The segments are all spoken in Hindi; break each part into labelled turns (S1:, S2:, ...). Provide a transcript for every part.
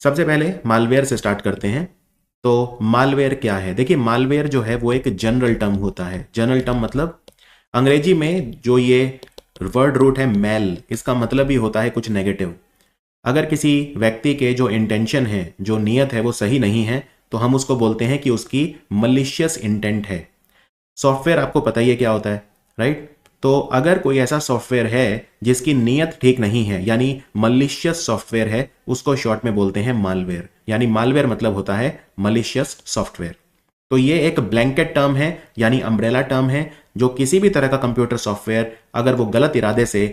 S1: सबसे पहले मालवेयर से स्टार्ट करते हैं। तो मालवेयर क्या है? देखिए, मालवेयर जो है वो एक जनरल टर्म होता है। जनरल टर्म मतलब अंग्रेजी में जो ये वर्ड रूट है मैल, इसका मतलब ही होता है कुछ नेगेटिव। अगर किसी व्यक्ति के जो इंटेंशन है, जो नीयत है वो सही नहीं है, तो हम उसको बोलते हैं कि उसकी मलिशियस इंटेंट है। सॉफ्टवेयर आपको पता ही है क्या होता है, राइट? तो अगर कोई ऐसा सॉफ्टवेयर है जिसकी नीयत ठीक नहीं है, यानी मलिशियस सॉफ्टवेयर है, उसको शॉर्ट में बोलते हैं मालवेयर। यानी मालवेयर मतलब होता है मलिशियस सॉफ्टवेयर। तो ये एक ब्लैंकेट टर्म है, यानी अम्ब्रेला टर्म है, जो किसी भी तरह का कंप्यूटर सॉफ्टवेयर अगर वो गलत इरादे से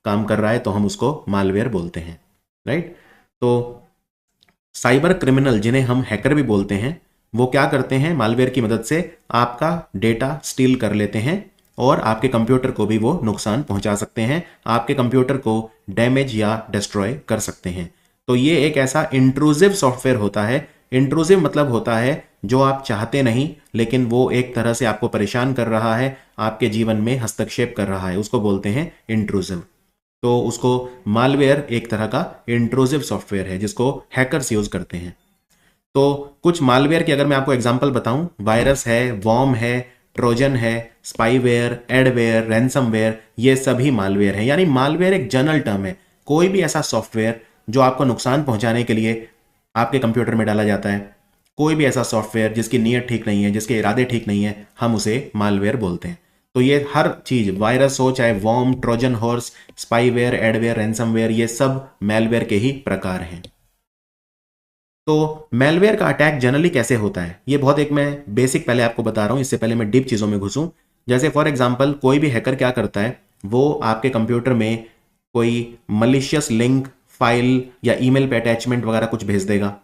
S1: काम कर रहा है तो हम उसको मालवेयर बोलते हैं, राइट? तो साइबर क्रिमिनल, जिन्हें हम हैकर भी बोलते हैं, वो क्या करते हैं? मालवेयर की मदद से आपका डेटा स्टील कर लेते हैं और आपके कंप्यूटर को भी वो नुकसान पहुंचा सकते हैं, आपके कंप्यूटर को डैमेज या डिस्ट्रॉय कर सकते हैं। तो ये एक ऐसा इंट्रूसिव सॉफ्टवेयर होता है। इंट्रूसिव मतलब होता है जो आप चाहते नहीं, लेकिन वो एक तरह से आपको परेशान कर रहा है, आपके जीवन में हस्तक्षेप कर रहा है, उसको बोलते हैं इंट्रूसिव। तो उसको मालवेयर एक तरह का इंट्रूसिव सॉफ्टवेयर है जिसको हैकर्स यूज करते हैं। तो कुछ मालवेयर की अगर मैं आपको एग्जांपल बताऊं, वायरस है, वॉर्म है, ट्रोजन है, स्पाईवेयर, एडवेयर, रैंसमवेयर, ये सभी मालवेयर हैं। यानी मालवेयर एक जनरल टर्म है। कोई भी ऐसा सॉफ्टवेयर जो आपको नुकसान पहुंचाने के लिए आपके कंप्यूटर में डाला जाता है, कोई भी ऐसा सॉफ्टवेयर जिसकी नीयत ठीक नहीं है, जिसके इरादे ठीक नहीं है, हम उसे मालवेयर बोलते हैं। तो ये हर चीज, वायरस हो चाहे worm, Trojan horse, spyware, adware, ransomware, ये सब मेलवेयर के ही प्रकार हैं। तो मेलवेयर का अटैक जनरली कैसे होता है, ये बहुत एक मैं बेसिक पहले आपको बता रहा हूं, इससे पहले मैं डीप चीजों में घुसूं। जैसे फॉर एग्जांपल, कोई भी हैकर क्या करता है, वो आपके कंप्यूटर में कोई मलिशियस लिंक, फाइल या ईमेल पे अटैचमेंट वगैरह कुछ भेज देगा।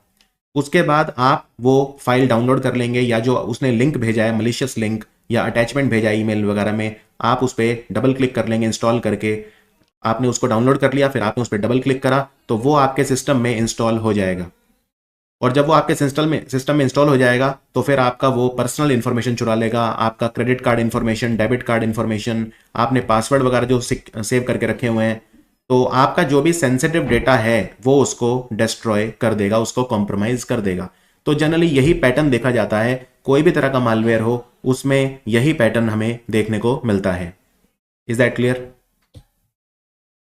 S1: उसके बाद आप वो फाइल डाउनलोड कर लेंगे, या जो उसने लिंक भेजा है, मलिशियस लिंक या अटैचमेंट भेजा है ईमेल वगैरह में, आप उस पर डबल क्लिक कर लेंगे। इंस्टॉल करके आपने उसको डाउनलोड कर लिया, फिर आपने उस पर डबल क्लिक करा तो वो आपके सिस्टम में इंस्टॉल हो जाएगा। और जब वो आपके सिस्टम में इंस्टॉल हो जाएगा तो फिर आपका वो पर्सनल इंफॉर्मेशन चुरा लेगा, आपका credit card information, debit card information, आपने पासवर्ड वगैरह जो सेव करके रखे हुए हैं, तो आपका जो भी सेंसिटिव डेटा है वो उसको डिस्ट्रॉय कर देगा, उसको कॉम्प्रोमाइज कर देगा। तो जनरली यही पैटर्न देखा जाता है, कोई भी तरह का मालवेयर हो उसमें यही पैटर्न हमें देखने को मिलता है। Is that clear?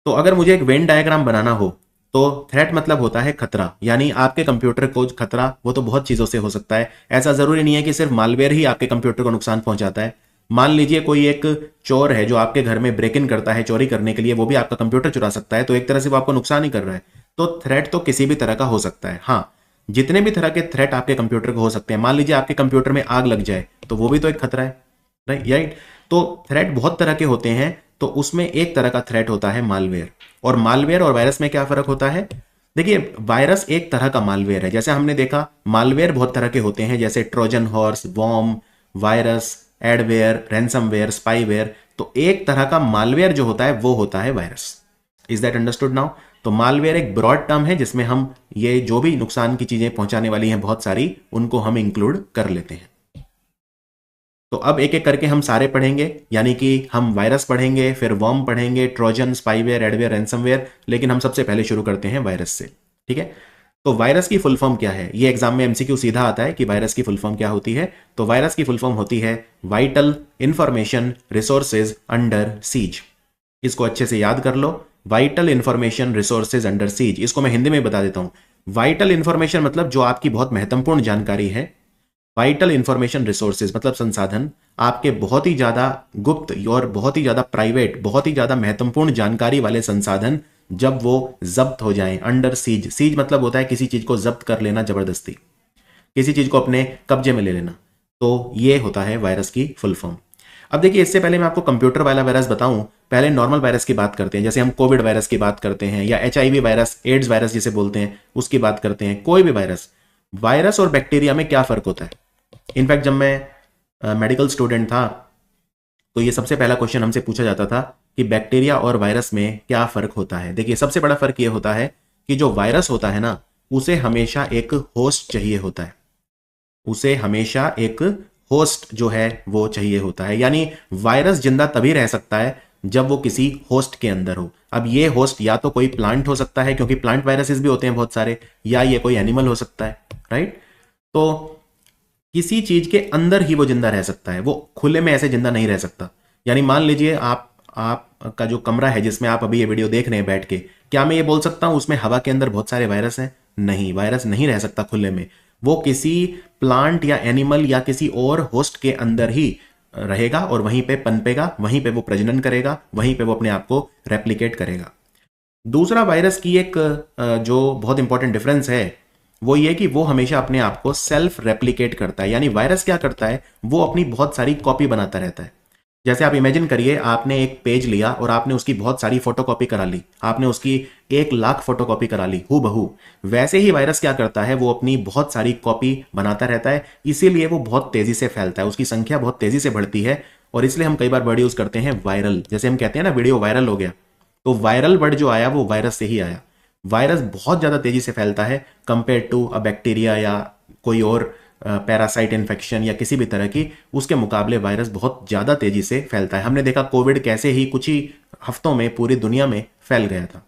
S1: तो अगर मुझे एक वेन डायग्राम बनाना हो, तो थ्रेट मतलब होता है खतरा, यानी आपके कंप्यूटर को खतरा वो तो बहुत चीजों से हो सकता है। ऐसा जरूरी नहीं है कि सिर्फ मालवेयर ही आपके कंप्यूटर को नुकसान पहुंचाता है। मान लीजिए कोई एक चोर है जो आपके घर में ब्रेक इन करता है चोरी करने के लिए, वो भी आपका कंप्यूटर चुरा सकता है, तो एक तरह से वो आपको नुकसान ही कर रहा है। तो थ्रेट तो किसी भी तरह का हो सकता है। हाँ, जितने भी तरह के थ्रेट आपके कंप्यूटर को हो सकते हैं, मान लीजिए आपके कंप्यूटर में आग लग जाए तो वो भी तो एक खतरा है, राइट? तो थ्रेट बहुत तरह के होते हैं, तो उसमें एक तरह का थ्रेट होता है मालवेयर। और मालवेयर और वायरस में क्या फर्क होता है? देखिए, वायरस एक तरह का मालवेयर है। जैसे हमने देखा, मालवेयर बहुत तरह के होते हैं, जैसे Trojan horse, worm, virus, adware, ransomware, spyware. तो एक तरह का मालवेयर जो होता है वो होता है virus. Is that understood now? तो मालवेयर एक ब्रॉड टर्म है जिसमें हम ये जो भी नुकसान की चीजें पहुंचाने वाली हैं बहुत सारी, उनको हम इंक्लूड कर लेते हैं। तो अब एक एक करके हम सारे पढ़ेंगे, यानी कि हम वायरस पढ़ेंगे, फिर वॉर्म पढ़ेंगे, ट्रोजन, स्पाईवेयर, एडवेयर, रैंसमवेयर, लेकिन हम सबसे पहले शुरू करते हैं वायरस से। ठीक है? तो वायरस की फुल फॉर्म क्या है? ये एग्जाम में एमसीक्यू सीधा आता है कि वायरस की फुल फॉर्म क्या होती है। तो वायरस की फुल फॉर्म होती है vital information resources under siege. इसको अच्छे से याद कर लो, vital information resources under siege. इसको मैं हिंदी में बता देता हूं। वाइटल इंफॉर्मेशन मतलब जो आपकी बहुत महत्वपूर्ण जानकारी है। वाइटल इंफॉर्मेशन रिसोर्सेज मतलब संसाधन, आपके बहुत ही ज्यादा गुप्त और बहुत ही ज्यादा प्राइवेट, बहुत ही ज्यादा महत्वपूर्ण जानकारी वाले संसाधन, जब वो जब्त हो जाएं, अंडर सीज। सीज मतलब होता है किसी चीज को जब्त कर लेना, जबरदस्ती किसी चीज को अपने कब्जे में ले लेना। तो ये होता है वायरस की फुल फॉर्म। अब देखिए, इससे पहले मैं आपको कंप्यूटर वाला वायरस बताऊं, पहले नॉर्मल वायरस की बात करते हैं। जैसे हम कोविड वायरस की बात करते हैं, या HIV वायरस, एड्स वायरस जिसे बोलते हैं, उसकी बात करते हैं। कोई भी वायरस, वायरस और बैक्टीरिया में क्या फर्क होता है? इनफैक्ट जब मैं मेडिकल स्टूडेंट था तो ये सबसे पहला क्वेश्चन हमसे पूछा जाता था कि बैक्टीरिया और वायरस में क्या फर्क होता है। देखिए, सबसे बड़ा फर्क ये होता है कि जो वायरस होता है ना, उसे हमेशा एक होस्ट चाहिए होता है। उसे हमेशा एक होस्ट जो है वो चाहिए होता है। यानी वायरस जिंदा तभी रह सकता है जब वो किसी होस्ट के अंदर हो। अब ये होस्ट या तो कोई प्लांट हो सकता है, क्योंकि प्लांट वायरसेस भी होते हैं बहुत सारे, या ये कोई एनिमल हो सकता है, राइट। तो किसी चीज के अंदर ही वो जिंदा रह सकता है, वो खुले में ऐसे जिंदा नहीं रह सकता। यानी मान लीजिए आपका जो कमरा है जिसमें आप अभी ये वीडियो देख रहे हैं बैठ के, क्या मैं ये बोल सकता हूं उसमें हवा के अंदर बहुत सारे वायरस हैं? नहीं, वायरस नहीं रह सकता खुले में। वो किसी प्लांट या एनिमल या किसी और होस्ट के अंदर ही रहेगा और वहीं पे पनपेगा, वहीं पे वो प्रजनन करेगा, वहीं पे वो अपने आप को रेप्लिकेट करेगा। दूसरा वायरस की एक जो बहुत इंपॉर्टेंट डिफरेंस है वो ये कि वो हमेशा अपने आप को सेल्फ रेप्लिकेट करता है। यानी वायरस क्या करता है, वो अपनी बहुत सारी कॉपी बनाता रहता है। जैसे आप इमेजिन करिए, आपने एक पेज लिया और आपने उसकी बहुत सारी फोटोकॉपी करा ली, आपने उसकी 1 लाख फोटोकॉपी करा ली हू बहू। वैसे ही वायरस क्या करता है, वो अपनी बहुत सारी कॉपी बनाता रहता है, इसीलिए वो बहुत तेजी से फैलता है, उसकी संख्या बहुत तेजी से बढ़ती है। और इसलिए हम कई बार वर्ड यूज करते हैं वायरल। जैसे हम कहते हैं ना वीडियो वायरल हो गया, तो वायरल वर्ड जो आया वो वायरस से ही आया। वायरस बहुत ज्यादा तेजी से फैलता है कंपेयर टू अ बैक्टीरिया या कोई और पैरासाइट इन्फेक्शन या किसी भी तरह की, उसके मुकाबले वायरस बहुत ज्यादा तेजी से फैलता है। हमने देखा कोविड कैसे ही कुछ ही हफ्तों में पूरी दुनिया में फैल गया था।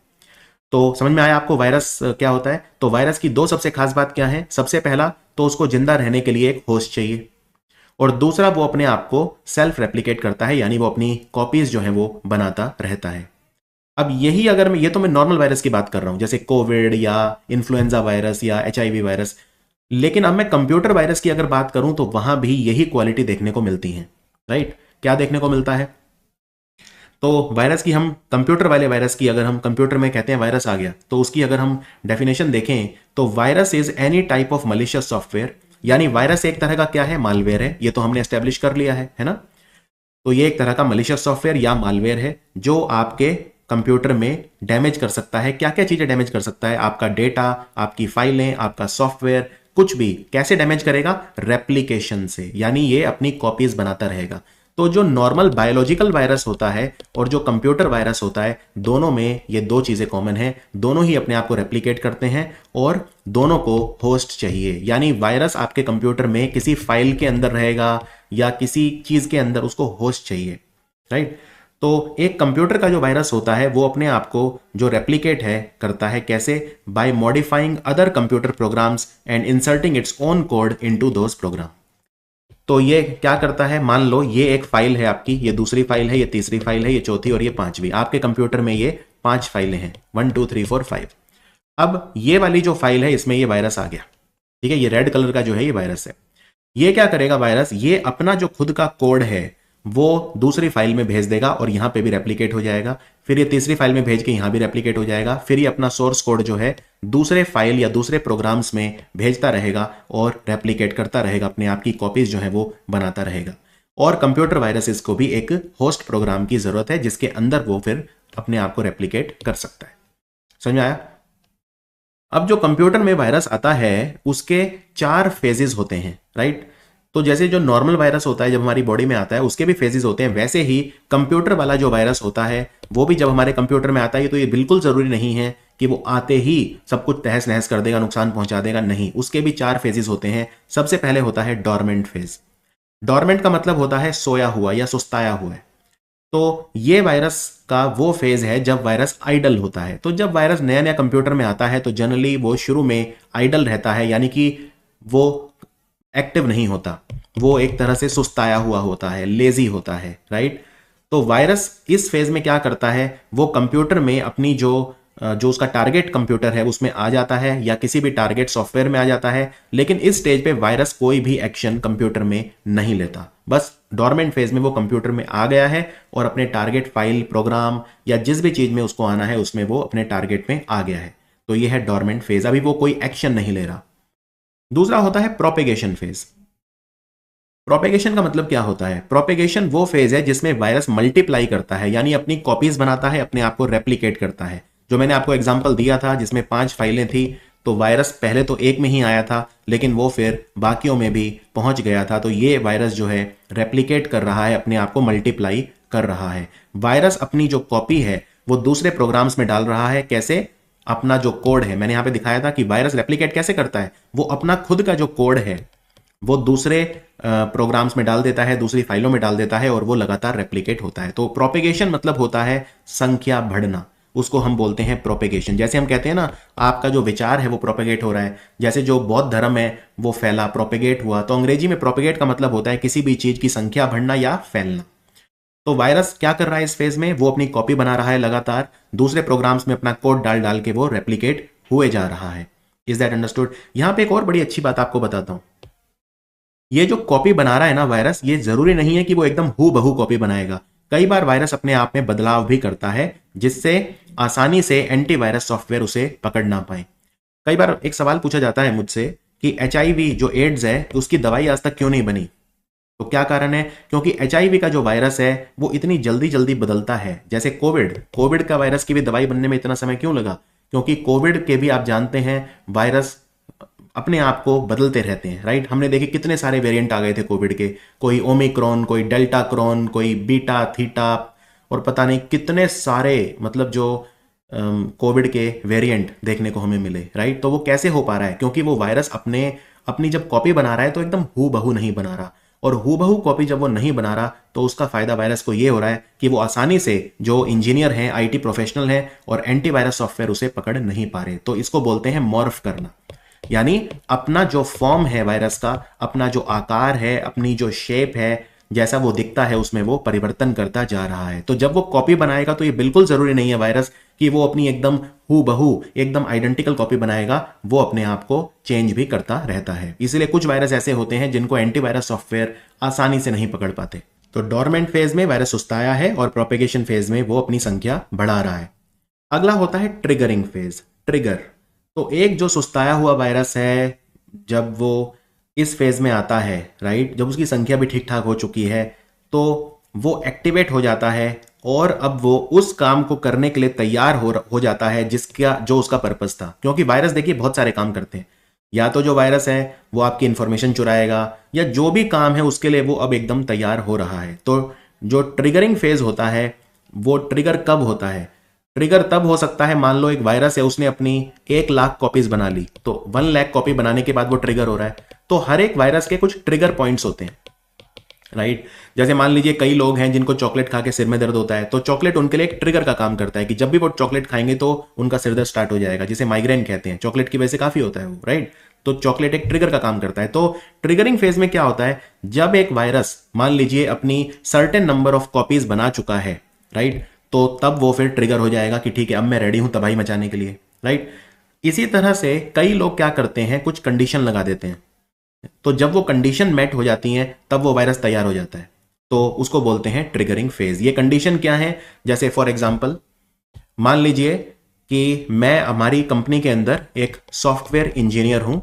S1: तो समझ में आया आपको वायरस क्या होता है। तो वायरस की 2 सबसे खास बात क्या है, सबसे पहला तो उसको जिंदा रहने के लिए एक होस्ट चाहिए, और दूसरा वो अपने आप को सेल्फ रेप्लिकेट करता है, यानी वो अपनी कॉपीज जो है वो बनाता रहता है। अब यही अगर मैं, ये तो मैं नॉर्मल वायरस की बात कर रहा हूं जैसे कोविड या इन्फ्लुएंजा वायरस या HIV वायरस, लेकिन अब मैं कंप्यूटर वायरस की अगर बात करूं तो वहां भी यही क्वालिटी देखने को मिलती है, राइट। क्या देखने को मिलता है, तो वायरस की, हम कंप्यूटर वाले वायरस की, अगर हम कंप्यूटर में कहते हैं वायरस आ गया, तो उसकी अगर हम डेफिनेशन देखें तो virus is any type of malicious software. यानी वायरस एक तरह का क्या है, मालवेयर है, ये तो हमने एस्टेब्लिश कर लिया है ना। तो ये एक तरह का मलिशियस सॉफ्टवेयर या मालवेयर है जो आपके कंप्यूटर में डैमेज कर सकता है। क्या क्या चीजें डैमेज कर सकता है, आपका डेटा, आपकी फाइलें, आपका सॉफ्टवेयर, कुछ भी। कैसे डैमेज करेगा, रेप्लिकेशन से, यानी ये अपनी कॉपीज बनाता रहेगा। तो जो नॉर्मल बायोलॉजिकल वायरस होता है और जो कंप्यूटर वायरस होता है, दोनों में ये 2 चीजें कॉमन है, दोनों ही अपने आप को रेप्लिकेट करते हैं और दोनों को होस्ट चाहिए। यानी वायरस आपके कंप्यूटर में किसी फाइल के अंदर रहेगा या किसी चीज के अंदर, उसको होस्ट चाहिए, राइट। तो एक कंप्यूटर का जो वायरस होता है वो अपने आप को जो रेप्लिकेट है करता है कैसे, by modifying other computer programs and inserting its own code into those program. तो ये क्या करता है, मान लो ये एक फाइल है आपकी, ये दूसरी फाइल है, ये तीसरी फाइल है, ये चौथी और ये पांचवी। आपके कंप्यूटर में ये 5 फाइलें हैं, 1 2 3 4 5। अब ये वाली जो फाइल है इसमें ये वायरस आ गया, ठीक है, ये रेड कलर का जो है ये वायरस है। ये क्या करेगा वायरस, ये अपना जो खुद का कोड है वो दूसरी फाइल में भेज देगा और यहां पे भी रेप्लिकेट हो जाएगा, फिर ये तीसरी फाइल में भेज के यहां भी रेप्लिकेट हो जाएगा, फिर ये अपना सोर्स कोड जो है दूसरे फाइल या दूसरे प्रोग्राम्स में भेजता रहेगा और रेप्लिकेट करता रहेगा, अपने आप की कॉपीज जो है वो बनाता रहेगा। और कंप्यूटर वायरसेस को भी एक होस्ट प्रोग्राम की जरूरत है जिसके अंदर वो फिर अपने आप को रेप्लिकेट कर सकता है। समझ में आया। अब जो कंप्यूटर में वायरस आता है उसके 4 फेजेस होते हैं, राइट। तो जैसे जो नॉर्मल वायरस होता है जब हमारी बॉडी में आता है उसके भी फेजेस होते हैं, वैसे ही कंप्यूटर वाला जो वायरस होता है वो भी जब हमारे कंप्यूटर में आता है, तो ये बिल्कुल जरूरी नहीं है कि वो आते ही सब कुछ तहस नहस कर देगा, नुकसान पहुंचा देगा, नहीं। उसके भी 4 फेजेस होते हैं। सबसे पहले होता है डॉर्मेंट फेज। डॉर्मेंट का मतलब होता है सोया हुआ या सुस्ताया हुआ है। तो ये वायरस का वो फेज है जब वायरस आइडल होता है। तो जब वायरस नया नया कंप्यूटर में आता है तो जनरली वो शुरू में आइडल रहता है, यानी कि वो एक्टिव नहीं होता, वो एक तरह से सुस्ताया हुआ होता है, लेजी होता है, राइट। तो वायरस इस फेज में क्या करता है, वो कंप्यूटर में अपनी जो उसका टारगेट कंप्यूटर है उसमें आ जाता है या किसी भी टारगेट सॉफ्टवेयर में आ जाता है, लेकिन इस स्टेज पे वायरस कोई भी एक्शन कंप्यूटर में नहीं लेता। बस डॉर्मेंट फेज में वो कंप्यूटर में आ गया है और अपने टारगेट फाइल, प्रोग्राम या जिस भी चीज में उसको आना है उसमें वो अपने टारगेट में आ गया है। तो ये है डॉर्मेंट फेज, अभी वो कोई एक्शन नहीं ले रहा। दूसरा होता है प्रोपेगेशन फेज। प्रोपेगेशन का मतलब क्या होता है, प्रोपेगेशन वो फेज है जिसमें वायरस मल्टीप्लाई करता है, यानी अपनी कॉपीज बनाता है, अपने आप को रेप्लिकेट करता है। जो मैंने आपको एग्जांपल दिया था जिसमें 5 फाइलें थी, तो वायरस पहले तो एक में ही आया था लेकिन वो फिर बाकियों में भी पहुंच गया था। तो ये वायरस जो है रेप्लिकेट कर रहा है, अपने आप को मल्टीप्लाई कर रहा है। वायरस अपनी जो कॉपी है वो दूसरे प्रोग्राम्स में डाल रहा है। कैसे, अपना जो कोड है, मैंने यहां पे दिखाया था कि वायरस रेप्लिकेट कैसे करता है, वो अपना खुद का जो कोड है वो दूसरे प्रोग्राम्स में डाल देता है, दूसरी फाइलों में डाल देता है और वो लगातार रेप्लिकेट होता है। तो प्रोपेगेशन मतलब होता है संख्या बढ़ना। उसको हम बोलते हैं प्रोपेगेशन। जैसे हम कहते हैं ना, आपका जो विचार है वो प्रोपेगेट हो रहा है, जैसे जो बौद्ध धर्म है वो फैला, प्रोपेगेट हुआ, तो अंग्रेजी में प्रोपेगेट का मतलब होता है किसी भी चीज की संख्या बढ़ना या फैलना। तो वायरस क्या कर रहा है इस फेज में, वो अपनी कॉपी बना रहा है लगातार, दूसरे प्रोग्राम्स में अपना कोड डाल डाल के वो रेप्लिकेट हुए जा रहा है। Is that understood? यहां पे एक और बड़ी अच्छी बात आपको बताता हूं, ये जो कॉपी बना रहा है ना वायरस, ये जरूरी नहीं है कि वो एकदम हू बहू कॉपी बनाएगा। कई बार वायरस अपने आप में बदलाव भी करता है, जिससे आसानी से एंटीवायरस सॉफ्टवेयर उसे पकड़ ना पाए। कई बार एक सवाल पूछा जाता है मुझसे कि एचआईवी जो एड्स है उसकी दवाई आज तक क्यों नहीं बनी। तो क्या कारण है? क्योंकि एचआईवी का जो वायरस है वो इतनी जल्दी जल्दी बदलता है। जैसे कोविड का वायरस की भी दवाई बनने में इतना समय क्यों लगा? क्योंकि कोविड के भी आप जानते हैं वायरस अपने आप को बदलते रहते हैं, राइट। हमने देखे कितने सारे वेरिएंट आ गए थे कोविड के, कोई ओमिक्रॉन, कोई डेल्टा क्रॉन, कोई बीटा थीटा, और पता नहीं कितने सारे, मतलब जो कोविड के वेरिएंट देखने को हमें मिले, राइट। तो वो कैसे हो पा रहा है? क्योंकि वो वायरस अपनी जब कॉपी बना रहा है तो एकदम हू बहू नहीं बना रहा, और हू बहू कॉपी जब वो नहीं बना रहा तो उसका फायदा वायरस को ये हो रहा है कि वो आसानी से, जो इंजीनियर हैं, आईटी प्रोफेशनल हैं और एंटीवायरस सॉफ्टवेयर उसे पकड़ नहीं पा रहे। तो इसको बोलते हैं मॉर्फ करना, यानी अपना जो फॉर्म है वायरस का, अपना जो आकार है, अपनी जो शेप है, जैसा वो दिखता है उसमें वो परिवर्तन करता जा रहा है। तो जब वो कॉपी बनाएगा तो ये बिल्कुल जरूरी नहीं है वायरस कि वो अपनी एकदम हू बहू एकदम आइडेंटिकल कॉपी बनाएगा, वो अपने आप को चेंज भी करता रहता है। इसलिए कुछ वायरस ऐसे होते हैं जिनको एंटीवायरस सॉफ्टवेयर आसानी से नहीं पकड़ पाते। तो डोरमेंट फेज में वायरस सुस्ताया है और प्रोपेगेशन फेज में वो अपनी संख्या बढ़ा रहा है। अगला होता है ट्रिगरिंग फेज, ट्रिगर। तो एक जो सुस्ताया हुआ वायरस है, जब वो इस फेज में आता है, राइट, जब उसकी संख्या भी ठीक ठाक हो चुकी है, तो वो एक्टिवेट हो जाता है और अब वो उस काम को करने के लिए तैयार हो जाता है जिसका जो उसका पर्पस था। क्योंकि वायरस देखिए बहुत सारे काम करते हैं, या तो जो वायरस है वो आपकी इंफॉर्मेशन चुराएगा, या जो भी काम है उसके लिए वो अब एकदम तैयार हो रहा है। तो जो ट्रिगरिंग फेज होता है वो ट्रिगर कब होता है? ट्रिगर तब हो सकता है, मान लो एक वायरस है, उसने अपनी 1 लाख कॉपीज बना ली, तो 1 लाख कॉपी बनाने के बाद वो ट्रिगर हो रहा है। तो हर एक वायरस के कुछ ट्रिगर पॉइंट्स होते हैं, राइट। जैसे मान लीजिए कई लोग हैं जिनको चॉकलेट खा के सिर में दर्द होता है, तो चॉकलेट उनके लिए एक ट्रिगर का काम करता है कि जब भी वो चॉकलेट खाएंगे तो उनका सिर दर्द स्टार्ट हो जाएगा, जिसे माइग्रेन कहते हैं। चॉकलेट की वजह से काफी होता है वो, राइट। तो चॉकलेट एक ट्रिगर का काम करता है। तो ट्रिगरिंग फेज में क्या होता है, जब एक वायरस मान लीजिए अपनी सर्टेन नंबर ऑफ कॉपीज बना चुका है, राइट, तो तब वो फिर ट्रिगर हो जाएगा कि ठीक है अब मैं रेडी हूं तबाही मचाने के लिए, राइट। इसी तरह से कई लोग क्या करते हैं, कुछ कंडीशन लगा देते हैं, तो जब वो कंडीशन मेट हो जाती हैं तब वो वायरस तैयार हो जाता है, तो उसको बोलते हैं ट्रिगरिंग फेज। ये कंडीशन क्या है? जैसे फॉर एग्जांपल मान लीजिए कि मैं हमारी कंपनी के अंदर एक सॉफ्टवेयर इंजीनियर हूं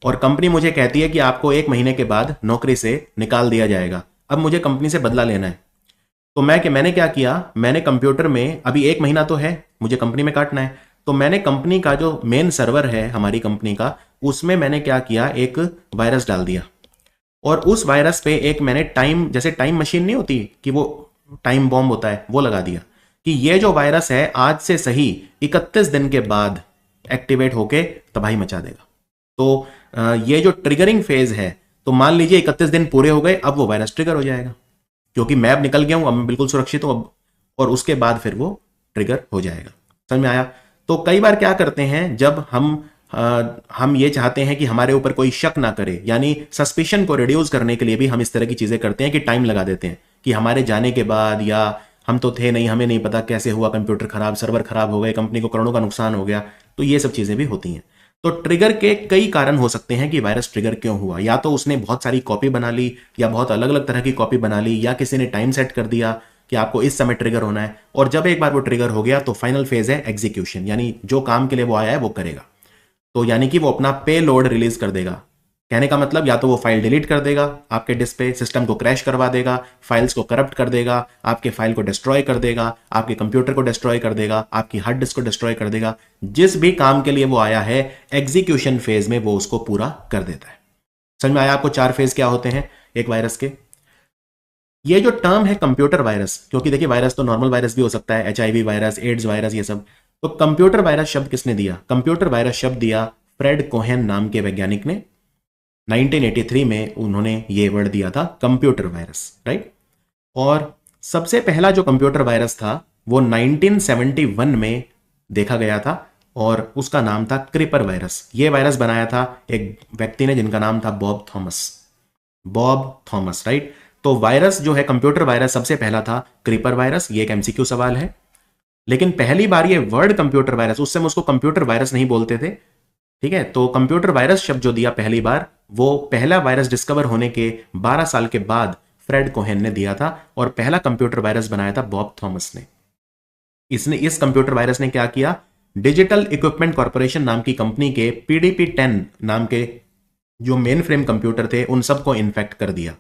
S1: और कंपनी मुझे कहती है कि आपको 1 महीने के बाद नौकरी से निकाल दिया जाएगा। अब मुझे कंपनी से बदला लेना है, तो मैंने क्या किया, मैंने कंप्यूटर में, अभी 1 महीना तो है, मुझे कंपनी में काटना है, तो मैंने कंपनी का जो मेन सर्वर है हमारी कंपनी का, उसमें मैंने क्या किया, एक वायरस डाल दिया। और उस वायरस पे एक मैंने जैसे टाइम मशीन नहीं होती कि वो टाइम बॉम्ब होता है, वो लगा दिया कि ये जो वायरस है आज से सही 31 दिन के बाद एक्टिवेट होके तबाही मचा देगा। तो ये जो ट्रिगरिंग फेज है, तो मान लीजिए 31 दिन पूरे हो गए, अब वो वायरस ट्रिगर हो जाएगा क्योंकि मैं अब निकल गया हूं, अब मैं बिल्कुल सुरक्षित हूं अब, और उसके बाद फिर वो ट्रिगर हो जाएगा। समझ में आया? तो कई बार क्या करते हैं, जब हम ये चाहते हैं कि हमारे ऊपर कोई शक ना करे, यानी सस्पिशन को रिड्यूस करने के लिए भी हम इस तरह की चीजें करते हैं कि टाइम लगा देते हैं कि हमारे जाने के बाद, या हम तो थे नहीं, हमें नहीं पता कैसे हुआ, कंप्यूटर खराब, सर्वर खराब हो गए, कंपनी को करोड़ों का नुकसान हो गया। तो ये सब चीजें भी होती हैं। तो ट्रिगर के कई कारण हो सकते हैं कि वायरस ट्रिगर क्यों हुआ। या तो उसने बहुत सारी कॉपी बना ली, या बहुत अलग अलग तरह की कॉपी बना ली, या किसी ने टाइम सेट कर दिया कि आपको इस समय ट्रिगर होना है। और जब एक बार वो ट्रिगर हो गया तो फाइनल फेज है एग्जीक्यूशन, यानी जो काम के लिए वो आया है वो करेगा। तो यानी कि वो अपना पे लोड रिलीज कर देगा। कहने का मतलब, या तो वो फाइल डिलीट कर देगा आपके डिस्क पे, सिस्टम को क्रैश करवा देगा, फाइल्स को करप्ट कर देगा, आपके फाइल को डिस्ट्रॉय कर देगा, आपके कंप्यूटर को डिस्ट्रॉय कर देगा, आपकी हार्ड डिस्क को डिस्ट्रॉय कर देगा। जिस भी काम के लिए वो आया है एग्जीक्यूशन फेज में वो उसको पूरा कर देता है। समझ में आया आपको 4 फेज क्या होते हैं एक वायरस के? ये जो टर्म है कंप्यूटर वायरस, क्योंकि देखिए वायरस तो नॉर्मल वायरस भी हो सकता है, एचआईवी वायरस, एड्स वायरस, ये सब। तो कंप्यूटर वायरस शब्द किसने दिया? कंप्यूटर वायरस शब्द दिया फ्रेड कोहेन नाम के वैज्ञानिक ने। 1983 में उन्होंने ये वर्ड दिया था कंप्यूटर वायरस, राइट। और सबसे पहला जो कंप्यूटर वायरस था वो 1971 में देखा गया था और उसका नाम था क्रीपर वायरस। ये वायरस बनाया था एक व्यक्ति ने जिनका नाम था बॉब थॉमस, राइट। तो वायरस जो है कंप्यूटर वायरस सबसे पहला था क्रीपर वायरस। ये एक एमसीक्यू सवाल है। लेकिन पहली बार ये वर्ड कंप्यूटर वायरस, उस समय उसको कंप्यूटर वायरस नहीं बोलते थे, ठीक है। तो कंप्यूटर वायरस शब्द जो दिया पहली बार, वो पहला वायरस डिस्कवर होने के 12 साल के बाद फ्रेड कोहेन ने दिया था और पहला कंप्यूटर वायरस बनाया था बॉब थॉमस ने। इस कंप्यूटर वायरस ने क्या किया, डिजिटल इक्विपमेंट कॉर्पोरेशन नाम की कंपनी के PDP-10 नाम के जो मेन फ्रेम कंप्यूटर थे उन सबको इन्फेक्ट कर दिया।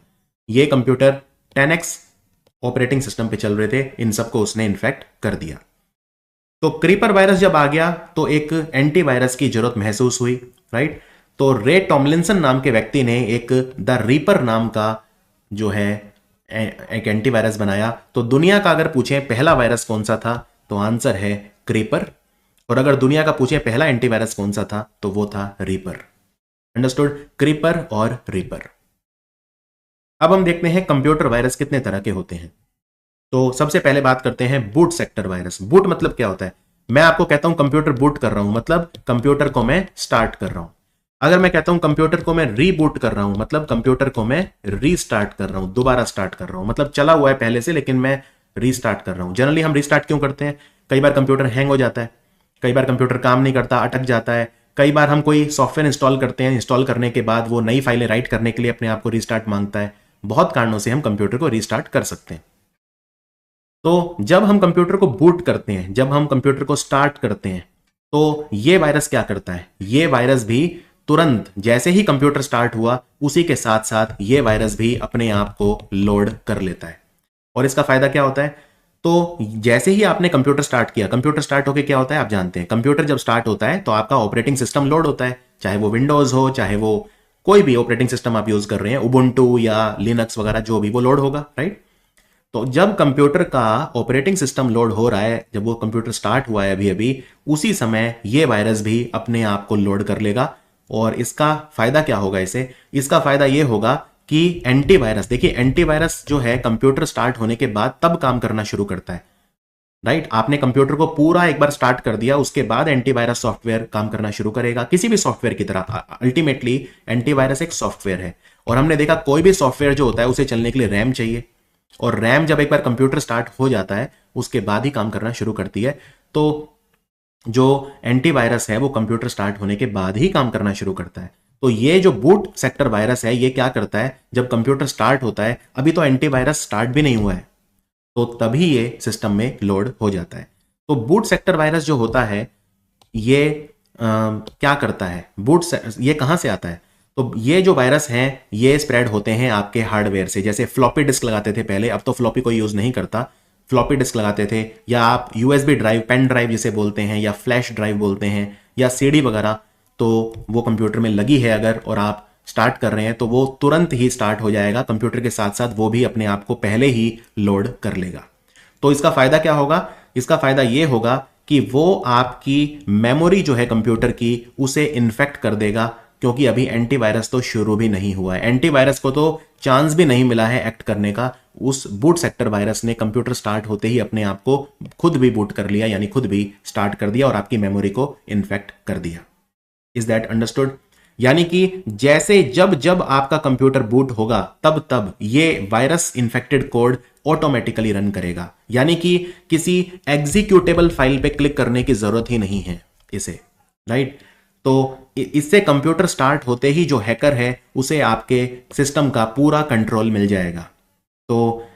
S1: ये कंप्यूटर 10X ऑपरेटिंग सिस्टम पे चल रहे थे, इन सबको उसने इन्फेक्ट कर दिया। तो क्रीपर वायरस जब आ गया तो एक एंटीवायरस की जरूरत महसूस हुई, राइट। तो रे टॉमलिंसन नाम के व्यक्ति ने एक द रीपर नाम का जो है एक एंटीवायरस बनाया। तो दुनिया का अगर पूछें पहला वायरस कौन सा था, तो आंसर है क्रीपर। और अगर दुनिया का पूछें पहला एंटीवायरस कौन सा था, तो वो था रीपर। अंडरस्टूड, क्रीपर और रीपर। अब हम देखते हैं कंप्यूटर वायरस कितने तरह के होते हैं। तो सबसे पहले बात करते हैं बूट सेक्टर वायरस। बूट मतलब क्या होता है, मैं आपको कहता हूं कंप्यूटर बूट कर रहा हूं, मतलब कंप्यूटर को मैं स्टार्ट कर रहा हूं। अगर मैं कहता हूं कंप्यूटर को मैं रीबूट कर रहा हूं, मतलब कंप्यूटर को मैं रीस्टार्ट कर रहा हूं, दोबारा स्टार्ट कर रहा हूं, मतलब चला हुआ है पहले से लेकिन मैं रीस्टार्ट कर रहा हूं। जनरली हम रीस्टार्ट क्यों करते हैं, कई बार कंप्यूटर हैंग हो जाता है, कई बार कंप्यूटर काम नहीं करता, अटक जाता है, कई बार हम कोई सॉफ्टवेयर इंस्टॉल करते हैं, इंस्टॉल करने के बाद वो नई फाइलें राइट करने के लिए अपने आप को रीस्टार्ट मांगता है। बहुत कारणों से हम कंप्यूटर को रीस्टार्ट कर सकते हैं। तो जब हम कंप्यूटर को बूट करते हैं, जब हम कंप्यूटर को स्टार्ट करते हैं, तो ये वायरस क्या करता है, ये वायरस भी तुरंत जैसे ही कंप्यूटर स्टार्ट हुआ उसी के साथ साथ ये वायरस भी अपने आप को लोड कर लेता है। और इसका फायदा क्या होता है, तो जैसे ही आपने कंप्यूटर स्टार्ट किया, कंप्यूटर स्टार्ट होकर क्या होता है आप जानते हैं, कंप्यूटर जब स्टार्ट होता है तो आपका ऑपरेटिंग सिस्टम लोड होता है, चाहे वो विंडोज हो, चाहे वो कोई भी ऑपरेटिंग सिस्टम आप यूज कर रहे हैं, उबुंटू या लिनक्स वगैरह जो भी, वो लोड होगा, राइट। तो जब कंप्यूटर का ऑपरेटिंग सिस्टम लोड हो रहा है, जब वो कंप्यूटर स्टार्ट हुआ है अभी अभी, उसी समय ये वायरस भी अपने आप को लोड कर लेगा। और इसका फायदा क्या होगा, इसका फायदा ये होगा कि एंटीवायरस, देखिए एंटीवायरस जो है कंप्यूटर स्टार्ट होने के बाद तब काम करना शुरू करता है, राइट। आपने कंप्यूटर को पूरा एक बार स्टार्ट कर दिया, उसके बाद एंटीवायरस सॉफ्टवेयर काम करना शुरू करेगा, किसी भी सॉफ्टवेयर की तरह। अल्टीमेटली एंटीवायरस एक सॉफ्टवेयर है और हमने देखा कोई भी सॉफ्टवेयर जो होता है उसे चलने के लिए रैम चाहिए, और रैम जब एक बार कंप्यूटर स्टार्ट हो जाता है उसके बाद ही काम करना शुरू करती है। तो जो एंटीवायरस है वो कंप्यूटर स्टार्ट होने के बाद ही काम करना शुरू करता है। तो ये जो बूट सेक्टर वायरस है ये क्या करता है, जब कंप्यूटर स्टार्ट होता है, अभी तो एंटीवायरस स्टार्ट भी नहीं हुआ है, तो तभी ये सिस्टम में लोड हो जाता है। तो बूट सेक्टर वायरस जो होता है ये क्या करता है, ये कहां से आता है, तो ये जो वायरस हैं ये स्प्रेड होते हैं आपके हार्डवेयर से। जैसे फ्लॉपी डिस्क लगाते थे पहले, अब तो फ्लॉपी कोई यूज नहीं करता, फ्लॉपी डिस्क लगाते थे, या आप यूएसबी ड्राइव, पेन ड्राइव जिसे बोलते हैं, या फ्लैश ड्राइव बोलते हैं, या सीडी वगैरह, तो वो कंप्यूटर में लगी है अगर और आप स्टार्ट कर रहे हैं तो वो तुरंत ही स्टार्ट हो जाएगा, कंप्यूटर के साथ साथ वो भी अपने आप को पहले ही लोड कर लेगा। तो इसका फायदा क्या होगा, इसका फायदा ये होगा कि वो आपकी मेमोरी जो है कंप्यूटर की उसे इन्फेक्ट कर देगा, क्योंकि अभी एंटीवायरस तो शुरू भी नहीं हुआ है, एंटीवायरस को तो चांस भी नहीं मिला है एक्ट करने का। उस बूट सेक्टर वायरस ने कंप्यूटर स्टार्ट होते ही अपने आप को खुद भी बूट कर लिया, यानी खुद भी स्टार्ट कर दिया और आपकी मेमोरी को इन्फेक्ट कर दिया। Is that understood? यानी कि जैसे जब जब आपका कंप्यूटर बूट होगा तब तब ये virus infected code automatically run करेगा, यानी कि किसी एग्जीक्यूटेबल फाइल पे क्लिक करने की जरूरत ही नहीं है इसे, राइट। तो इससे कंप्यूटर स्टार्ट होते ही जो हैकर है उसे आपके सिस्टम का पूरा कंट्रोल मिल जाएगा। तो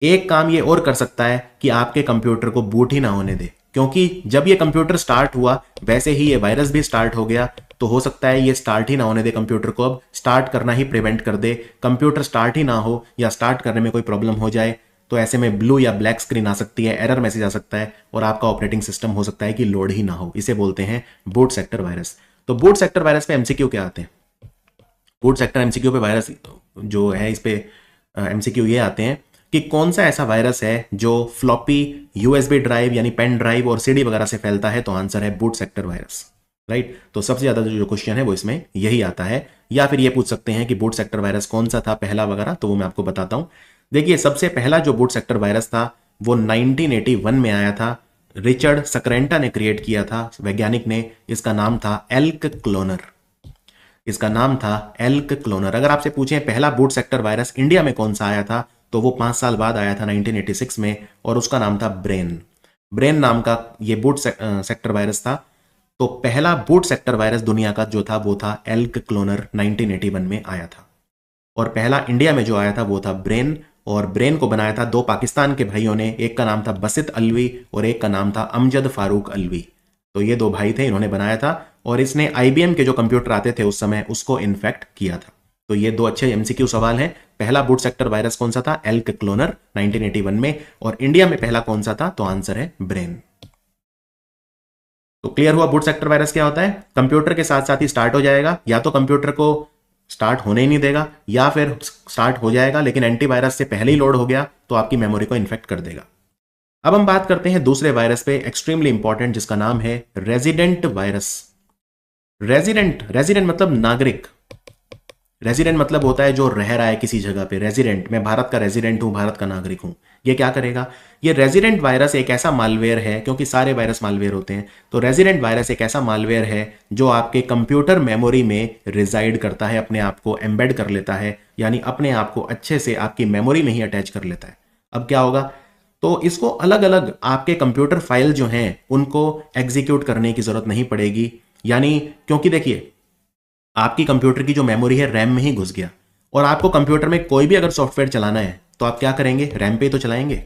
S1: एक काम ये और कर सकता है कि आपके कंप्यूटर को बूट ही ना होने दे, क्योंकि जब ये कंप्यूटर स्टार्ट हुआ वैसे ही ये वायरस भी स्टार्ट हो गया, तो हो सकता है ये स्टार्ट ही ना होने दे कंप्यूटर को, अब स्टार्ट करना ही प्रिवेंट कर दे, कंप्यूटर स्टार्ट ही ना हो या स्टार्ट करने में कोई प्रॉब्लम हो जाए, तो ऐसे में ब्लू या ब्लैक स्क्रीन आ सकती है, एरर मैसेज आ सकता है और आपका ऑपरेटिंग सिस्टम हो सकता है कि लोड ही ना हो। इसे बोलते हैं बूट सेक्टर वायरस। तो बूट सेक्टर वायरस पे एमसीक्यू क्या आते हैं, बूट सेक्टर एमसीक्यू पे वायरस जो है इस पे एमसीक्यू ये आते हैं कि कौन सा ऐसा वायरस है जो फ्लॉपी, यूएसबी ड्राइव यानी पेन ड्राइव और सीडी वगैरह से फैलता है, तो आंसर है बूट सेक्टर वायरस, राइट। तो सबसे ज्यादा जो क्वेश्चन है वो इसमें यही आता है। या फिर ये पूछ सकते हैं कि बूट सेक्टर वायरस कौन सा था पहला वगैरह, तो वो मैं आपको बताता हूं। देखिए सबसे पहला जो बूट सेक्टर वायरस था वो 1981 में आया था। रिचर्ड सकरेंटा ने क्रिएट किया था, वैज्ञानिक ने। इसका नाम था एल्क क्लोनर। इसका नाम था एल्क क्लोनर। अगर आपसे पूछें पहला बूट सेक्टर वायरस इंडिया में कौन सा आया था, तो वो 5 साल बाद आया था 1986 में, और उसका नाम था ब्रेन। ब्रेन नाम का ये बूट सेक्टर वायरस था। तो पहला बूट सेक्टर वायरस दुनिया का जो था वो था एल्क क्लोनर, 1981 में आया था। और पहला इंडिया में जो आया था वो था ब्रेन। और ब्रेन को बनाया था 2 पाकिस्तान के भाइयों ने, एक का नाम था बसित अलवी और एक का नाम था अमजद फारूक अलवी। तो ये 2 भाई थे, इन्होंने बनाया था, और इसने आईबीएम के जो कंप्यूटर आते थे उस समय उसको इन्फेक्ट किया था। तो ये 2 अच्छे एमसीक्यू सवाल हैं। पहला बूट सेक्टर वायरस कौन सा था? एल्क क्लोनर, 1981 में। और इंडिया में पहला कौन सा था? तो आंसर है ब्रेन। तो क्लियर हुआ बूट सेक्टर वायरस क्या होता है। कंप्यूटर के साथ साथ ही स्टार्ट हो जाएगा, या तो कंप्यूटर को स्टार्ट होने ही नहीं देगा, या फिर स्टार्ट हो जाएगा लेकिन एंटीवायरस से पहले ही लोड हो गया तो आपकी मेमोरी को इन्फेक्ट कर देगा। अब हम बात करते हैं दूसरे वायरस पे, एक्सट्रीमली इंपॉर्टेंट, जिसका नाम है रेजिडेंट वायरस। रेजिडेंट मतलब नागरिक। रेजिडेंट मतलब होता है जो रह रहा है किसी जगह पे। रेजिडेंट, मैं भारत का रेजिडेंट हूं, भारत का नागरिक हूं। ये क्या करेगा? ये रेजिडेंट वायरस एक ऐसा मालवेयर है, क्योंकि सारे वायरस मालवेयर होते हैं, तो रेजिडेंट वायरस एक ऐसा मालवेयर है जो आपके कंप्यूटर मेमोरी में रिजाइड करता है, अपने आप को एम्बेड कर लेता है, यानी अपने आप को अच्छे से आपकी मेमोरी में ही अटैच कर लेता है। अब क्या होगा? तो इसको अलग अलग आपके कंप्यूटर फाइल जो हैं उनको एग्जीक्यूट करने की जरूरत नहीं पड़ेगी। यानी क्योंकि देखिए, आपकी कंप्यूटर की जो मेमोरी है रैम में ही घुस गया, और आपको कंप्यूटर में कोई भी अगर सॉफ्टवेयर चलाना है तो आप क्या करेंगे? रैम पे ही तो चलाएंगे।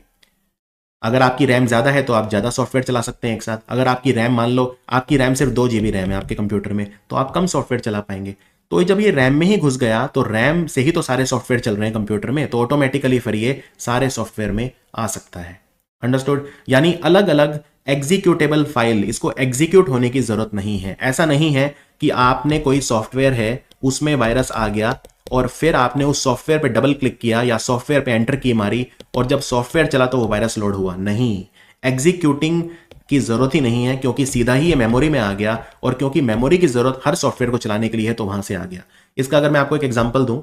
S1: अगर आपकी रैम ज्यादा है तो आप ज्यादा सॉफ्टवेयर चला सकते हैं एक साथ। अगर आपकी रैम, मान लो आपकी रैम सिर्फ 2 GB रैम है आपके कंप्यूटर में, तो आप कम सॉफ्टवेयर चला पाएंगे। तो जब ये रैम में ही घुस गया तो रैम से ही तो सारे सॉफ्टवेयर चल रहे हैं कंप्यूटर में, तो ऑटोमेटिकली फिर ये सारे सॉफ्टवेयर में आ सकता है। अंडरस्टूड? यानी अलग अलग एग्जीक्यूटेबल फाइल, इसको एग्जीक्यूट होने की जरूरत नहीं है। ऐसा नहीं है कि आपने कोई सॉफ्टवेयर है उसमें वायरस आ गया और फिर आपने उस सॉफ्टवेयर पे डबल क्लिक किया या सॉफ्टवेयर पे एंटर की मारी और जब सॉफ्टवेयर चला तो वो वायरस लोड हुआ। नहीं, एग्जीक्यूटिंग की जरूरत ही नहीं है, क्योंकि सीधा ही ये मेमोरी में आ गया, और क्योंकि मेमोरी की जरूरत हर सॉफ्टवेयर को चलाने के लिए है तो वहां से आ गया। इसका अगर मैं आपको एक एग्जांपल दूं,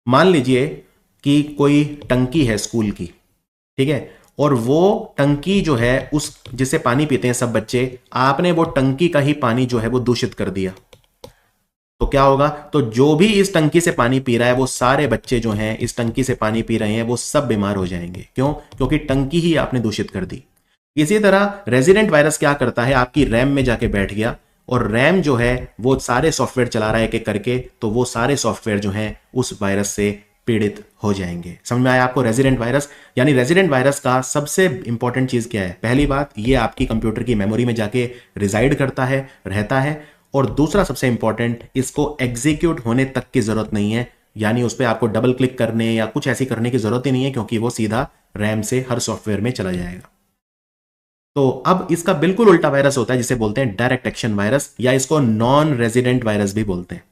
S1: मान लीजिए कि कोई टंकी है स्कूल की, ठीक है, और वो टंकी जो है उस जिससे पानी पीते हैं सब बच्चे, आपने वो टंकी का ही पानी जो है वो दूषित कर दिया, तो क्या होगा? तो जो भी इस टंकी से पानी पी रहा है, वो सारे बच्चे जो हैं इस टंकी से पानी पी रहे हैं, वो सब बीमार हो जाएंगे। क्यों? क्योंकि टंकी ही आपने दूषित कर दी। इसी तरह रेजिडेंट वायरस क्या करता है? आपकी रैम में जाके बैठ गया, और रैम जो है वो सारे सॉफ्टवेयर चला रहा है एक एक करके, तो वो सारे सॉफ्टवेयर जो हैं उस वायरस से पीड़ित हो जाएंगे। समझ में आया आपको? रेजिडेंट वायरस, यानी रेजिडेंट वायरस का सबसे इंपॉर्टेंट चीज क्या है? पहली बात, ये आपकी कंप्यूटर की मेमोरी में जाके रिजाइड करता है, रहता है। और दूसरा सबसे इंपॉर्टेंट, इसको एग्जीक्यूट होने तक की जरूरत नहीं है, यानी उस पर आपको डबल क्लिक करने या कुछ ऐसी करने की जरूरत ही नहीं है, क्योंकि वो सीधा रैम से हर सॉफ्टवेयर में चला जाएगा। तो अब इसका बिल्कुल उल्टा वायरस होता है जिसे बोलते हैं डायरेक्ट एक्शन वायरस, या इसको नॉन रेजिडेंट वायरस भी बोलते हैं।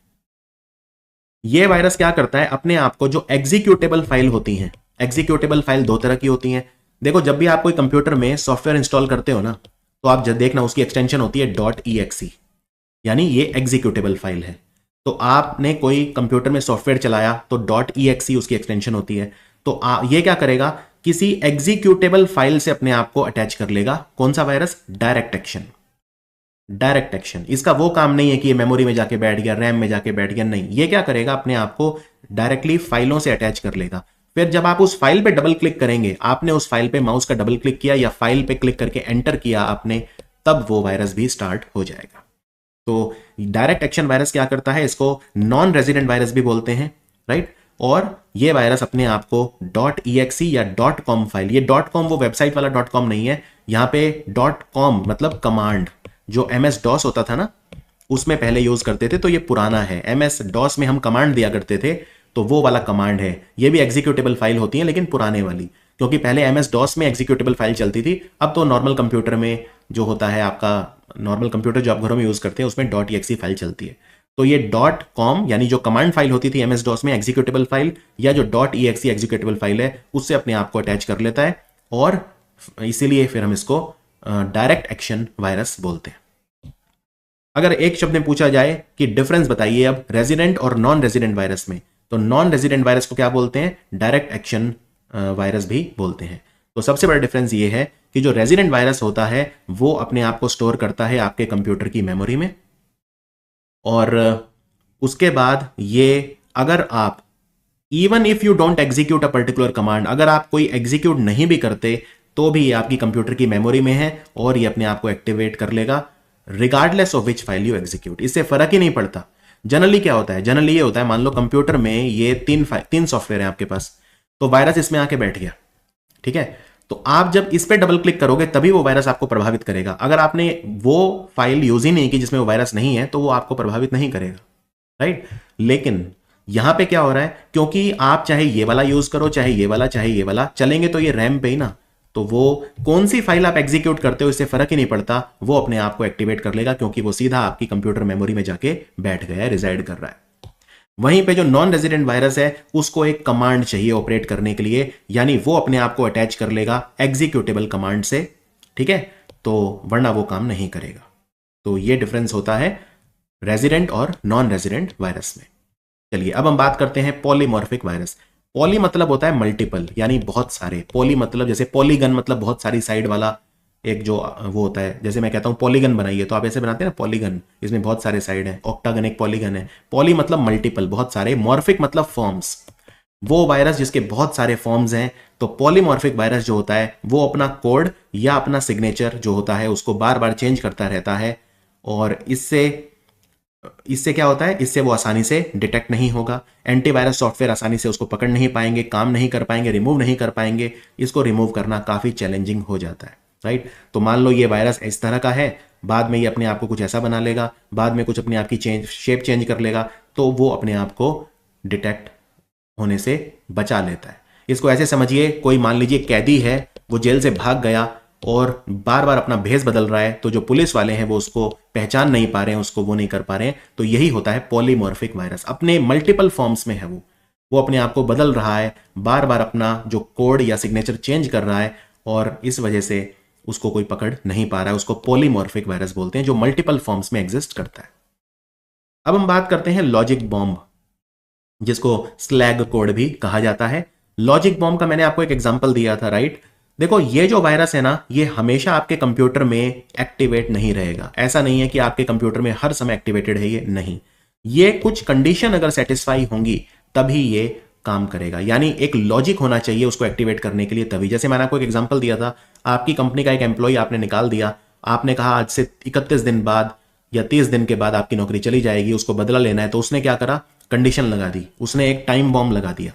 S1: ये वायरस क्या करता है? अपने आप को जो एग्जीक्यूटेबल फाइल होती हैं, एग्जीक्यूटेबल फाइल 2 तरह की होती हैं। देखो, जब भी आप कोई कंप्यूटर में सॉफ्टवेयर इंस्टॉल करते हो ना, तो आप जब देखना उसकी एक्सटेंशन होती है .exe, यानी ये एग्जीक्यूटेबल फाइल है। तो आपने कोई कंप्यूटर में सॉफ्टवेयर चलाया तो .exe उसकी एक्सटेंशन होती है। तो ये क्या करेगा? किसी एग्जीक्यूटेबल फाइल से अपने आप को अटैच कर लेगा। कौन सा virus? Direct action. Direct action, इसका वो काम नहीं है कि ये मेमोरी में जाके बैठ गया, रैम में जाके बैठ गया, नहीं। ये क्या करेगा? अपने आप को डायरेक्टली फाइलों से अटैच कर लेगा। फिर जब आप उस फाइल पे डबल क्लिक करेंगे, आपने उस फाइल पे माउस का डबल क्लिक किया या फाइल पे क्लिक करके एंटर किया आपने, तब वो वायरस भी स्टार्ट हो जाएगा। तो डायरेक्ट एक्शन वायरस क्या करता है? इसको नॉन रेजिडेंट वायरस भी बोलते हैं, राइट। और ये वायरस अपने आप को .exe या .com फाइल, ये .com वो वेबसाइट वाला .com नहीं है, यहां पे .com मतलब कमांड, जो MS DOS होता था ना उसमें पहले यूज करते थे, तो ये पुराना है। MS DOS में हम कमांड दिया करते थे, तो वो वाला कमांड है। ये भी एग्जीक्यूटेबल फाइल होती है, लेकिन पुराने वाली, क्योंकि पहले MS DOS में एग्जीक्यूटेबल फाइल चलती थी। अब तो नॉर्मल कंप्यूटर में जो होता है, आपका नॉर्मल कंप्यूटर जो आप घरों में यूज करते हैं, उसमें .exe फाइल चलती है। तो ये .com यानी जो कमांड फाइल होती थी MS DOS में, एग्जीक्यूटेबल फाइल, या जो .exe एग्जीक्यूटेबल फाइल है, उससे अपने आप को अटैच कर लेता है, और इसीलिए फिर हम इसको डायरेक्ट एक्शन वायरस बोलते हैं। अगर एक शब्द में पूछा जाए कि डिफरेंस बताइए अब रेजिडेंट और नॉन रेजिडेंट वायरस में, तो नॉन रेजिडेंट वायरस को क्या बोलते हैं? डायरेक्ट एक्शन वायरस भी बोलते हैं। तो सबसे बड़ा डिफरेंस ये है कि जो रेजिडेंट वायरस होता है वो अपने आप को स्टोर करता है आपके कंप्यूटर की मेमोरी में, और उसके बाद ये, अगर आप even if you don't execute a particular command, अगर आप कोई एग्जीक्यूट नहीं भी करते तो भी ये आपकी कंप्यूटर की मेमोरी में है और ये अपने आप को एक्टिवेट कर लेगा regardless of which file you execute. इससे फर्क ही नहीं पड़ता। जनरली क्या होता है, जनरली ये होता है, मान लो कंप्यूटर में ये तीन सॉफ्टवेयर है आपके पास, तो वायरस इसमें आके बैठ गया, ठीक है, तो आप जब इस पे डबल क्लिक करोगे तभी वो वायरस आपको प्रभावित करेगा। अगर आपने वो फाइल यूज ही नहीं की जिसमें वो वायरस नहीं है तो वो आपको प्रभावित नहीं करेगा, राइट। लेकिन यहां पे क्या हो रहा है, क्योंकि आप चाहे ये वाला यूज करो, चाहे ये वाला, चाहे ये वाला, चलेंगे तो ये रैम पे ही ना, तो वो कौन सी फाइल आप एग्जीक्यूट करते हो इससे फर्क ही नहीं पड़ता, वो अपने आप को एक्टिवेट कर लेगा क्योंकि वो सीधा आपकी कंप्यूटर मेमोरी में जाके बैठ गया है, रिजाइड कर रहा है। वहीं पे जो नॉन रेजिडेंट वायरस है उसको एक कमांड चाहिए ऑपरेट करने के लिए, यानी वो अपने आप को अटैच कर लेगा एग्जीक्यूटेबल कमांड से, ठीक है, तो वरना वो काम नहीं करेगा। तो ये डिफरेंस होता है रेजिडेंट और नॉन रेजिडेंट वायरस में। चलिए अब हम बात करते हैं पॉलीमॉर्फिक वायरस। पॉली मतलब होता है मल्टीपल, यानी बहुत सारे। पॉली मतलब जैसे पॉलीगन मतलब बहुत सारी साइड वाला एक जो वो होता है, जैसे मैं कहता हूं पॉलीगन बनाइए तो आप ऐसे बनाते हैं ना पॉलीगन, इसमें बहुत सारे साइड हैं, ऑक्टागन एक पॉलीगन है। पॉली मतलब मल्टीपल, बहुत सारे। मॉर्फिक मतलब फॉर्म्स, वो वायरस जिसके बहुत सारे फॉर्म्स हैं। तो पॉलीमॉर्फिक वायरस जो होता है वो अपना कोड या अपना सिग्नेचर जो होता है उसको बार बार चेंज करता रहता है, और इससे क्या होता है, इससे वो आसानी से डिटेक्ट नहीं होगा। एंटीवायरस सॉफ्टवेयर आसानी से उसको पकड़ नहीं पाएंगे, काम नहीं कर पाएंगे, रिमूव नहीं कर पाएंगे। इसको रिमूव करना काफी चैलेंजिंग हो जाता है, राइट। तो मान लो ये वायरस इस तरह का है, बाद में ये अपने आप को कुछ ऐसा बना लेगा, बाद में कुछ अपने आप की शेप चेंज कर लेगा, तो वो अपने आप को डिटेक्ट होने से बचा लेता है। इसको ऐसे समझिए, कोई मान लीजिए कैदी है, वो जेल से भाग गया और बार बार अपना भेष बदल रहा है, तो जो पुलिस वाले हैं वो उसको पहचान नहीं पा रहे हैं, उसको वो नहीं कर पा रहे हैं। तो यही होता है पॉलीमॉर्फिक वायरस, अपने मल्टीपल फॉर्म्स में है वो अपने आप को बदल रहा है, बार बार अपना जो कोड या सिग्नेचर चेंज कर रहा है, और इस वजह से उसको कोई पकड़ नहीं पा रहा है। उसको पॉलीमॉर्फिक वायरस बोलते हैं, जो मल्टीपल फॉर्म्स में एग्जिस्ट करता है। अब हम बात करते हैं लॉजिक बॉम्ब, जिसको स्लैग कोड भी कहा जाता है। लॉजिक बॉम्ब का मैंने आपको एक एग्जांपल दिया था, राइट। देखो ये जो वायरस है ना, ये हमेशा आपके कंप्यूटर में एक्टिवेट नहीं रहेगा। ऐसा नहीं है कि आपके कंप्यूटर में हर समय एक्टिवेटेड है, ये नहीं। ये कुछ कंडीशन अगर सेटिस्फाई होंगी तभी ये काम करेगा, यानी एक लॉजिक होना चाहिए उसको एक्टिवेट करने के लिए तभी। जैसे मैंने आपको एक एग्जांपल दिया था, आपकी कंपनी का एक एम्प्लॉय आपने निकाल दिया, आपने कहा आज से 31 दिन बाद या 30 दिन के बाद आपकी नौकरी चली जाएगी, उसको बदला लेना है, तो उसने क्या करा, कंडीशन लगा दी, उसने एक टाइम बॉम्ब लगा दिया,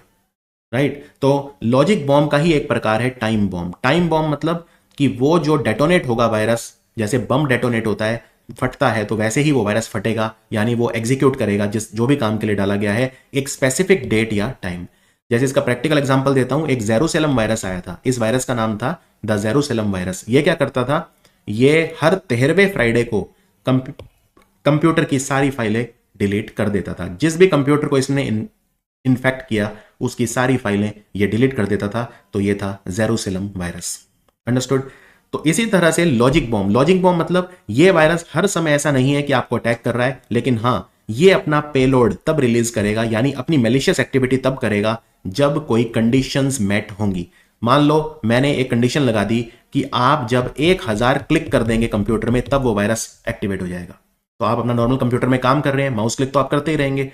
S1: राइट। तो लॉजिक बॉम्ब का ही एक प्रकार है टाइम बॉम्ब। टाइम बॉम्ब मतलब कि वो जो डेटोनेट होगा वायरस, जैसे बम डेटोनेट होता है, फटता है, तो वैसे ही वो वायरस फटेगा, यानी वो एग्जीक्यूट करेगा जो भी काम के लिए डाला गया है, एक स्पेसिफिक डेट या टाइम। जैसे इसका प्रैक्टिकल एग्जांपल देता हूं, एक जेरूसलम वायरस आया था। इस वायरस का नाम था द जेरूसलम वायरस। ये क्या करता था, ये हर 13वें फ्राइडे को कंप्यूटर की सारी फाइलें डिलीट कर देता था। जिस भी कंप्यूटर को इसने इन्फेक्ट किया उसकी सारी फाइलें ये डिलीट कर देता था। तो ये था जेरूसलम वायरस, अंडरस्टूड। तो इसी तरह से लॉजिक बॉम्ब मतलब ये वायरस हर समय ऐसा नहीं है कि आपको अटैक कर रहा है, लेकिन हां ये अपना पेलोड तब रिलीज करेगा, यानी अपनी मैलिशियस एक्टिविटी तब करेगा जब कोई कंडीशंस मेट होंगी। मान लो मैंने एक कंडीशन लगा दी कि आप जब 1000 क्लिक कर देंगे कंप्यूटर में तब वो वायरस एक्टिवेट हो जाएगा। तो आप अपना नॉर्मल कंप्यूटर में काम कर रहे हैं, माउस क्लिक तो आप करते ही रहेंगे,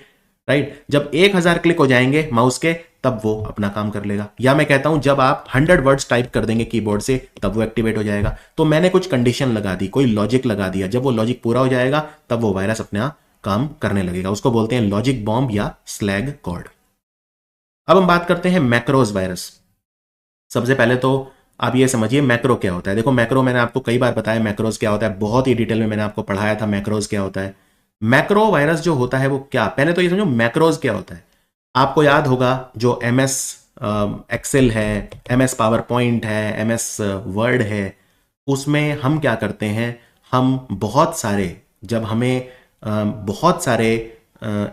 S1: राइट। जब 1000 क्लिक हो जाएंगे माउस के तब वो अपना काम कर लेगा। या मैं कहता हूं जब आप 100 वर्ड्स टाइप कर देंगे कीबोर्ड से तब वो एक्टिवेट हो जाएगा। तो मैंने कुछ कंडीशन लगा दी, कोई लॉजिक लगा दिया, जब वो लॉजिक पूरा हो जाएगा तब वो वायरस अपना काम करने लगेगा। उसको बोलते हैं लॉजिक बॉम्ब या स्लैग कोड। अब हम बात करते हैं मैक्रोज वायरस। सबसे पहले तो आप ये समझिए मैक्रो क्या होता है। देखो मैक्रो मैंने आपको कई बार बताया मैक्रोज क्या होता है, बहुत ही डिटेल में मैंने आपको पढ़ाया था मैक्रोज क्या होता है। मैक्रो वायरस जो होता है वो क्या, पहले तो ये समझो मैक्रोज क्या होता है। आपको याद होगा जो MS एक्सेल है, MS पावर पॉइंट है, MS वर्ड है, उसमें हम क्या करते हैं, हम बहुत सारे, जब हमें बहुत सारे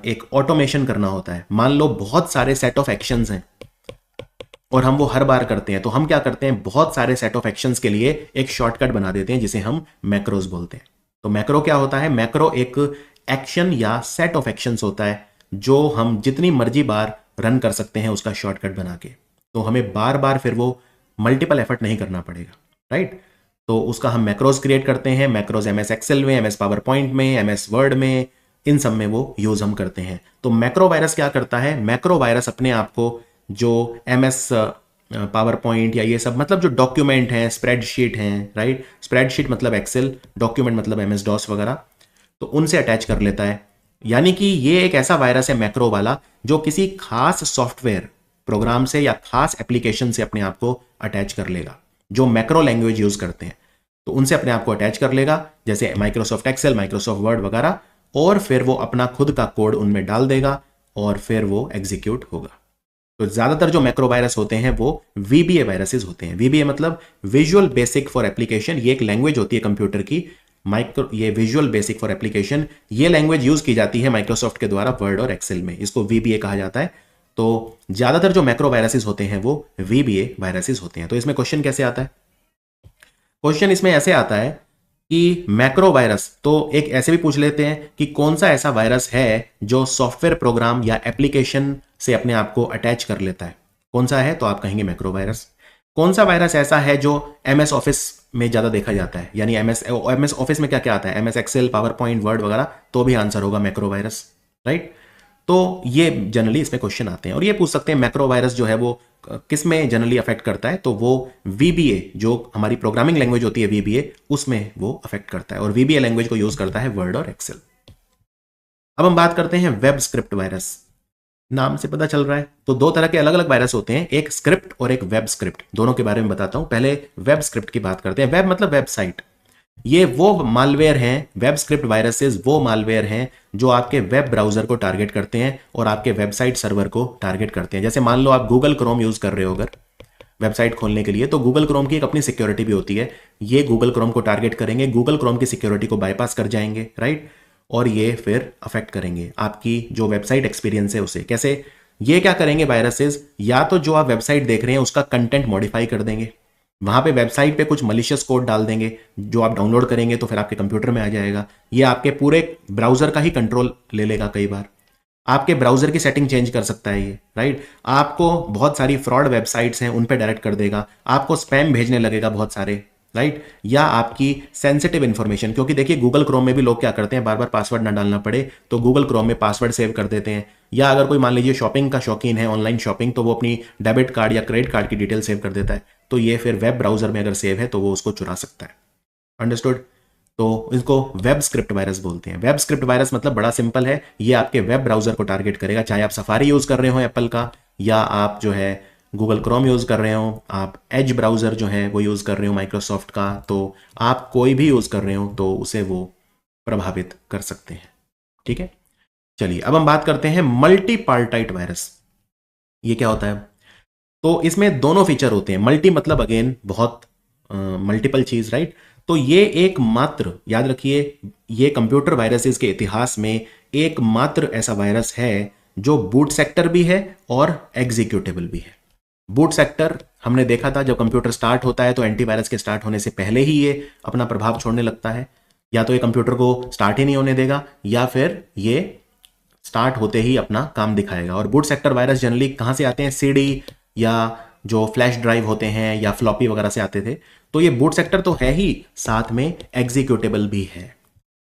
S1: एक ऑटोमेशन करना होता है, मान लो बहुत सारे सेट ऑफ एक्शंस हैं और हम वो हर बार करते हैं, तो हम क्या करते हैं, बहुत सारे सेट ऑफ एक्शंस के लिए एक शॉर्टकट बना देते हैं जिसे हम मैक्रोज बोलते हैं। तो मैक्रो क्या होता है, मैक्रो एक एक्शन या सेट ऑफ एक्शंस होता है जो हम जितनी मर्जी बार रन कर सकते हैं उसका शॉर्टकट बना के। तो हमें बार बार फिर वो मल्टीपल एफर्ट नहीं करना पड़ेगा, राइट। तो उसका हम मैक्रोज क्रिएट करते हैं, मैक्रोज एमएस एक्सेल में, एमएस पावर पॉइंट में, एमएस वर्ड में, इन सब में वो यूज हम करते हैं। तो मैक्रो वायरस क्या करता है, मैक्रो वायरस अपने आप को जो एमएस पावर पॉइंट या ये सब मतलब जो डॉक्यूमेंट हैं, स्प्रेडशीट हैं, राइट, स्प्रेडशीट मतलब एक्सेल, डॉक्यूमेंट मतलब एमएस डॉस वगैरह, तो उनसे अटैच कर लेता है। यानी कि ये एक ऐसा वायरस है मैक्रो वाला जो किसी खास सॉफ्टवेयर प्रोग्राम से या खास एप्लीकेशन से अपने आप को अटैच कर लेगा, जो मैक्रो लैंग्वेज यूज करते हैं तो उनसे अपने आप को अटैच कर लेगा, जैसे माइक्रोसॉफ्ट एक्सेल, माइक्रोसॉफ्ट वर्ड वगैरह, और फिर वो अपना खुद का कोड उनमें डाल देगा और फिर वो एग्जीक्यूट होगा। तो ज्यादातर जो मैक्रो वायरस होते हैं वो वीबीए वायरसेस होते हैं। वीबीए मतलब विजुअल बेसिक फॉर एप्लीकेशन, ये एक लैंग्वेज होती है कंप्यूटर की, ये विजुअल बेसिक फॉर एप्लीकेशन, ये लैंग्वेज यूज की जाती है माइक्रोसॉफ्ट के द्वारा वर्ड और एक्सेल में, इसको वीबीए कहा जाता है। तो ज्यादातर जो मैक्रो वायरसेस होते हैं वो वीबीए वायरसेस होते हैं। तो इसमें क्वेश्चन कैसे आता है, क्वेश्चन इसमें ऐसे आता है कि मैक्रो वायरस, तो एक ऐसे भी पूछ लेते हैं कि कौन सा ऐसा वायरस है जो सॉफ्टवेयर प्रोग्राम या एप्लीकेशन से अपने आप को अटैच कर लेता है, कौन सा है, तो आप कहेंगे मैक्रो वायरस। कौन सा वायरस ऐसा है जो एमएस ऑफिस में ज्यादा देखा जाता है, यानी एमएस ऑफिस में क्या क्या आता है, MS Excel, PowerPoint, Word वगैरह, तो भी आंसर होगा मैक्रो वायरस, राइट। तो ये जनरली इसमें क्वेश्चन आते हैं। और ये पूछ सकते हैं मैक्रो वायरस जो है वो किस में जनरली अफेक्ट करता है, तो वो वीबीए जो हमारी प्रोग्रामिंग लैंग्वेज होती है वीबीए, उसमें वो अफेक्ट करता है, और वीबीए लैंग्वेज को यूज करता है वर्ड और एक्सेल। अब हम बात करते हैं वेब स्क्रिप्ट वायरस, नाम से पता चल रहा है। तो दो तरह के अलग अलग वायरस होते हैं, एक स्क्रिप्ट और एक वेब स्क्रिप्ट, दोनों के बारे में बताता हूं। पहले वेब स्क्रिप्ट की बात करते हैं। वेब मतलब वेबसाइट, ये वो मालवेयर हैं, वेब स्क्रिप्ट वायरसेस वो मालवेयर हैं जो आपके वेब ब्राउजर को टारगेट करते हैं और आपके वेबसाइट सर्वर को टारगेट करते हैं। जैसे मान लो आप गूगल क्रोम यूज कर रहे हो अगर वेबसाइट खोलने के लिए, तो गूगल क्रोम की एक अपनी सिक्योरिटी भी होती है, ये गूगल क्रोम को टारगेट करेंगे, गूगल क्रोम की सिक्योरिटी को बाईपास कर जाएंगे, राइट, और ये फिर अफेक्ट करेंगे आपकी जो वेबसाइट एक्सपीरियंस है उसे। कैसे ये क्या करेंगे वायरसेस, या तो जो आप वेबसाइट देख रहे हैं उसका कंटेंट मॉडिफाई कर देंगे, वहां पे वेबसाइट पे कुछ मलिशियस कोड डाल देंगे जो आप डाउनलोड करेंगे तो फिर आपके कंप्यूटर में आ जाएगा, ये आपके पूरे ब्राउजर का ही कंट्रोल ले लेगा। कई बार आपके ब्राउजर की सेटिंग चेंज कर सकता है ये, राइट। आपको बहुत सारी फ्रॉड वेबसाइट्स हैं उन पे डायरेक्ट कर देगा, आपको स्पैम भेजने लगेगा बहुत सारे, राइट, या आपकी सेंसिटिव इंफॉर्मेशन, क्योंकि देखिए गूगल क्रोम में भी लोग क्या करते हैं, बार बार पासवर्ड ना डालना पड़े तो गूगल क्रोम में पासवर्ड सेव कर देते हैं, या अगर कोई मान लीजिए शॉपिंग का शौकीन है, ऑनलाइन शॉपिंग, तो वो अपनी डेबिट कार्ड या क्रेडिट कार्ड की डिटेल सेव कर देता है, तो ये फिर वेब ब्राउजर में अगर सेव है तो वो उसको चुरा सकता है। अंडरस्टूड। तो इसको वेब स्क्रिप्ट वायरस बोलते हैं। वेब स्क्रिप्ट वायरस मतलब बड़ा सिंपल है, ये आपके वेब ब्राउजर को टारगेट करेगा, चाहे आप सफारी यूज कर रहे हो एप्पल का, या आप जो है गूगल क्रोम यूज कर रहे हो, आप एज ब्राउजर जो है वो यूज कर रहे हो माइक्रोसॉफ्ट का, तो आप कोई भी यूज कर रहे हो तो उसे वो प्रभावित कर सकते हैं। ठीक है, चलिए अब हम बात करते हैं मल्टी पार्टाइट वायरस। ये क्या होता है, तो इसमें दोनों फीचर होते हैं। मल्टी मतलब अगेन बहुत मल्टीपल चीज, राइट। तो ये एकमात्र, याद रखिए, ये कंप्यूटर वायरसेस के इतिहास में एकमात्र ऐसा वायरस है जो बूट सेक्टर भी है और एग्जीक्यूटेबल भी है। बूट सेक्टर हमने देखा था, जब कंप्यूटर स्टार्ट होता है तो एंटीवायरस के स्टार्ट होने से पहले ही ये अपना प्रभाव छोड़ने लगता है, या तो ये कंप्यूटर को स्टार्ट ही नहीं होने देगा या फिर ये स्टार्ट होते ही अपना काम दिखाएगा। और बूट सेक्टर वायरस जनरली कहां से आते हैं, सीडी या जो फ्लैश ड्राइव होते हैं या फ्लॉपी वगैरह से आते थे। तो ये बूट सेक्टर तो है ही, साथ में एग्जीक्यूटेबल भी है।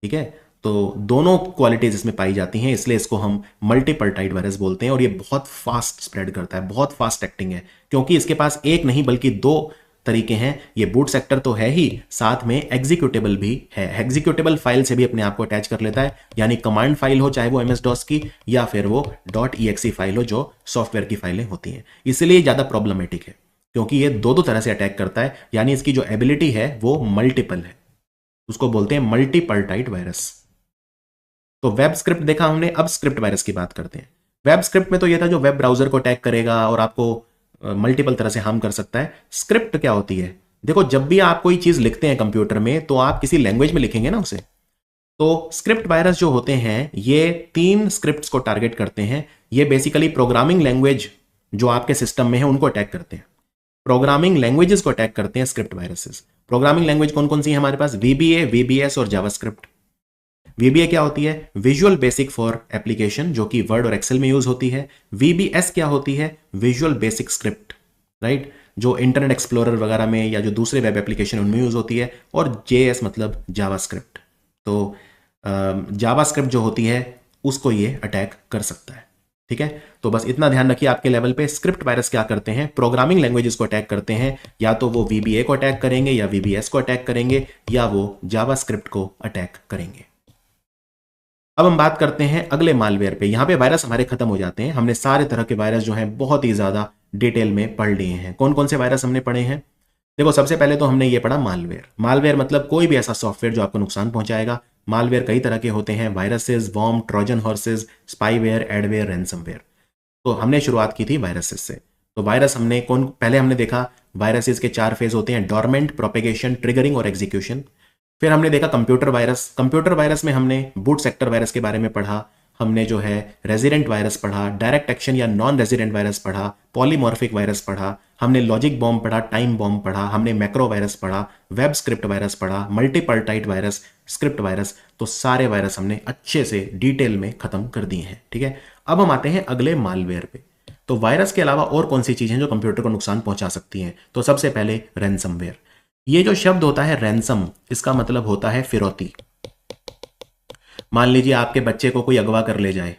S1: ठीक है, तो दोनों क्वालिटीज इसमें पाई जाती हैं, इसलिए इसको हम मल्टीपर्टाइड वायरस बोलते हैं। और ये बहुत फास्ट स्प्रेड करता है, बहुत फास्ट एक्टिंग है, क्योंकि इसके पास एक नहीं बल्कि दो तरीके हैं। ये बूट सेक्टर तो है ही, साथ में एग्जीक्यूटेबल भी है। एग्जीक्यूटेबल फाइल से भी अपने आप को अटैच कर लेता है, यानी कमांड फाइल हो, चाहे वो एमएस डॉस की या फिर वो .exe फाइल हो जो सॉफ्टवेयर की फाइलें होती हैं। इसलिए ज्यादा प्रॉब्लमेटिक है, क्योंकि ये दो दो तरह से अटैक करता है, यानी इसकी जो एबिलिटी है वो मल्टीपल है, उसको बोलते हैं मल्टीपर्टाइड वायरस। तो वेब स्क्रिप्ट देखा हमने, अब स्क्रिप्ट वायरस की बात करते हैं। वेब स्क्रिप्ट में तो यह था जो वेब ब्राउजर को अटैक करेगा और आपको मल्टीपल तरह से हार्म कर सकता है। स्क्रिप्ट क्या होती है, देखो जब भी आप कोई चीज लिखते हैं कंप्यूटर में तो आप किसी लैंग्वेज में लिखेंगे ना उसे। तो स्क्रिप्ट वायरस जो होते हैं ये 3 स्क्रिप्ट्स को टारगेट करते हैं। ये बेसिकली प्रोग्रामिंग लैंग्वेज जो आपके सिस्टम में है उनको अटैक करते हैं, प्रोग्रामिंग लैंग्वेजेस को अटैक करते हैं स्क्रिप्ट वायरसेस। प्रोग्रामिंग लैंग्वेज कौन कौन सी है हमारे पास, वीबीए, वीबीएस और जावास्क्रिप्ट। वीबीए क्या होती है, विजुअल बेसिक फॉर एप्लीकेशन, जो कि वर्ड और एक्सेल में यूज होती है। वीबीएस क्या होती है, विजुअल बेसिक स्क्रिप्ट, राइट, जो इंटरनेट एक्सप्लोरर वगैरह में या जो दूसरे वेब एप्लीकेशन उनमें यूज़ होती है, और JS मतलब जावास्क्रिप्ट। तो जावास्क्रिप्ट जो होती है उसको ये अटैक कर सकता है। ठीक है, तो बस इतना ध्यान रखिए आपके लेवल पे स्क्रिप्ट वायरस क्या करते हैं, प्रोग्रामिंग लैंग्वेजेस को अटैक करते हैं, या तो वो VBA को अटैक करेंगे या VBS को अटैक करेंगे या वो जावास्क्रिप्ट को अटैक करेंगे। अब हम बात करते हैं अगले मालवेयर पे। यहां पे वायरस हमारे खत्म हो जाते हैं, हमने सारे तरह के वायरस जो हैं बहुत ही ज्यादा डिटेल में पढ़ लिए हैं। कौन कौन से वायरस हमने पढ़े हैं? देखो, सबसे पहले तो हमने ये पढ़ा मालवेयर। मालवेयर मतलब कोई भी ऐसा सॉफ्टवेयर जो आपको नुकसान पहुंचाएगा। मालवेयर कई तरह के होते हैं, viruses, worm, Trojan horses, spyware, adware, ransomware. तो हमने शुरुआत की थी वायरसेस से। तो वायरस हमने पहले हमने देखा वायरसेस के 4 फेज होते हैं, डोरमेंट, प्रोपेगेशन, ट्रिगरिंग और एग्जीक्यूशन। फिर हमने देखा कंप्यूटर वायरस। कंप्यूटर वायरस में हमने बूट सेक्टर वायरस के बारे में पढ़ा, हमने जो है रेजिडेंट वायरस पढ़ा, डायरेक्ट एक्शन या नॉन रेजिडेंट वायरस पढ़ा, पॉलीमॉर्फिक वायरस पढ़ा, हमने लॉजिक बॉम्ब पढ़ा, टाइम बॉम्ब पढ़ा, हमने मैक्रो वायरस पढ़ा, वेब स्क्रिप्ट वायरस पढ़ा, मल्टीपर्टाइट वायरस, स्क्रिप्ट वायरस। तो सारे वायरस हमने अच्छे से डिटेल में खत्म कर दिए हैं। ठीक है, अब हम आते हैं अगले मालवेयर पे। तो वायरस के अलावा और कौन सी चीजें जो कंप्यूटर को नुकसान पहुंचा सकती हैं? तो सबसे पहले रैंसमवेयर। ये जो शब्द होता है रैंसम, इसका मतलब होता है फिरौती। मान लीजिए आपके बच्चे को कोई अगवा कर ले जाए,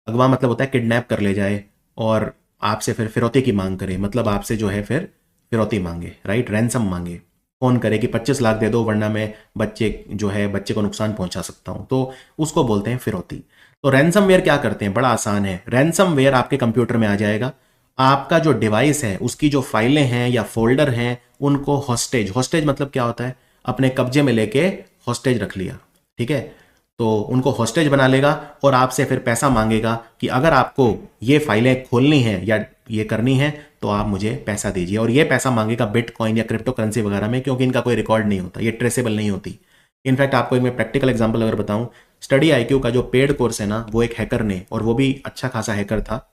S1: अगवा मतलब होता है किडनैप कर ले जाए, और आपसे फिर फिरौती की मांग करे, मतलब आपसे जो है फिर फिरौती मांगे, राइट, रैंसम मांगे, फोन करे कि 25 लाख दे दो वरना मैं बच्चे को नुकसान पहुंचा सकता हूं, तो उसको बोलते हैं फिरौती। तो रैंसमवेयर क्या करते हैं? बड़ा आसान है। रैंसमवेयर आपके कंप्यूटर में आ जाएगा, आपका जो डिवाइस है उसकी जो फाइलें हैं या फोल्डर हैं उनको हॉस्टेज, हॉस्टेज मतलब क्या होता है? अपने कब्जे में लेके हॉस्टेज रख लिया। ठीक है, तो उनको हॉस्टेज बना लेगा और आपसे फिर पैसा मांगेगा कि अगर आपको ये फाइलें खोलनी है या ये करनी है तो आप मुझे पैसा दीजिए, और ये पैसा मांगेगा बिटकॉइन या क्रिप्टो करेंसी वगैरह में, क्योंकि इनका कोई रिकॉर्ड नहीं होता, ये ट्रेसेबल नहीं होती। इनफैक्ट आपको एक मैं प्रैक्टिकल एग्जांपल अगर बताऊं, स्टडी IQ का जो पेड कोर्स है ना, वो एक हैकर ने, और वो भी अच्छा खासा हैकर था,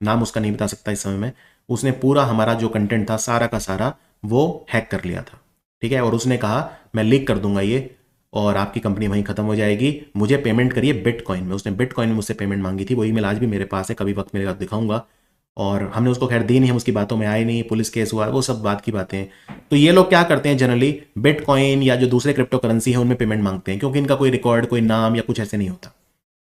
S1: नाम उसका नहीं बता सकता इस समय में, उसने पूरा हमारा जो कंटेंट था सारा का सारा वो हैक कर लिया था। ठीक है, और उसने कहा मैं लीक कर दूंगा ये और आपकी कंपनी वहीं खत्म हो जाएगी, मुझे पेमेंट करिए बिटकॉइन में। उसने बिटकॉइन में मुझसे पेमेंट मांगी थी, वो ईमेल आज भी मेरे पास है, कभी वक्त मिलेगा तो दिखाऊंगा। और हमने उसको खैर दी नहीं, हम उसकी बातों में आए नहीं, पुलिस केस हुआ, वो सब बात की बातें हैं। तो ये लोग क्या करते हैं जनरली, बिटकॉइन या जो दूसरे क्रिप्टो करेंसी है उनमें पेमेंट मांगते हैं, क्योंकि इनका कोई रिकॉर्ड, कोई नाम या कुछ ऐसे नहीं होता,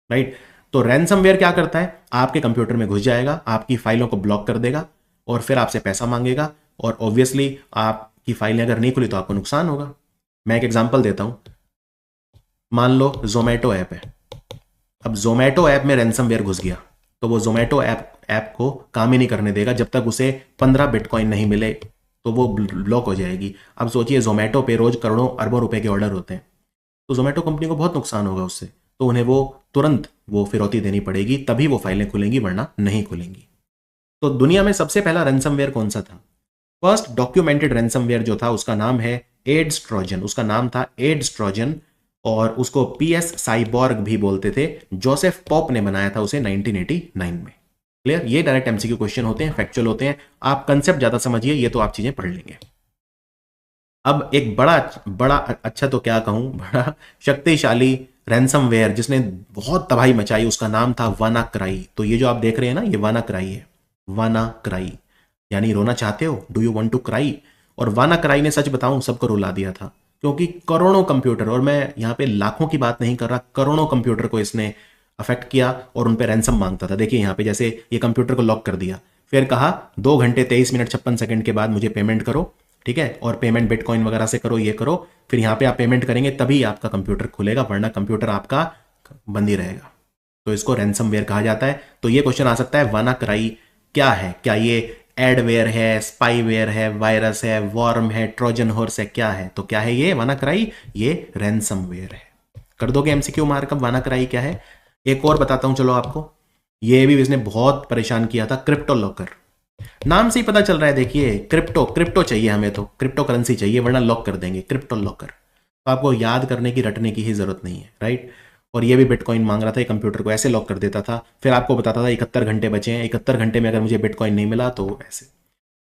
S1: राइट। तो रैंसमवेयर क्या करता है? आपके कंप्यूटर में घुस जाएगा, आपकी फाइलों को ब्लॉक कर देगा और फिर आपसे पैसा मांगेगा, और ऑब्वियसली आपकी फाइलें अगर नहीं खुली तो आपको नुकसान होगा। मैं एक एग्जांपल देता हूं, मान लो जोमेटो ऐप है। अब जोमेटो ऐप में रैंसमवेयर घुस गया तो वो जोमेटो ऐप को काम ही नहीं करने देगा जब तक उसे 15 बिटकॉइन नहीं मिले, तो वो ब्लॉक हो जाएगी। अब सोचिए जोमेटो पे रोज करोड़ों अरबों रुपए के ऑर्डर होते हैं, तो जोमेटो कंपनी को बहुत नुकसान होगा उससे, तो उन्हें वो तुरंत वो फिरौती देनी पड़ेगी, तभी वो फाइलें खुलेंगी वरना नहीं खुलेंगी। तो दुनिया में सबसे पहला रैंसमवेयर कौन सा था? फर्स्ट डॉक्यूमेंटेड रैंसमवेयर जो था उसका नाम है एड्स ट्रोजन, उसका नाम था एड्स ट्रोजन, और उसको PS साइबॉर्ग भी बोलते थे। जोसेफ पॉप ने बनाया था उसे 1989 में। क्लियर? ये डायरेक्ट MCQ क्वेश्चन होते हैं, फैक्चुअल होते हैं, आप कंसेप्ट ज्यादा समझिए, ये तो आप चीजें पढ़ लेंगे। अब एक बड़ा बड़ा अच्छा तो क्या कहूं, बड़ा शक्तिशाली रैंसमवेयर जिसने बहुत तबाही मचाई, उसका नाम था वानाक्राई। तो ये जो आप देख रहे हैं ना, ये वानाक्राई है, वानाक्राई यानी रोना चाहते हो, do you want to cry. और वानाक्राई ने सच बताऊं सबको रुला दिया था, क्योंकि करोड़ों कंप्यूटर, और मैं यहां पे लाखों की बात नहीं कर रहा, करोड़ों कंप्यूटर को इसने अफेक्ट किया और उन पे रैंसम मांगता था। देखिए यहां पे जैसे ये कंप्यूटर को लॉक कर दिया, फिर कहा 2 घंटे 23 मिनट 56 सेकंड के बाद मुझे पेमेंट करो, ठीक है, और पेमेंट बिटकॉइन वगैरह से करो, ये करो, फिर यहां पे आप पेमेंट करेंगे तभी आपका कंप्यूटर खुलेगा, वरना कंप्यूटर आपका बंद ही रहेगा। तो इसको रैंसमवेयर कहा जाता है। तो ये क्वेश्चन आ सकता है, वानाक्राई क्या है? क्या ये एडवेयर है, स्पाईवेयर है, वायरस है, वॉर्म है, ट्रोजन हॉर्स है, क्या है? तो क्या है ये वानाक्राई? ये रैंसमवेयर है। कर दोगे MCQ मार्कअप, वानाक्राई क्या है? एक और बताता हूं चलो आपको, ये भी इसने बहुत परेशान किया था, क्रिप्टो लॉकर। नाम से ही पता चल रहा है, देखिए क्रिप्टो क्रिप्टो चाहिए हमें, तो क्रिप्टो करेंसी चाहिए वरना लॉक कर देंगे, क्रिप्टो लॉकर। तो आपको याद करने की, रटने की ही जरूरत नहीं है, राइट। और ये भी बिटकॉइन मांग रहा था, कंप्यूटर को ऐसे लॉक कर देता था, फिर आपको बताता था 71 घंटे बचे हैं, 71 घंटे में अगर मुझे बिटकॉइन नहीं मिला तो ऐसे।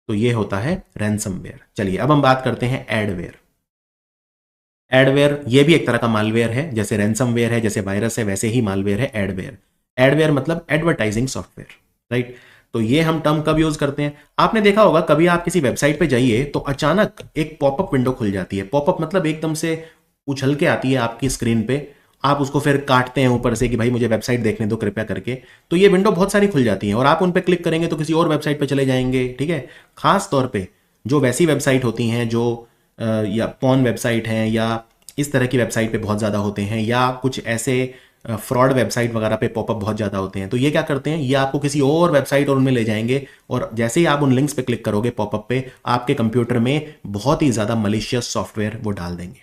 S1: तो ये होता है रैंसमवेयर। चलिए अब हम बात करते हैं एडवेयर। एडवेयर ये भी एक तरह का मालवेयर है, जैसे रैंसमवेयर है, जैसे वायरस है, वैसे ही मालवेयर है एडवेयर। एडवेयर मतलब एडवर्टाइजिंग सॉफ्टवेयर, राइट। तो ये हम टर्म कब यूज करते हैं? आपने देखा होगा कभी आप किसी वेबसाइट पे जाइए तो अचानक एक पॉपअप विंडो खुल जाती है। पॉपअप मतलब एकदम से उछल के आती है आपकी स्क्रीन पे, आप उसको फिर काटते हैं ऊपर से कि भाई मुझे वेबसाइट देखने दो कृपया करके। तो ये विंडो बहुत सारी खुल जाती है और आप उन पर क्लिक करेंगे तो किसी और वेबसाइट पे चले जाएंगे। ठीक है, खास तौर पे जो वैसी वेबसाइट होती हैं जो या पॉर्न वेबसाइट हैं या इस तरह की वेबसाइट पे बहुत ज़्यादा होते हैं, या कुछ ऐसे फ्रॉड वेबसाइट वगैरह पे पॉपअप बहुत ज़्यादा होते हैं, तो ये क्या करते हैं, ये आपको किसी और वेबसाइट और उनमें ले जाएंगे और जैसे ही आप उन लिंक्स पे क्लिक करोगे पॉपअप पे, आपके कंप्यूटर में बहुत ही ज़्यादा मलिशियस सॉफ्टवेयर वो डाल देंगे।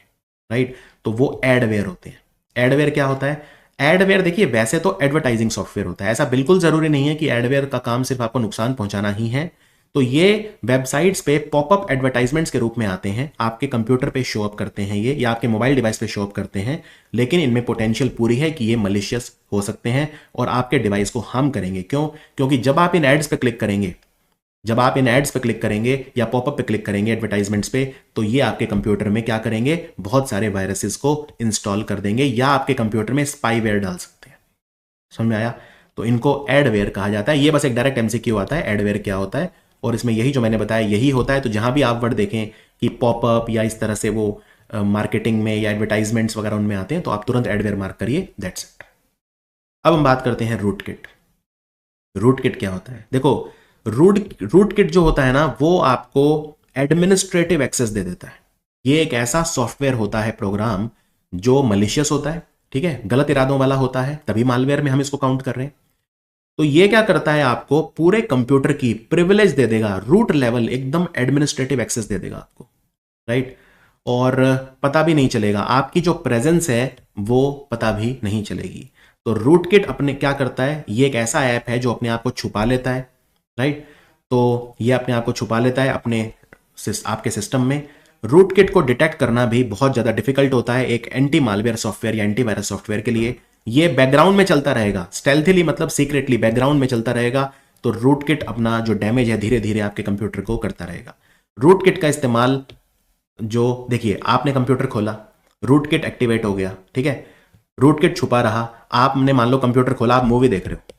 S1: राइट, तो वो एडवेयर होते हैं। एडवेयर क्या होता है? एडवेयर देखिए वैसे तो एडवर्टाइजिंग सॉफ्टवेयर होता है, ऐसा बिल्कुल जरूरी नहीं है कि एडवेयर का काम सिर्फ आपको नुकसान पहुंचाना ही है। तो ये वेबसाइट्स पे पॉपअप एडवर्टाइजमेंट्स के रूप में आते हैं, आपके कंप्यूटर पे शो अप करते हैं ये, या आपके मोबाइल डिवाइस पे शो अप करते हैं, लेकिन इनमें पोटेंशियल पूरी है कि ये मलिशियस हो सकते हैं और आपके डिवाइस को हार्म करेंगे। क्यों? क्योंकि जब आप इन एड्स पे क्लिक करेंगे, जब आप इन एड्स पे क्लिक करेंगे या पॉपअप पे क्लिक करेंगे एडवर्टाइजमेंट्स पे, तो ये आपके कंप्यूटर में क्या करेंगे, बहुत सारे वायरसेस को इंस्टॉल कर देंगे या आपके कंप्यूटर में स्पाईवेयर डाल सकते हैं। समझ में आया? तो इनको एडवेयर कहा जाता है। ये बस एक डायरेक्ट एमसीक्यू आता है, एडवेयर क्या होता है, और इसमें यही जो मैंने बताया यही होता है। तो जहां भी आप वर्ड देखें कि पॉपअप या इस तरह से वो मार्केटिंग में या एडवर्टाइजमेंट्स वगैरह उनमें आते हैं, तो आप तुरंत एडवेयर मार्क करिए, दैट्स इट। अब हम बात करते हैं रूट किट। रूट किट क्या होता है? देखो, रूट किट जो होता है ना, वो आपको एडमिनिस्ट्रेटिव एक्सेस दे देता है। ये एक ऐसा सॉफ्टवेयर होता है, प्रोग्राम, जो मलिशियस होता है, ठीक है, गलत इरादों वाला होता है, तभी मालवेयर में हम इसको काउंट कर रहे हैं। तो ये क्या करता है, आपको पूरे कंप्यूटर की प्रिविलेज दे देगा, रूट लेवल एकदम एडमिनिस्ट्रेटिव एक्सेस दे देगा आपको। राइट, और पता भी नहीं चलेगा, आपकी जो प्रेजेंस है वो पता भी नहीं चलेगी। तो रूट किट अपने क्या करता है, ये एक ऐसा ऐप है जो अपने आप को छुपा लेता है। राइट, तो ये अपने आप को छुपा लेता है अपने आपके सिस्टम में। रूट किट को डिटेक्ट करना भी बहुत ज्यादा डिफिकल्ट होता है एक एंटी मालवेयर सॉफ्टवेयर या एंटीवायरस सॉफ्टवेयर के लिए। ये बैकग्राउंड में चलता रहेगा, स्टेल्थीली मतलब सीक्रेटली बैकग्राउंड में चलता रहेगा। तो रूट किट अपना जो डैमेज है धीरे धीरे आपके कंप्यूटर को करता रहेगा। रूट किट का इस्तेमाल, जो देखिए, आपने कंप्यूटर खोला, रूट किट एक्टिवेट हो गया, ठीक है, रूट किट छुपा रहा, आपने मान लो कंप्यूटर खोला, आप मूवी देख रहे हो,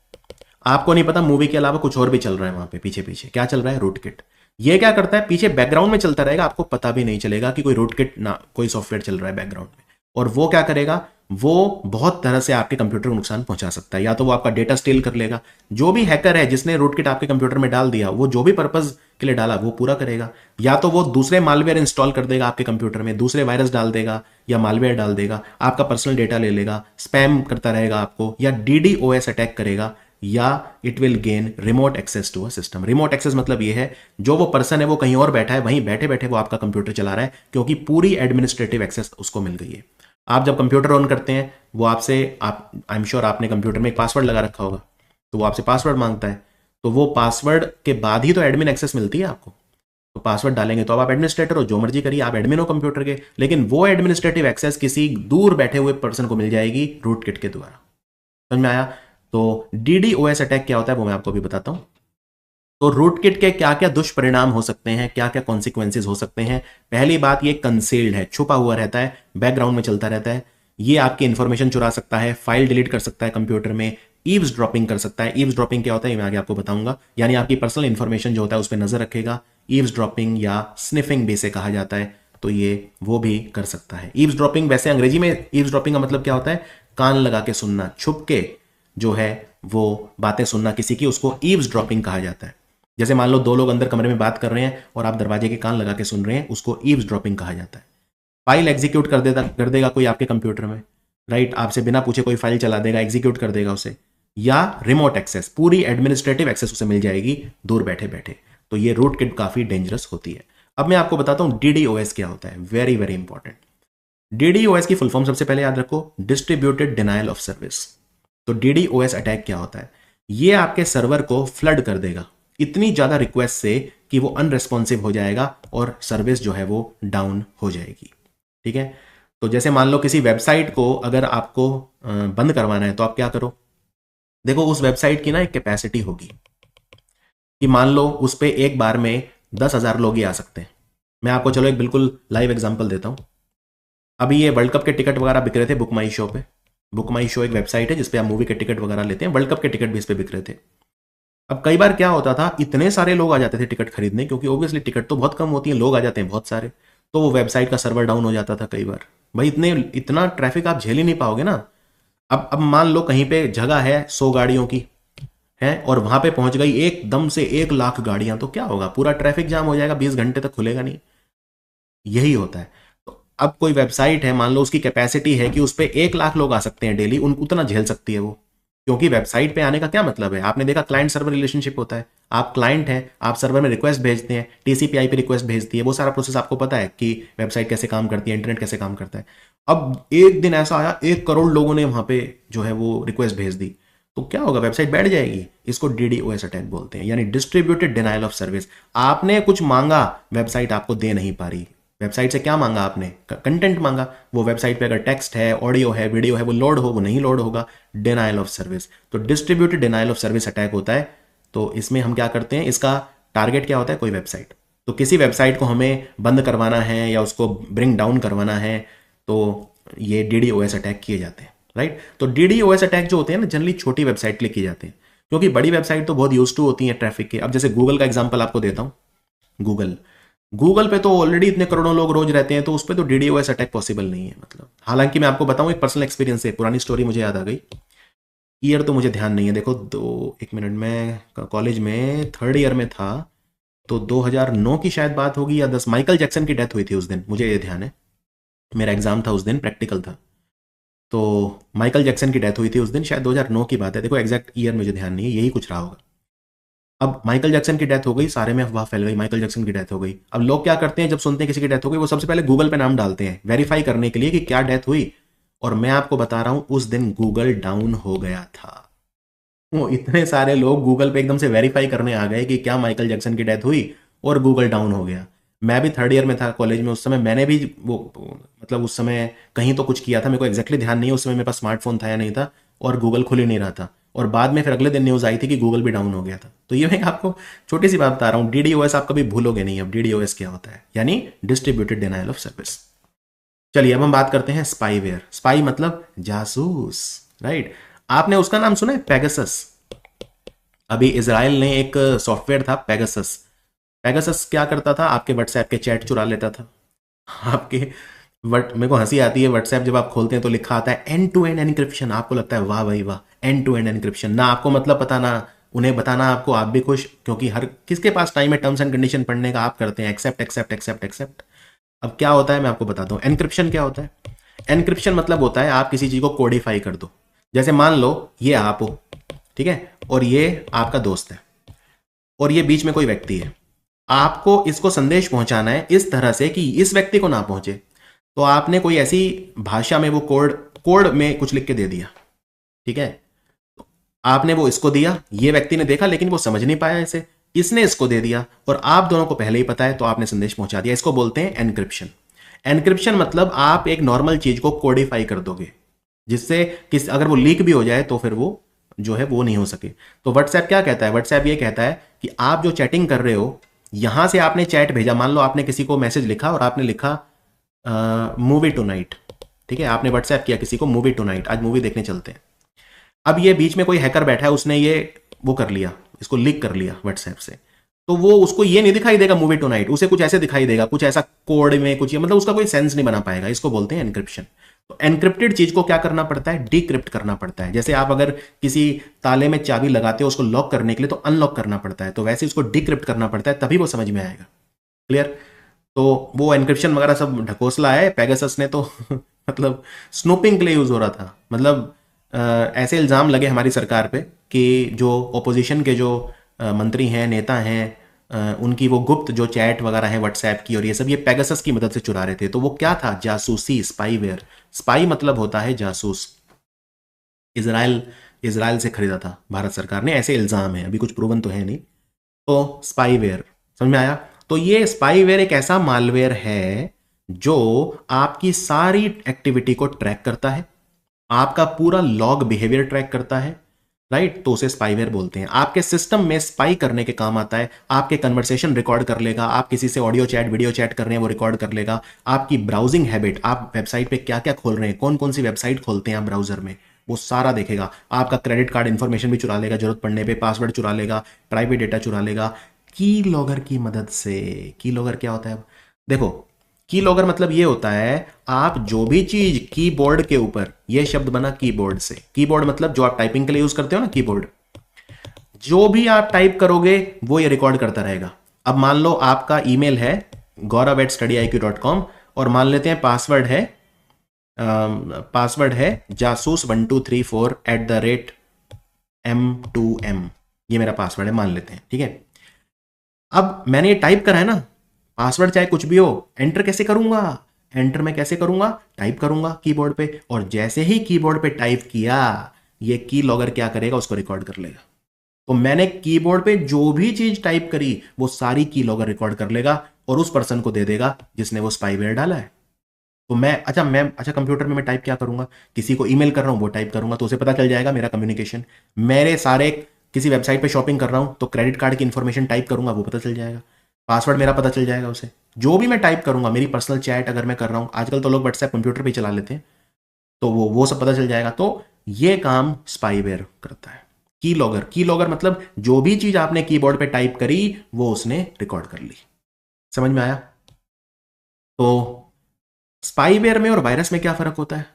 S1: आपको नहीं पता मूवी के अलावा कुछ और भी चल रहा है वहां पे पीछे पीछे। क्या चल रहा है? Rootkit. ये क्या करता है, पीछे बैकग्राउंड में चलता रहेगा, आपको पता भी नहीं चलेगा कि कोई रूट किट ना कोई सॉफ्टवेयर चल रहा है बैकग्राउंड में। और वो क्या करेगा, वो बहुत तरह से आपके कंप्यूटर को नुकसान पहुंचा सकता है। या तो वो आपका डेटा स्टील कर लेगा, जो भी हैकर है जिसने रूट किट आपके कंप्यूटर में डाल दिया, वो जो भी पर्पज के लिए डाला वो पूरा करेगा। या तो वो दूसरे मालवेयर इंस्टॉल कर देगा आपके कंप्यूटर में, दूसरे वायरस डाल देगा या मालवेयर डाल देगा, आपका पर्सनल डेटा ले लेगा, स्पैम करता रहेगा आपको, या DDoS अटैक करेगा, या it will gain remote access to a system. Remote access मतलब ये है, जो वो पर्सन है वो कहीं और बैठा है, वहीं बैठे बैठे वो आपका कंप्यूटर चला रहा है, क्योंकि पूरी एडमिनिस्ट्रेटिव एक्सेस उसको मिल गई है। आप जब कंप्यूटर ऑन करते हैं, वो आपसे, आप आई एम श्योर आपने कंप्यूटर में एक पासवर्ड लगा रखा होगा, तो वो आपसे पासवर्ड मांगता है, तो वो पासवर्ड के बाद ही तो एडमिन एक्सेस मिलती है आपको। तो पासवर्ड डालेंगे तो अब आप एडमिनिस्ट्रेटर हो, जो मर्जी करिए, आप एडमिन हो कंप्यूटर के, लेकिन वो एडमिनिस्ट्रेटिव एक्सेस किसी दूर बैठे हुए पर्सन को मिल जाएगी रूट किट के द्वारा। समझ में आया? तो DDoS अटैक क्या होता है वो मैं आपको भी बताता हूं। तो रूट किट के क्या क्या दुष्परिणाम हो सकते हैं, क्या क्या कॉन्सिक्वेंसेज हो सकते हैं। पहली बात, ये कंसील्ड है, छुपा हुआ रहता है, बैकग्राउंड में चलता रहता है। ये आपकी इंफॉर्मेशन चुरा सकता है, फाइल डिलीट कर सकता है कंप्यूटर में, ईव्स ड्रॉपिंग कर सकता है। ईव्स ड्रॉपिंग क्या होता है मैं आगे आपको बताऊंगा, यानी आपकी पर्सनल इंफॉर्मेशन जो होता है उस पर नजर रखेगा। ईव्स ड्रॉपिंग या स्निफिंग भी इसे कहा जाता है, तो ये वो भी कर सकता है। ईव्स ड्रॉपिंग, वैसे अंग्रेजी में ईव्स ड्रॉपिंग का मतलब क्या होता है, कान लगा के सुनना, छुप के जो है वो बातें सुनना किसी की, उसको ईव्स ड्रॉपिंग कहा जाता है। जैसे मान लो दो लोग अंदर कमरे में बात कर रहे हैं और आप दरवाजे के कान लगा के सुन रहे हैं, उसको ईव्स ड्रॉपिंग कहा जाता है। फाइल एग्जीक्यूट कर देगा कोई आपके कंप्यूटर में, राइट, आपसे बिना पूछे कोई फाइल चला देगा, एग्जीक्यूट कर देगा उसे। या रिमोट एक्सेस, पूरी एडमिनिस्ट्रेटिव एक्सेस उसे मिल जाएगी दूर बैठे बैठे। तो ये रूट किट काफी डेंजरस होती है। अब मैं आपको बताता हूं DDoS क्या होता है, वेरी वेरी इंपॉर्टेंट। DDoS की फुल फॉर्म सबसे पहले याद रखो, डिस्ट्रीब्यूटेड डिनायल ऑफ सर्विस। तो DDoS अटैक क्या होता है, ये आपके सर्वर को फ्लड कर देगा इतनी ज्यादा रिक्वेस्ट से कि वो अनरेस्पॉन्सिव हो जाएगा और सर्विस जो है वो डाउन हो जाएगी। ठीक है, तो जैसे मान लो किसी वेबसाइट को अगर आपको बंद करवाना है, तो आप क्या करो, देखो उस वेबसाइट की ना एक कैपेसिटी होगी कि मान लो उस पर एक बार में 10,000 लोग ही आ सकते हैं। मैं आपको चलो एक बिल्कुल लाइव एग्जांपल देता हूं। अभी ये वर्ल्ड कप के टिकट वगैरह बिक रहे थे बुक माई शो पे। बुक माई शो एक वेबसाइट है जिसपे आप मूवी के टिकट वगैरह लेते हैं, वर्ल्ड कप के टिकट भी इस पे बिक रहे थे। अब कई बार क्या होता था, इतने सारे लोग आ जाते थे टिकट खरीदने, क्योंकि ऑब्वियसली टिकट तो बहुत कम होती है, लोग आ जाते हैं बहुत सारे, तो वो वेबसाइट का सर्वर डाउन हो जाता था कई बार। भाई इतना ट्रैफिक आप झेल ही नहीं पाओगे ना। अब मान लो कहीं पे जगह है 100 गाड़ियों की है, और वहां पे पहुंच गई एकदम से 1 लाख गाड़ियां, तो क्या होगा, पूरा ट्रैफिक जाम हो जाएगा, 20 घंटे तक खुलेगा नहीं। यही होता है। तो अब कोई वेबसाइट है, मान लो उसकी कैपेसिटी है कि उस पर 1 लाख लोग आ सकते हैं डेली, उन उतना झेल सकती है वो। क्योंकि वेबसाइट पे आने का क्या मतलब है, आपने देखा क्लाइंट सर्वर रिलेशनशिप होता है। आप क्लाइंट हैं, आप सर्वर में रिक्वेस्ट भेजते हैं, टीसीपी आईपी रिक्वेस्ट भेजती है, वो सारा प्रोसेस आपको पता है कि वेबसाइट कैसे काम करती है, इंटरनेट कैसे काम करता है। अब एक दिन ऐसा आया 1 करोड़ लोगों ने वहां पे जो है वो रिक्वेस्ट भेज दी, तो क्या होगा, वेबसाइट बैठ जाएगी। इसको डीडीओएस अटैक बोलते हैं, यानी डिस्ट्रीब्यूटेड डिनायल ऑफ सर्विस। आपने कुछ मांगा, वेबसाइट आपको दे नहीं पा रही। वेबसाइट से क्या मांगा आपने, कंटेंट मांगा, वो वेबसाइट पे अगर टेक्स्ट है, ऑडियो है, वीडियो है, वो लोड हो, वो नहीं लोड होगा, डिनायल ऑफ सर्विस। तो distributed denial of service attack होता है। तो इसमें हम क्या करते हैं, इसका टारगेट क्या होता है, कोई वेबसाइट, तो किसी वेबसाइट को हमें बंद करवाना है या उसको ब्रिंग डाउन करवाना है, तो ये डीडीओएस अटैक किए जाते हैं, राइट। तो डीडीओएस अटैक जो होते हैं ना, जनरली छोटी वेबसाइट के लिए किए जाते हैं, क्योंकि बड़ी वेबसाइट तो बहुत यूज टू होती है ट्रैफिक के। अब जैसे गूगल का एग्जांपल आपको देता हूं, गूगल गूगल पे तो ऑलरेडी इतने करोड़ों लोग रोज रहते हैं, तो उस पर तो डीडीओएस अटैक पॉसिबल नहीं है। मतलब हालांकि मैं आपको बताऊं एक पर्सनल एक्सपीरियंस से, पुरानी स्टोरी मुझे याद आ गई। ईयर तो मुझे ध्यान नहीं है, देखो दो एक मिनट में कॉलेज में 3rd ईयर में था, तो 2009 की शायद बात होगी या 10। माइकल जैक्सन की डेथ हुई थी उस दिन, मुझे ये ध्यान है, मेरा एग्जाम था उस दिन, प्रैक्टिकल था। तो माइकल जैक्सन की डेथ हुई थी उस दिन, शायद 2009 की बात है, देखो एग्जैक्ट ईयर मुझे ध्यान नहीं है, यही कुछ रहा होगा। अब माइकल जैक्सन की डेथ हो गई, सारे में अफवाह फैल गई, माइकल जैक्सन की डेथ हो गई। अब लोग क्या करते हैं, जब सुनते हैं किसी की डेथ हो गई, वो सबसे पहले गूगल पे नाम डालते हैं वेरीफाई करने के लिए कि क्या डेथ हुई। और मैं आपको बता रहा हूं, उस दिन गूगल डाउन हो गया था। वो इतने सारे लोग गूगल पे एकदम से वेरीफाई करने आ गए कि क्या माइकल जैक्सन की डेथ हुई, और गूगल डाउन हो गया। मैं भी 3rd ईयर में था कॉलेज में उस समय, मैंने भी वो मतलब उस समय कहीं तो कुछ किया था, मेरे को एग्जैक्टली ध्यान नहीं है उस समय मेरे पास स्मार्टफोन था या नहीं था, और गूगल खुल ही नहीं रहा था। और बाद में फिर अगले दिन न्यूज़ आई थी कि गूगल भी डाउन हो गया था। तो ये मैं आपको छोटी सी बात बता रहा हूँ, डीडीओएस आप कभी भूलोगे नहीं। अब डीडीओएस क्या होता है, यानी डिस्ट्रीब्यूटेड डिनायल ऑफ सर्विस। चलिए अब हम बात करते हैं स्पाईवेयर। स्पाई मतलब जासूस, राइट। आपने उसका नाम सुना है, पेगासस। अभी इसराइल ने एक सॉफ्टवेयर था पेगासस। पेगासस क्या करता था, आपके व्हाट्सएप के चैट चुरा लेता था आपके। वट मेरे को हंसी आती है, व्हाट्सएप जब आप खोलते हैं तो लिखा आता है एंड टू एंड एनक्रिप्शन। आपको लगता है वाह भाई वाह, एंड टू एंड एनक्रिप्शन, ना आपको मतलब पता ना उन्हें बताना, आपको आप भी खुश, क्योंकि हर किसके पास टाइम है टर्म्स एंड कंडीशन पढ़ने का। आप करते हैं एक्सेप्ट एक्सेप्ट एक्सेप्ट एक्सेप्ट। अब क्या होता है मैं आपको बताता हूँ, एनक्रिप्शन क्या होता है। एनक्रिप्शन मतलब होता है आप किसी चीज को कोडिफाई कर दो। जैसे मान लो ये आप हो, ठीक है, और ये आपका दोस्त है, और ये बीच में कोई व्यक्ति है। आपको इसको संदेश पहुंचाना है इस तरह से कि इस व्यक्ति को ना पहुंचे, तो आपने कोई ऐसी भाषा में वो कोड कोड में कुछ लिख के दे दिया, ठीक है। आपने वो इसको दिया, ये व्यक्ति ने देखा लेकिन वो समझ नहीं पाया इसे, इसने इसको दे दिया, और आप दोनों को पहले ही पता है, तो आपने संदेश पहुंचा दिया। इसको बोलते हैं एनक्रिप्शन। एनक्रिप्शन मतलब आप एक नॉर्मल चीज को कोडिफाई कर दोगे, जिससे अगर वो लीक भी हो जाए तो फिर वो जो है वो नहीं हो सके। तो व्हाट्सएप क्या कहता है, व्हाट्सएप ये कहता है कि आप जो चैटिंग कर रहे हो, यहां से आपने चैट भेजा, मान लो आपने किसी को मैसेज लिखा और आपने लिखा मूवी टू नाइट, ठीक है, आपने व्हाट्सएप किया किसी को मूवी टू नाइट, आज मूवी देखने चलते हैं। अब ये बीच में कोई हैकर बैठा है, उसने ये वो कर लिया, इसको लीक कर लिया व्हाट्सएप से, तो वो उसको ये नहीं दिखाई देगा मूवी टू नाइट, उसे कुछ ऐसे दिखाई देगा, कुछ ऐसा कोड में कुछ, मतलब उसका कोई सेंस नहीं बना पाएगा। इसको बोलते हैं एनक्रिप्शन। तो एनक्रिप्टेड चीज को क्या करना पड़ता है, डिक्रिप्ट करना पड़ता है। जैसे आप अगर किसी ताले में चाबी लगाते हो उसको लॉक करने के लिए, तो अनलॉक करना पड़ता है, तो वैसे उसको डिक्रिप्ट करना पड़ता है, तभी वो समझ में आएगा। क्लियर। तो वो एनक्रिप्शन वगैरह सब ढकोसला है पेगासस ने तो मतलब स्नूपिंग के लिए यूज हो रहा था। मतलब ऐसे इल्जाम लगे हमारी सरकार पे कि जो ओपोजिशन के जो मंत्री हैं, नेता हैं, उनकी वो गुप्त जो चैट वगैरह है व्हाट्सएप की और ये सब, ये पेगासस की मदद से चुरा रहे थे। तो वो क्या था, जासूसी, स्पाईवेयर। स्पाई मतलब होता है जासूस। इसराइल इसराइल से खरीदा था भारत सरकार ने, ऐसे इल्जाम है, अभी कुछ प्रूवन तो है नहीं। तो स्पाईवेयर समझ में आया। तो ये स्पाईवेयर एक ऐसा मालवेयर है जो आपकी सारी एक्टिविटी को ट्रैक करता है, आपका पूरा लॉग बिहेवियर ट्रैक करता है, राइट। तो उसे स्पाईवेयर बोलते हैं। आपके सिस्टम में स्पाई करने के काम आता है। आपके कन्वर्सेशन रिकॉर्ड कर लेगा, आप किसी से ऑडियो चैट वीडियो चैट कर रहे हैं वो रिकॉर्ड कर लेगा, आपकी ब्राउजिंग हैबिट, आप वेबसाइट पे क्या क्या खोल रहे हैं, कौन कौन सी वेबसाइट खोलते हैं आप ब्राउजर में, वो सारा देखेगा। आपका क्रेडिट कार्ड इंफॉर्मेशन भी चुरा लेगा, जरूरत पड़ने पे पासवर्ड चुरा लेगा, प्राइवेट डेटा चुरा लेगा की लॉगर की मदद से। की लॉगर क्या होता है? अब देखो, की लॉगर मतलब ये होता है, आप जो भी चीज कीबोर्ड के ऊपर, ये शब्द बना कीबोर्ड से, कीबोर्ड मतलब जो आप टाइपिंग के लिए यूज करते हो ना, कीबोर्ड, जो भी आप टाइप करोगे वो ये रिकॉर्ड करता रहेगा। अब मान लो आपका ईमेल है gaurav@studiiq.com और मान लेते हैं पासवर्ड है jasus1234@m2m, ये मेरा पासवर्ड है मान लेते हैं, ठीक है। अब मैंने ये टाइप करा है ना, पासवर्ड चाहे कुछ भी हो, एंटर कैसे करूंगा? एंटर में कैसे करूंगा? टाइप करूंगा कीबोर्ड पे, और जैसे ही कीबोर्ड पे टाइप किया, ये की लॉगर क्या करेगा? उसको रिकॉर्ड कर लेगा। तो मैंने कीबोर्ड पे जो भी चीज टाइप करी वो सारी की लॉगर रिकॉर्ड कर लेगा और उस पर्सन को दे देगा जिसने वो स्पाईवेयर डाला है। तो मैं कंप्यूटर में मैं टाइप क्या करूंगा? किसी को ईमेल कर रहा हूं वो टाइप करूंगा तो उसे पता चल जाएगा मेरा कम्युनिकेशन। मेरे सारे किसी वेबसाइट पे शॉपिंग कर रहा हूं तो क्रेडिट कार्ड की इंफॉर्मेशन टाइप करूंगा, वो पता चल जाएगा। पासवर्ड मेरा पता चल जाएगा उसे। जो भी मैं टाइप करूंगा, मेरी पर्सनल चैट अगर मैं कर रहा हूं, आजकल तो लोग व्हाट्सएप कंप्यूटर पे चला लेते हैं, तो वो सब पता चल जाएगा। तो ये काम स्पाईवेयर करता है। की लॉगर मतलब जो भी चीज आपने कीबोर्ड पे टाइप करी वो उसने रिकॉर्ड कर ली। समझ में आया? तो स्पाईवेयर में और वायरस में क्या फर्क होता है?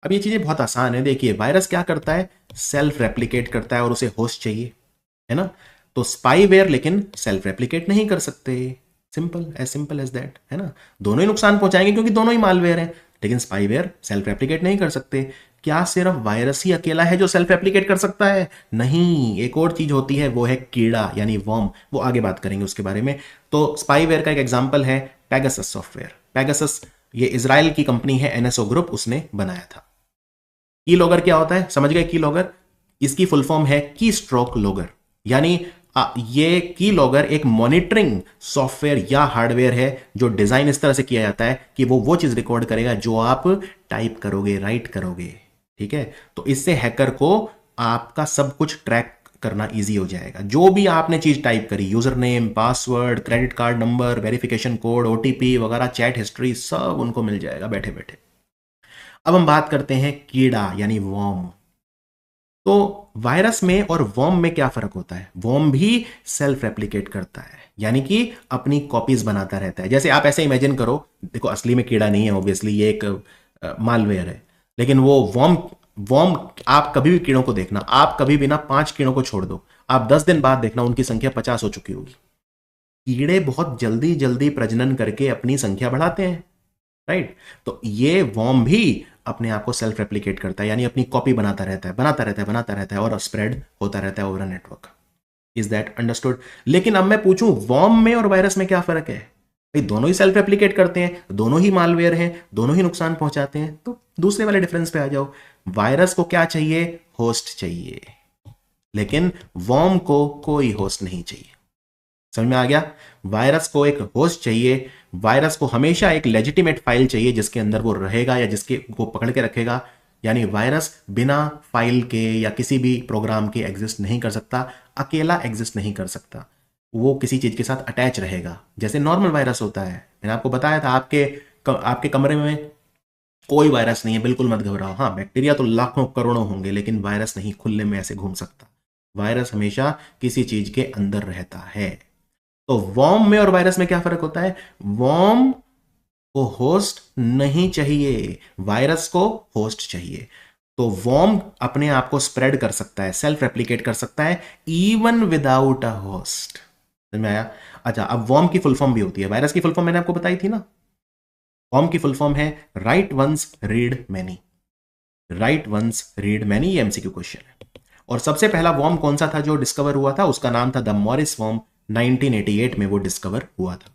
S1: अब ये चीजें बहुत आसान है। देखिए, वायरस क्या करता है? सेल्फ रेप्लिकेट करता है और उसे होस्ट चाहिए, है ना। तो स्पाईवेयर लेकिन सेल्फ रेप्लिकेट नहीं कर सकते। सिंपल एज दैट, है ना। दोनों ही नुकसान पहुंचाएंगे क्योंकि दोनों ही मालवेयर हैं, लेकिन स्पाईवेयर सेल्फ रेप्लिकेट नहीं कर सकते। क्या सिर्फ वायरस ही अकेला है जो सेल्फ रेप्लिकेट कर सकता है? नहीं, एक और चीज होती है, वो है कीड़ा यानी वर्म। वो आगे बात करेंगे उसके बारे में। तो स्पाईवेयर का एक एग्जांपल है पेगासस सॉफ्टवेयर। पेगासस ये इजराइल की कंपनी है, एनएसओ ग्रुप, उसने बनाया था। की लॉगर क्या होता है? समझ गए की लॉगर? इसकी फुल फॉर्म है की स्ट्रोक लॉगर, यानी ये की लॉगर एक मॉनिटरिंग सॉफ्टवेयर या हार्डवेयर है जो डिजाइन इस तरह से किया जाता है कि वो चीज रिकॉर्ड करेगा जो आप टाइप करोगे, राइट करोगे, ठीक है। तो इससे हैकर को आपका सब कुछ ट्रैक करना इजी हो जाएगा। जो भी आपने चीज टाइप करी, user name, password, credit card number, verification code, OTP वगैरह, चैट हिस्ट्री, सब उनको मिल जाएगा बैठे बैठे। अब हम बात करते हैं कीड़ा यानी वर्म। तो वायरस में और वर्म में क्या फर्क होता है? वर्म भी सेल्फ रेप्लिकेट करता है, यानी कि अपनी कॉपीज बनाता रहता है। जैसे आप ऐसे इमेजिन करो, देखो असली में कीड़ा नहीं है, ऑब्वियसली ये एक मालवेयर है, लेकिन वो वर्म वर्म आप कभी भी कीड़ों को देखना, आप कभी भी ना 5 कीड़ों को छोड़ दो, आप 10 दिन बाद देखना उनकी संख्या 50 हो चुकी होगी। कीड़े बहुत जल्दी जल्दी प्रजनन करके अपनी संख्या बढ़ाते हैं, राइट। तो ये वर्म भी अपने आप को सेल्फ रेप्लिकेट करता है, यानी अपनी कॉपी बनाता रहता है और स्प्रेड होता रहता है over network. Is that understood? लेकिन अब मैं पूछूं, वर्म में और वायरस में क्या फर्क है? भाई दोनों ही सेल्फ रेप्लिकेट करते हैं, दोनों ही मालवेयर हैं, दोनों ही नुकसान पहुंचाते हैं। तो दूसरे वाले डिफरेंस पे आ जाओ। वायरस को क्या चाहिए? होस्ट चाहिए, लेकिन वर्म को कोई होस्ट नहीं चाहिए। समझ में आ गया? वायरस को एक होस्ट चाहिए, वायरस को हमेशा एक लेजिटिमेट फाइल चाहिए जिसके अंदर वो रहेगा या जिसके को पकड़ के रखेगा। यानी वायरस बिना फाइल के या किसी भी प्रोग्राम के एग्जिस्ट नहीं कर सकता, अकेला एग्जिस्ट नहीं कर सकता, वो किसी चीज के साथ अटैच रहेगा, जैसे नॉर्मल वायरस होता है। मैंने आपको बताया था, आपके कमरे में कोई वायरस नहीं है, बिल्कुल मत घबराओ। हाँ, बैक्टीरिया तो लाखों करोड़ों होंगे, लेकिन वायरस नहीं खुले में ऐसे घूम सकता। वायरस हमेशा किसी चीज के अंदर रहता है। तो वर्म में और वायरस में क्या फर्क होता है? वर्म को होस्ट नहीं चाहिए, वायरस को होस्ट चाहिए। तो वर्म अपने आप को स्प्रेड कर सकता है, सेल्फ रेप्लिकेट कर सकता है, इवन विदाउट अ होस्ट। समझ में आया? अच्छा, अब वर्म की फुल फॉर्म भी होती है। वायरस की फुल फॉर्म मैंने आपको बताई थी ना। वर्म की फुल फॉर्म है write once read many. Write once read many, ये एमसीक्यू क्वेश्चन है। और सबसे पहला वर्म कौन सा था जो डिस्कवर हुआ था? उसका नाम था द मॉरिस वर्म। 1988 में वो डिस्कवर हुआ था।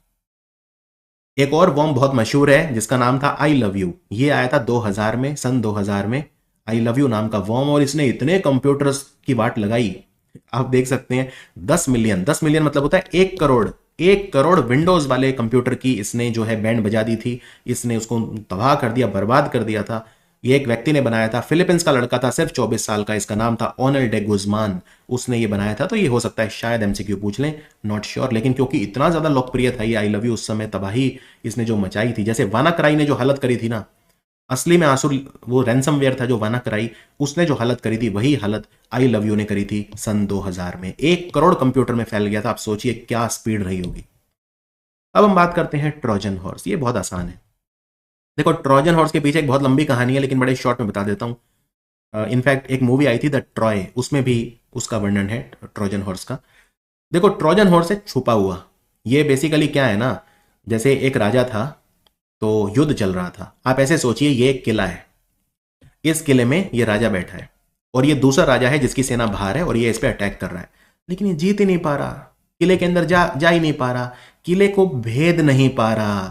S1: एक और वर्म बहुत मशहूर है जिसका नाम था आई लव यू। ये आया था 2000 में, सन 2000 में, आई लव यू नाम का वर्म। और इसने इतने कंप्यूटर्स की वाट लगाई, आप देख सकते हैं 10 मिलियन। 10 मिलियन मतलब होता है 1 करोड़। 1 करोड़ विंडोज वाले कंप्यूटर की इसने जो है बैंड बजा दी थी। इसने उसको तबाह कर दिया, बर्बाद कर दिया था। ये एक व्यक्ति ने बनाया था, फिलीपींस का लड़का था, सिर्फ 24 साल का। इसका नाम था ओनेल डे गुजमान। उसने ये बनाया था। तो ये हो सकता है शायद एमसीक्यू पूछ लें, नॉट श्योर। लेकिन क्योंकि इतना ज्यादा लोकप्रिय था ये आई लव यू, उस समय तबाही इसने जो मचाई थी, जैसे वानाक्राई ने जो हालत करी थी ना, असली में आसुर वो रैंसमवेयर था जो वानाक्राई, उसने जो हालत करी थी वही हालत आई लव यू ने करी थी सन 2000 में। 1 करोड़ कंप्यूटर में फैल गया था। आप सोचिए क्या स्पीड रही होगी। अब हम बात करते हैं ट्रोजन हॉर्स। ये बहुत आसान है। देखो, ट्रोजन हॉर्स के पीछे एक बहुत लंबी कहानी है, लेकिन बड़े शॉर्ट में बता देता हूं। इनफैक्ट एक मूवी आई थी द ट्रॉय, उसमें भी उसका वर्णन है ट्रोजन हॉर्स का। देखो, ट्रोजन हॉर्स है छुपा हुआ। ये बेसिकली क्या है ना, जैसे एक राजा था, तो युद्ध चल रहा था। आप ऐसे सोचिए, ये एक किला है, इस किले में ये राजा बैठा है, और ये दूसरा राजा है जिसकी सेना बाहर है, और ये इस पे अटैक कर रहा है। लेकिन ये जीत ही नहीं पा रहा, किले के अंदर जा ही नहीं पा रहा, किले को भेद नहीं पा रहा।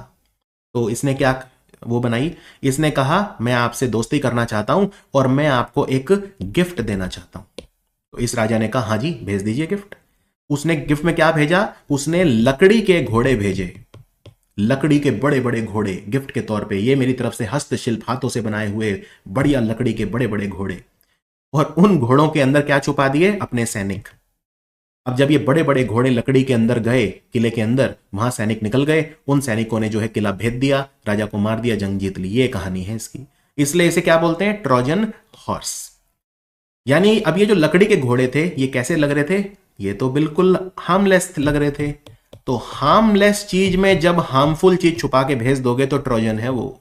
S1: तो इसने क्या वो बनाई, इसने कहा मैं आपसे दोस्ती करना चाहता हूं और मैं आपको एक गिफ्ट देना चाहता हूं। तो इस राजा ने कहा हाँ जी, भेज दीजिए गिफ्ट। उसने गिफ्ट में क्या भेजा, उसने लकड़ी के घोड़े भेजे। लकड़ी के बड़े बड़े घोड़े गिफ्ट के तौर पे, ये मेरी तरफ से हस्तशिल्प हाथों से बनाए हुए बढ़िया लकड़ी के बड़े बड़े घोड़े। और उन घोड़ों के अंदर क्या छुपा दिए, अपने सैनिक। अब जब ये बड़े बड़े घोड़े लकड़ी के अंदर गए, किले के अंदर, वहां सैनिक निकल गए। उन सैनिकों ने जो है किला भेद दिया, राजा को मार दिया, जंग जीत ली। ये कहानी है इसकी। इसलिए इसे क्या बोलते हैं, ट्रोजन हॉर्स। यानी अब ये जो लकड़ी के घोड़े थे, ये कैसे लग रहे थे, ये तो बिल्कुल हार्मलेस लग रहे थे। तो हार्मलेस चीज में जब हार्मफुल चीज छुपा के भेज दोगे तो ट्रोजन है वो।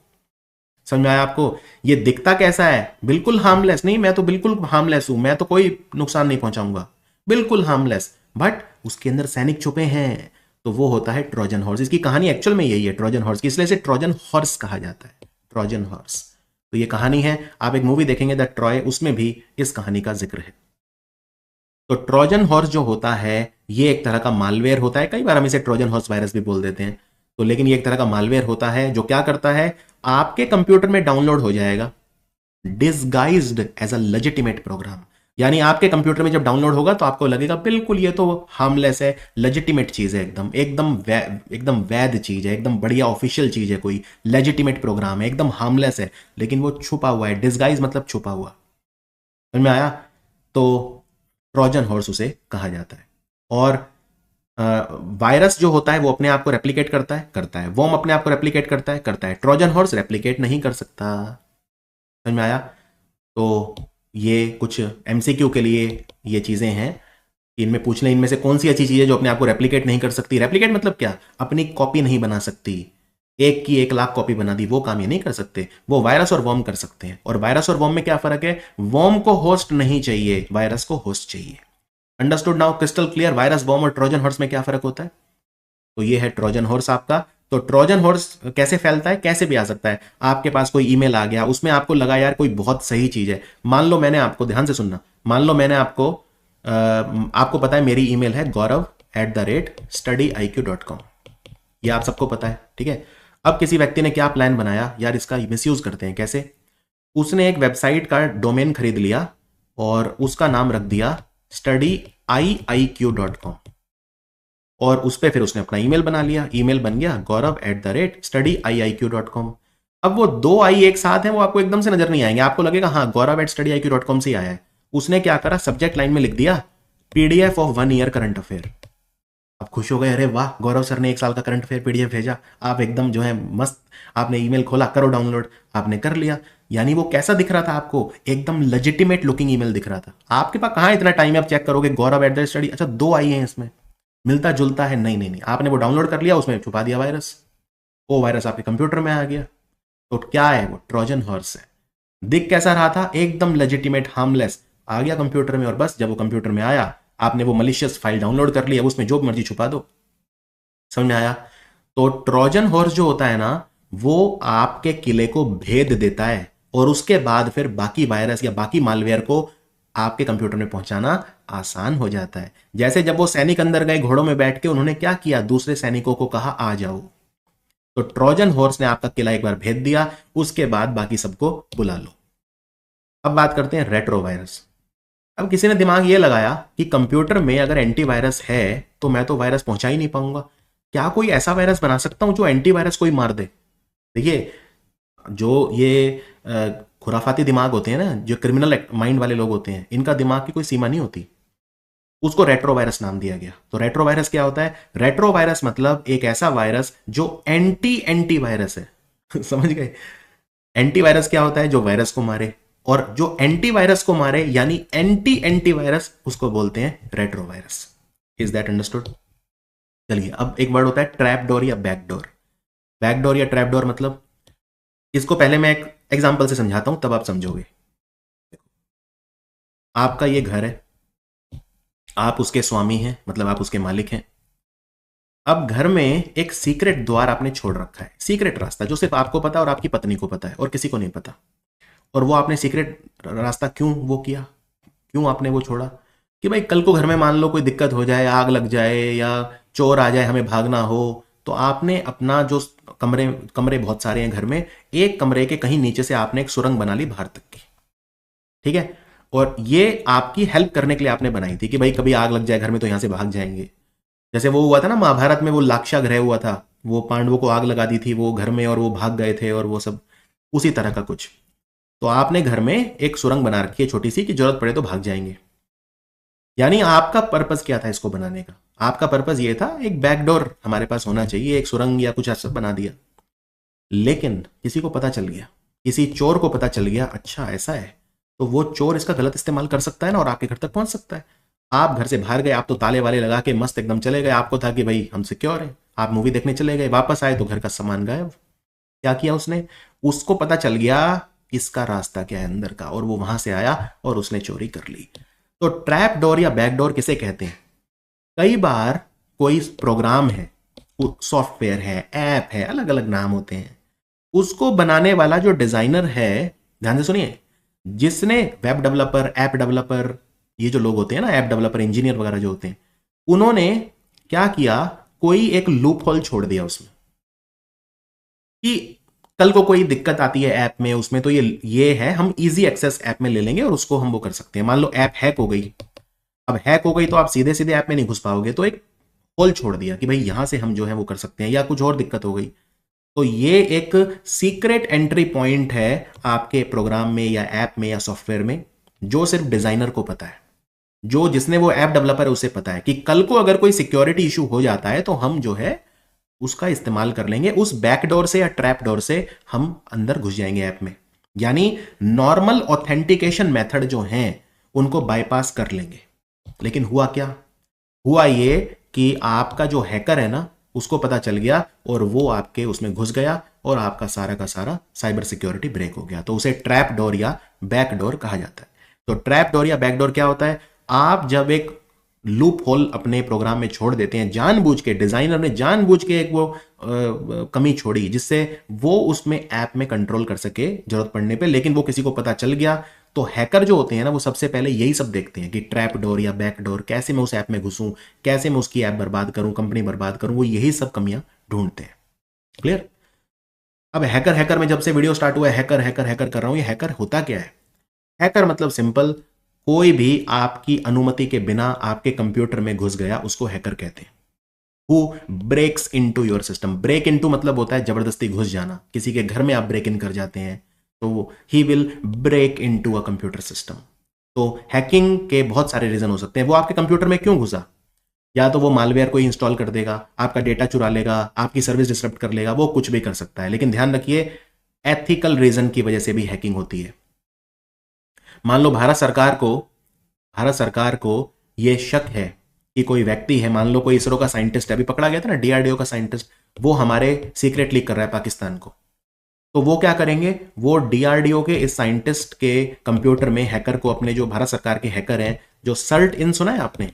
S1: समझ में आया आपको। ये दिखता कैसा है, बिल्कुल हार्मलेस नहीं, मैं तो बिल्कुल हार्मलेस हूं, मैं तो कोई नुकसान नहीं पहुंचाऊंगा, बिल्कुल हार्मलेस, बट उसके अंदर सैनिक छुपे हैं, तो वो होता है ट्रोजन हॉर्स। इसकी कहानी एक्चुअल में यही है ट्रोजन हॉर्स की, इसलिए इसे ट्रोजन हॉर्स कहा जाता है, ट्रोजन हॉर्स। तो ये कहानी है। आप एक मूवी देखेंगे द ट्रॉय, उसमें भी इस कहानी का जिक्र है। तो ट्रोजन हॉर्स जो होता है, ये एक तरह का मालवेयर होता है। कई बार हम इसे ट्रोजन हॉर्स वायरस भी बोल देते हैं। तो लेकिन ये एक तरह का मालवेयर होता है जो क्या करता है, आपके कंप्यूटर में डाउनलोड हो जाएगा disguised as a legitimate program. यानी आपके कंप्यूटर में जब डाउनलोड होगा तो आपको लगेगा बिल्कुल ये तो हार्मलेस है, लेजिटिमेट चीज है, एकदम एकदम एकदम वैध चीज है, एकदम बढ़िया ऑफिशियल चीज है, कोई लेजिटिमेट प्रोग्राम है, एकदम हार्मलेस है, लेकिन वो छुपा हुआ है। डिसगाइज मतलब छुपा हुआ। समझ में आया। तो ट्रोजन हॉर्स उसे कहा जाता है। और वायरस जो होता है वो अपने आप को रेप्लिकेट करता है वॉर्म अपने आप को रेप्लिकेट करता है। ट्रोजन हॉर्स रेप्लिकेट नहीं कर सकता। समझ में आया। तो ये कुछ एमसीक्यू के लिए ये चीजें हैं कि इनमें पूछ लें, इनमें से कौन सी अच्छी चीज है जो अपने आप को रेप्लिकेट नहीं कर सकती। रेप्लिकेट मतलब क्या, अपनी कॉपी नहीं बना सकती। एक की 1 लाख कॉपी बना दी, वो काम ये नहीं कर सकते। वो वायरस और वॉर्म कर सकते हैं। और वायरस और वॉर्म में क्या फर्क है, वॉर्म को होस्ट नहीं चाहिए, वायरस को होस्ट चाहिए। Understood now, crystal clear. Virus, worm और ट्रोजन हॉर्स में क्या फर्क होता है। तो ये है ट्रोजन हॉर्स आपका। तो ट्रोजन हॉर्स कैसे फैलता है, कैसे भी आ सकता है। आपके पास कोई ईमेल आ गया, उसमें आपको लगा यार कोई बहुत सही चीज है। मान लो मैंने आपको, ध्यान से सुनना, मान लो मैंने आपको पता है मेरी ईमेल है gaurav@studyIQ.com। ये आप सबको पता है, ठीक है। अब किसी व्यक्ति ने क्या प्लान बनाया, यार इसका मिसयूज करते हैं। कैसे, उसने एक वेबसाइट का डोमेन खरीद लिया और उसका नाम रख दिया studyIIQ.com, और उस पर फिर उसने अपना ईमेल बना लिया। ईमेल बन गया gaurav@studyIIQ.com। अब वो 2 आई एक साथ हैं, वो आपको एकदम से नजर नहीं आएंगे, आपको लगेगा हाँ gaurav@studyIQ.com से ही आया है। उसने क्या करा, सब्जेक्ट लाइन में लिख दिया PDF of 1 year current affair. आप खुश हो गए, अरे वाह, गौरव सर ने 1 साल का करंट अफेयर PDF भेजा। आप एकदम जो है मस्त, आपने ईमेल खोला, करो डाउनलोड, आपने कर लिया। यानी वो कैसा दिख रहा था आपको, एकदम लेजिटिमेट लुकिंग ईमेल दिख रहा था। आपके पास कहाँ इतना टाइम है, आप चेक करोगे gaurav@study, अच्छा 2 आई हैं इसमें, मिलता जुलता है, नहीं नहीं नहीं, आपने वो डाउनलोड कर लिया, उसमें छुपा दिया वायरस। वो वायरस आपके कंप्यूटर में आ गया। तो क्या है वो, ट्रोजन हॉर्स है। दिख कैसा रहा था, एकदम लेजिटिमेट, हार्मलेस, आ गया कंप्यूटर में, और बस जब वो कंप्यूटर में आया, आपने वो मलिशियस फाइल डाउनलोड कर लिया, उसमें जो मर्जी छुपा दो। समझ में आया। तो ट्रोजन हॉर्स जो होता है ना, वो आपके किले को भेद देता है, और उसके बाद फिर बाकी वायरस या बाकी मालवेयर को आपके कंप्यूटर में पहुंचाना आसान हो जाता है। जैसे जब वो सैनिक अंदर गए घोड़ों में बैठ के, उन्होंने क्या किया, दूसरे सैनिकों को कहा आ जाओ। तो ट्रोजन हॉर्स ने आपका किला एक बार भेद दिया, उसके बाद बाकी सबको बुला लो। अब बात करते हैं रेट्रो वायरस। अब किसी ने दिमाग ये लगाया कि कंप्यूटर में अगर एंटीवायरस है तो मैं तो वायरस पहुंचा ही नहीं पाऊंगा, क्या कोई ऐसा वायरस बना सकता हूं जो एंटीवायरस को ही मार दे। देखिए, जो ये खुराफाती दिमाग होते हैं ना, जो क्रिमिनल माइंड वाले लोग होते हैं, इनका दिमाग की कोई सीमा नहीं होती। उसको रेट्रोवायरस नाम दिया गया। तो रेट्रोवायरस क्या होता है, रेट्रोवायरस मतलब एक ऐसा वायरस जो एंटी वायरस है समझ गए। एंटीवायरस क्या होता है? जो वायरस को मारे, और जो एंटीवायरस को मारे यानी एंटीवायरस, उसको बोलते हैं रेट्रोवायरस। Is that understood? चलिए, अब एक वर्ड होता है ट्रैप डोर या बैकडोर। बैकडोर या ट्रैप डोर मतलब, इसको पहले मैं एक एग्जांपल से समझाता हूं, तब आप समझोगे। आपका ये घर है, आप उसके स्वामी हैं, मतलब आप उसके मालिक हैं। अब घर में एक सीक्रेट द्वार आपने छोड़ रखा है, सीक्रेट रास्ता जो सिर्फ आपको पता है और आपकी पत्नी को पता है और किसी को नहीं पता। और वो आपने सीक्रेट रास्ता क्यों वो किया, क्यों आपने वो छोड़ा? कि भाई कल को घर में मान लो कोई दिक्कत हो जाए, आग लग जाए या चोर आ जाए, हमें भागना हो, तो आपने अपना जो कमरे कमरे बहुत सारे हैं घर में, एक कमरे के कहीं नीचे से आपने एक सुरंग बना ली बाहर तक की। ठीक है? और ये आपकी हेल्प करने के लिए आपने बनाई थी कि भाई कभी आग लग जाए घर में तो यहां से भाग जाएंगे। जैसे वो हुआ था ना महाभारत में, वो लाक्षा ग्रह हुआ था, वो पांडवों को आग लगा दी थी वो घर में और वो भाग गए थे और वो सब, उसी तरह का कुछ। तो आपने घर में एक सुरंग बना रखी है छोटी सी कि जरूरत पड़े तो भाग जाएंगे। यानी आपका पर्पस क्या था इसको बनाने का? आपका पर्पस ये था एक बैकडोर हमारे पास होना चाहिए, एक सुरंग या कुछ ऐसा बना दिया। लेकिन किसी को पता चल गया, किसी चोर को पता चल गया, अच्छा ऐसा है, तो वो चोर इसका गलत इस्तेमाल कर सकता है ना, और आपके घर तक पहुंच सकता है। आप घर से बाहर गए, आप तो ताले वाले लगा के मस्त एकदम चले गए, आपको था कि भाई हम सिक्योर हैं, आप मूवी देखने चले गए, वापस आए तो घर का सामान गायब। क्या किया उसने? उसको पता चल गया इसका रास्ता क्या है अंदर का, और वो वहां से आया और उसने चोरी कर ली। तो ट्रैप डोर या बैक डोर किसे कहते हैं? कई बार कोई प्रोग्राम है, सॉफ्टवेयर है, ऐप है, अलग अलग नाम होते हैं, उसको बनाने वाला जो डिजाइनर है, ध्यान से सुनिए, जिसने वेब डेवलपर, ऐप डेवलपर, ये जो लोग होते हैं ना, ऐप डेवलपर, इंजीनियर वगैरह जो होते हैं, उन्होंने क्या किया, कोई एक लूप होल छोड़ दिया उसमें कि कल को कोई दिक्कत आती है ऐप में, उसमें तो ये है, हम इजी एक्सेस ऐप में ले लेंगे और उसको हम वो कर सकते हैं। मान लो ऐप हैक हो गई, अब हैक हो गई तो आप सीधे सीधे ऐप में नहीं घुस पाओगे, तो एक होल छोड़ दिया कि भाई यहां से हम जो है वो कर सकते हैं, या कुछ और दिक्कत हो गई, तो ये एक सीक्रेट एंट्री पॉइंट है आपके प्रोग्राम में या ऐप में या सॉफ्टवेयर में, जो सिर्फ डिजाइनर को पता है, जो जिसने वो ऐप डेवलपर है उसे पता है कि कल को अगर कोई सिक्योरिटी इशू हो जाता है तो हम जो है उसका इस्तेमाल कर लेंगे, उस बैकडोर से या ट्रैप डोर से हम अंदर घुस जाएंगे ऐप में। यानी नॉर्मल ऑथेंटिकेशन मेथड जो हैं उनको बाईपास कर लेंगे। लेकिन हुआ क्या? हुआ ये कि आपका जो हैकर है ना, उसको पता चल गया और वो आपके उसमें घुस गया और आपका सारा का सारा साइबर सिक्योरिटी ब्रेक हो गया। तो उसे ट्रैप डोर या बैक डोर कहा जाता है। तो ट्रैप डोर या बैक डोर क्या होता है? आप जब एक लूप होल अपने प्रोग्राम में छोड़ देते हैं, जानबूझ के, डिजाइनर ने जानबूझ के एक वो कमी छोड़ी जिससे वो उसमें ऐप में कंट्रोल कर सके जरूरत पड़ने पे, लेकिन वो किसी को पता चल गया, तो हैकर जो होते हैं ना, वो सबसे पहले यही सब देखते हैं कि ट्रैप डोर या बैक डोर, कैसे मैं उस ऐप में घुसूं, कैसे मैं उसकी ऐप बर्बाद करूं, कंपनी बर्बाद करूं, वो यही सब कमियां ढूंढते हैं। क्लियर? अब हैकर हैकर में जब से वीडियो स्टार्ट हुआ है, हैकर हैकर हैकर कर रहा हूं, ये हैकर होता क्या है? हैकर मतलब सिंपल, कोई भी आपकी अनुमति के बिना आपके कंप्यूटर में घुस गया उसको हैकर कहते हैं। Who breaks into your system. Break into मतलब होता है जबरदस्ती घुस जाना, किसी के घर में आप ब्रेक इन कर जाते हैं तो he will break into a computer system. तो हैकिंग के बहुत सारे रीजन हो सकते हैं। वो आपके कंप्यूटर में क्यों घुसा? या तो वो मालवेयर कोई इंस्टॉल कर देगा, आपका डेटा चुरा लेगा, आपकी सर्विस डिसरप्ट कर लेगा, वो कुछ भी कर सकता है। लेकिन ध्यान रखिए, एथिकल रीजन की वजह से भी हैकिंग होती है। मान लो भारत सरकार को यह शक है कि कोई व्यक्ति है, मान लो कोई इसरो का साइंटिस्ट है, अभी पकड़ा गया था ना डीआरडीओ का साइंटिस्ट, वो हमारे सीक्रेट लीक कर रहा है पाकिस्तान को, तो वो क्या करेंगे, वो डीआरडीओ के इस साइंटिस्ट के कंप्यूटर में हैकर को, अपने जो भारत सरकार के हैकर हैं, जो सर्ट इन सुना है आपने,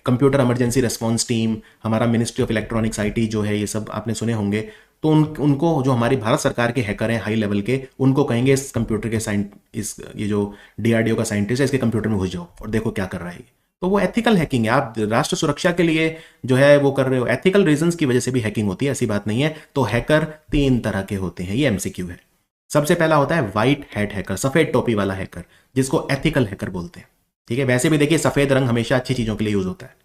S1: कंप्यूटर इमरजेंसी रिस्पॉन्स टीम, हमारा मिनिस्ट्री ऑफ इलेक्ट्रॉनिक्स आईटी जो है, ये सब आपने सुने होंगे, तो उनको जो हमारी भारत सरकार के हैकर हैं हाई लेवल के, उनको कहेंगे इस कंप्यूटर के ये जो डीआरडीओ का साइंटिस्ट है, इसके कंप्यूटर में घुस जाओ और देखो क्या कर रहा है। तो वो एथिकल हैकिंग है, आप राष्ट्र सुरक्षा के लिए जो है वो कर रहे हो, एथिकल रीजंस की वजह से भी हैकिंग होती है, ऐसी बात नहीं है। तो हैकर 3 तरह के होते हैं, ये एमसीक्यू है। सबसे पहला होता है व्हाइट हैट हैकर, सफेद टोपी वाला हैकर, जिसको एथिकल हैकर बोलते हैं। ठीक है, वैसे भी देखिए सफेद रंग हमेशा अच्छी चीजों के लिए यूज होता है।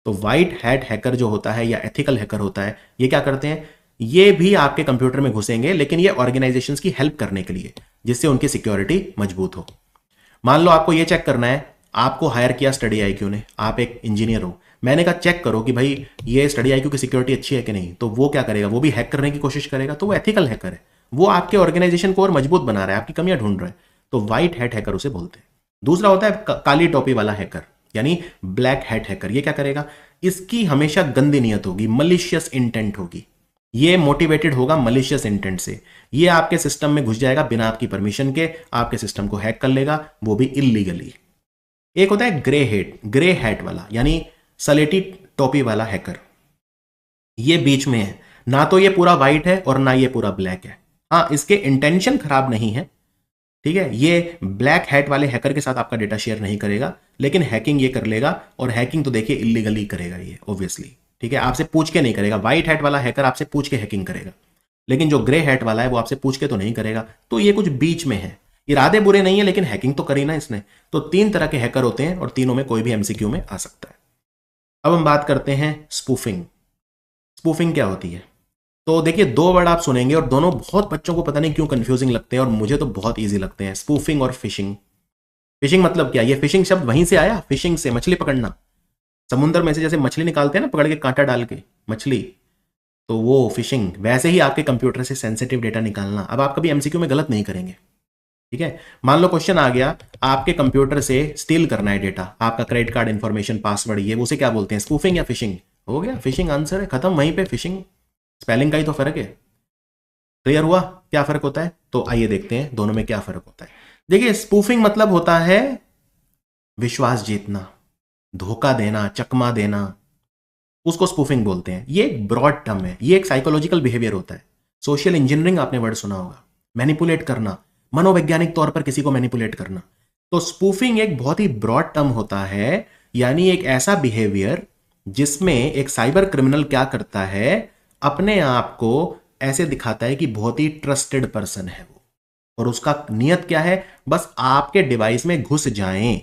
S1: तो व्हाइट हैट हैकर जो होता है या एथिकल हैकर होता है, ये क्या करते हैं, ये भी आपके कंप्यूटर में घुसेंगे, लेकिन ये ऑर्गेनाइजेशंस की हेल्प करने के लिए, जिससे उनकी सिक्योरिटी मजबूत हो। मान लो आपको ये चेक करना है, आपको हायर किया स्टडी आईक्यू ने, आप एक इंजीनियर हो, मैंने कहा चेक करो कि भाई ये स्टडी आईक्यू की सिक्योरिटी अच्छी है कि नहीं, तो वो क्या करेगा, वो भी हैक करने की कोशिश करेगा, तो वो एथिकल हैकर है। वो आपके ऑर्गेनाइजेशन को और मजबूत बना रहा है, आपकी कमियां ढूंढ रहा है, तो व्हाइट हैट हैकर उसे बोलते हैं। दूसरा होता है काली टोपी वाला हैकर, यानी ब्लैक हैट हैकर। ये क्या करेगा, इसकी हमेशा गंदी नियत होगी, मलिशियस इंटेंट होगी, ये मोटिवेटेड होगा मलिशियस इंटेंट से। ये आपके सिस्टम में घुस जाएगा बिना आपकी परमिशन के, आपके सिस्टम को हैक कर लेगा, वो भी इलीगली। एक होता है ग्रे हैट वाला, यानी सलेटी टोपी वाला हैकर। ये बीच में है, ना तो ये पूरा व्हाइट है और ना ये पूरा ब्लैक है। हाँ, इसके इंटेंशन खराब नहीं है, ठीक है, ये ब्लैक हैट वाले हैकर के साथ आपका डेटा शेयर नहीं करेगा, लेकिन हैकिंग ये कर लेगा, और हैकिंग तो देखिए इलीगली करेगा ये ऑब्वियसली, ठीक है, आपसे पूछ के नहीं करेगा। व्हाइट हैट वाला हैकर आपसे पूछ के हैकिंग करेगा, लेकिन जो ग्रे हैट वाला है वो आपसे पूछ के तो नहीं करेगा। तो ये कुछ बीच में है, इरादे बुरे नहीं है, लेकिन हैकिंग तो करी ना इसने। तो 3 तरह के हैकर होते हैं, और तीनों में कोई भी एमसीक्यू में आ सकता है। अब हम बात करते हैं स्पूफिंग। स्पूफिंग क्या होती है? तो देखिए, 2 वर्ड आप सुनेंगे और दोनों बहुत बच्चों को पता नहीं क्यों कंफ्यूजिंग लगते हैं, और मुझे तो बहुत ईजी लगते हैं, स्पूफिंग और फिशिंग। फिशिंग मतलब क्या? ये फिशिंग शब्द वहीं से आया, फिशिंग से, मछली पकड़ना। समुद्र में से जैसे मछली निकालते हैं ना, पकड़ के कांटा डाल के मछली, तो वो फिशिंग। वैसे ही आपके कंप्यूटर से सेंसिटिव डेटा निकालना। अब आप कभी एमसीक्यू में गलत नहीं करेंगे, ठीक है। मान लो क्वेश्चन आ गया, आपके कंप्यूटर से स्टील करना है डेटा, आपका क्रेडिट कार्ड इंफॉर्मेशन, पासवर्ड, ये उसे क्या बोलते हैं, स्पूफिंग या फिशिंग? हो गया, फिशिंग आंसर है, खत्म, वहीं पे फिशिंग। स्पेलिंग का ही तो फर्क है। क्लियर हुआ क्या फर्क होता है? तो आइए देखते हैं दोनों में क्या फर्क होता है। देखिए, स्पूफिंग मतलब होता है विश्वास जीतना, धोखा देना, चकमा देना, उसको स्पूफिंग बोलते हैं। ये एक ब्रॉड टर्म है, ये एक साइकोलॉजिकल बिहेवियर होता है। सोशल इंजीनियरिंग आपने वर्ड सुना होगा, मैनिपुलेट करना, मनोवैज्ञानिक तौर पर किसी को मैनिपुलेट करना। तो स्पूफिंग एक बहुत ही ब्रॉड टर्म होता है, यानी एक ऐसा बिहेवियर जिसमें एक साइबर क्रिमिनल क्या करता है, अपने आप को ऐसे दिखाता है कि बहुत ही ट्रस्टेड पर्सन है वो, और उसका नियत क्या है, बस आपके डिवाइस में घुस जाएं,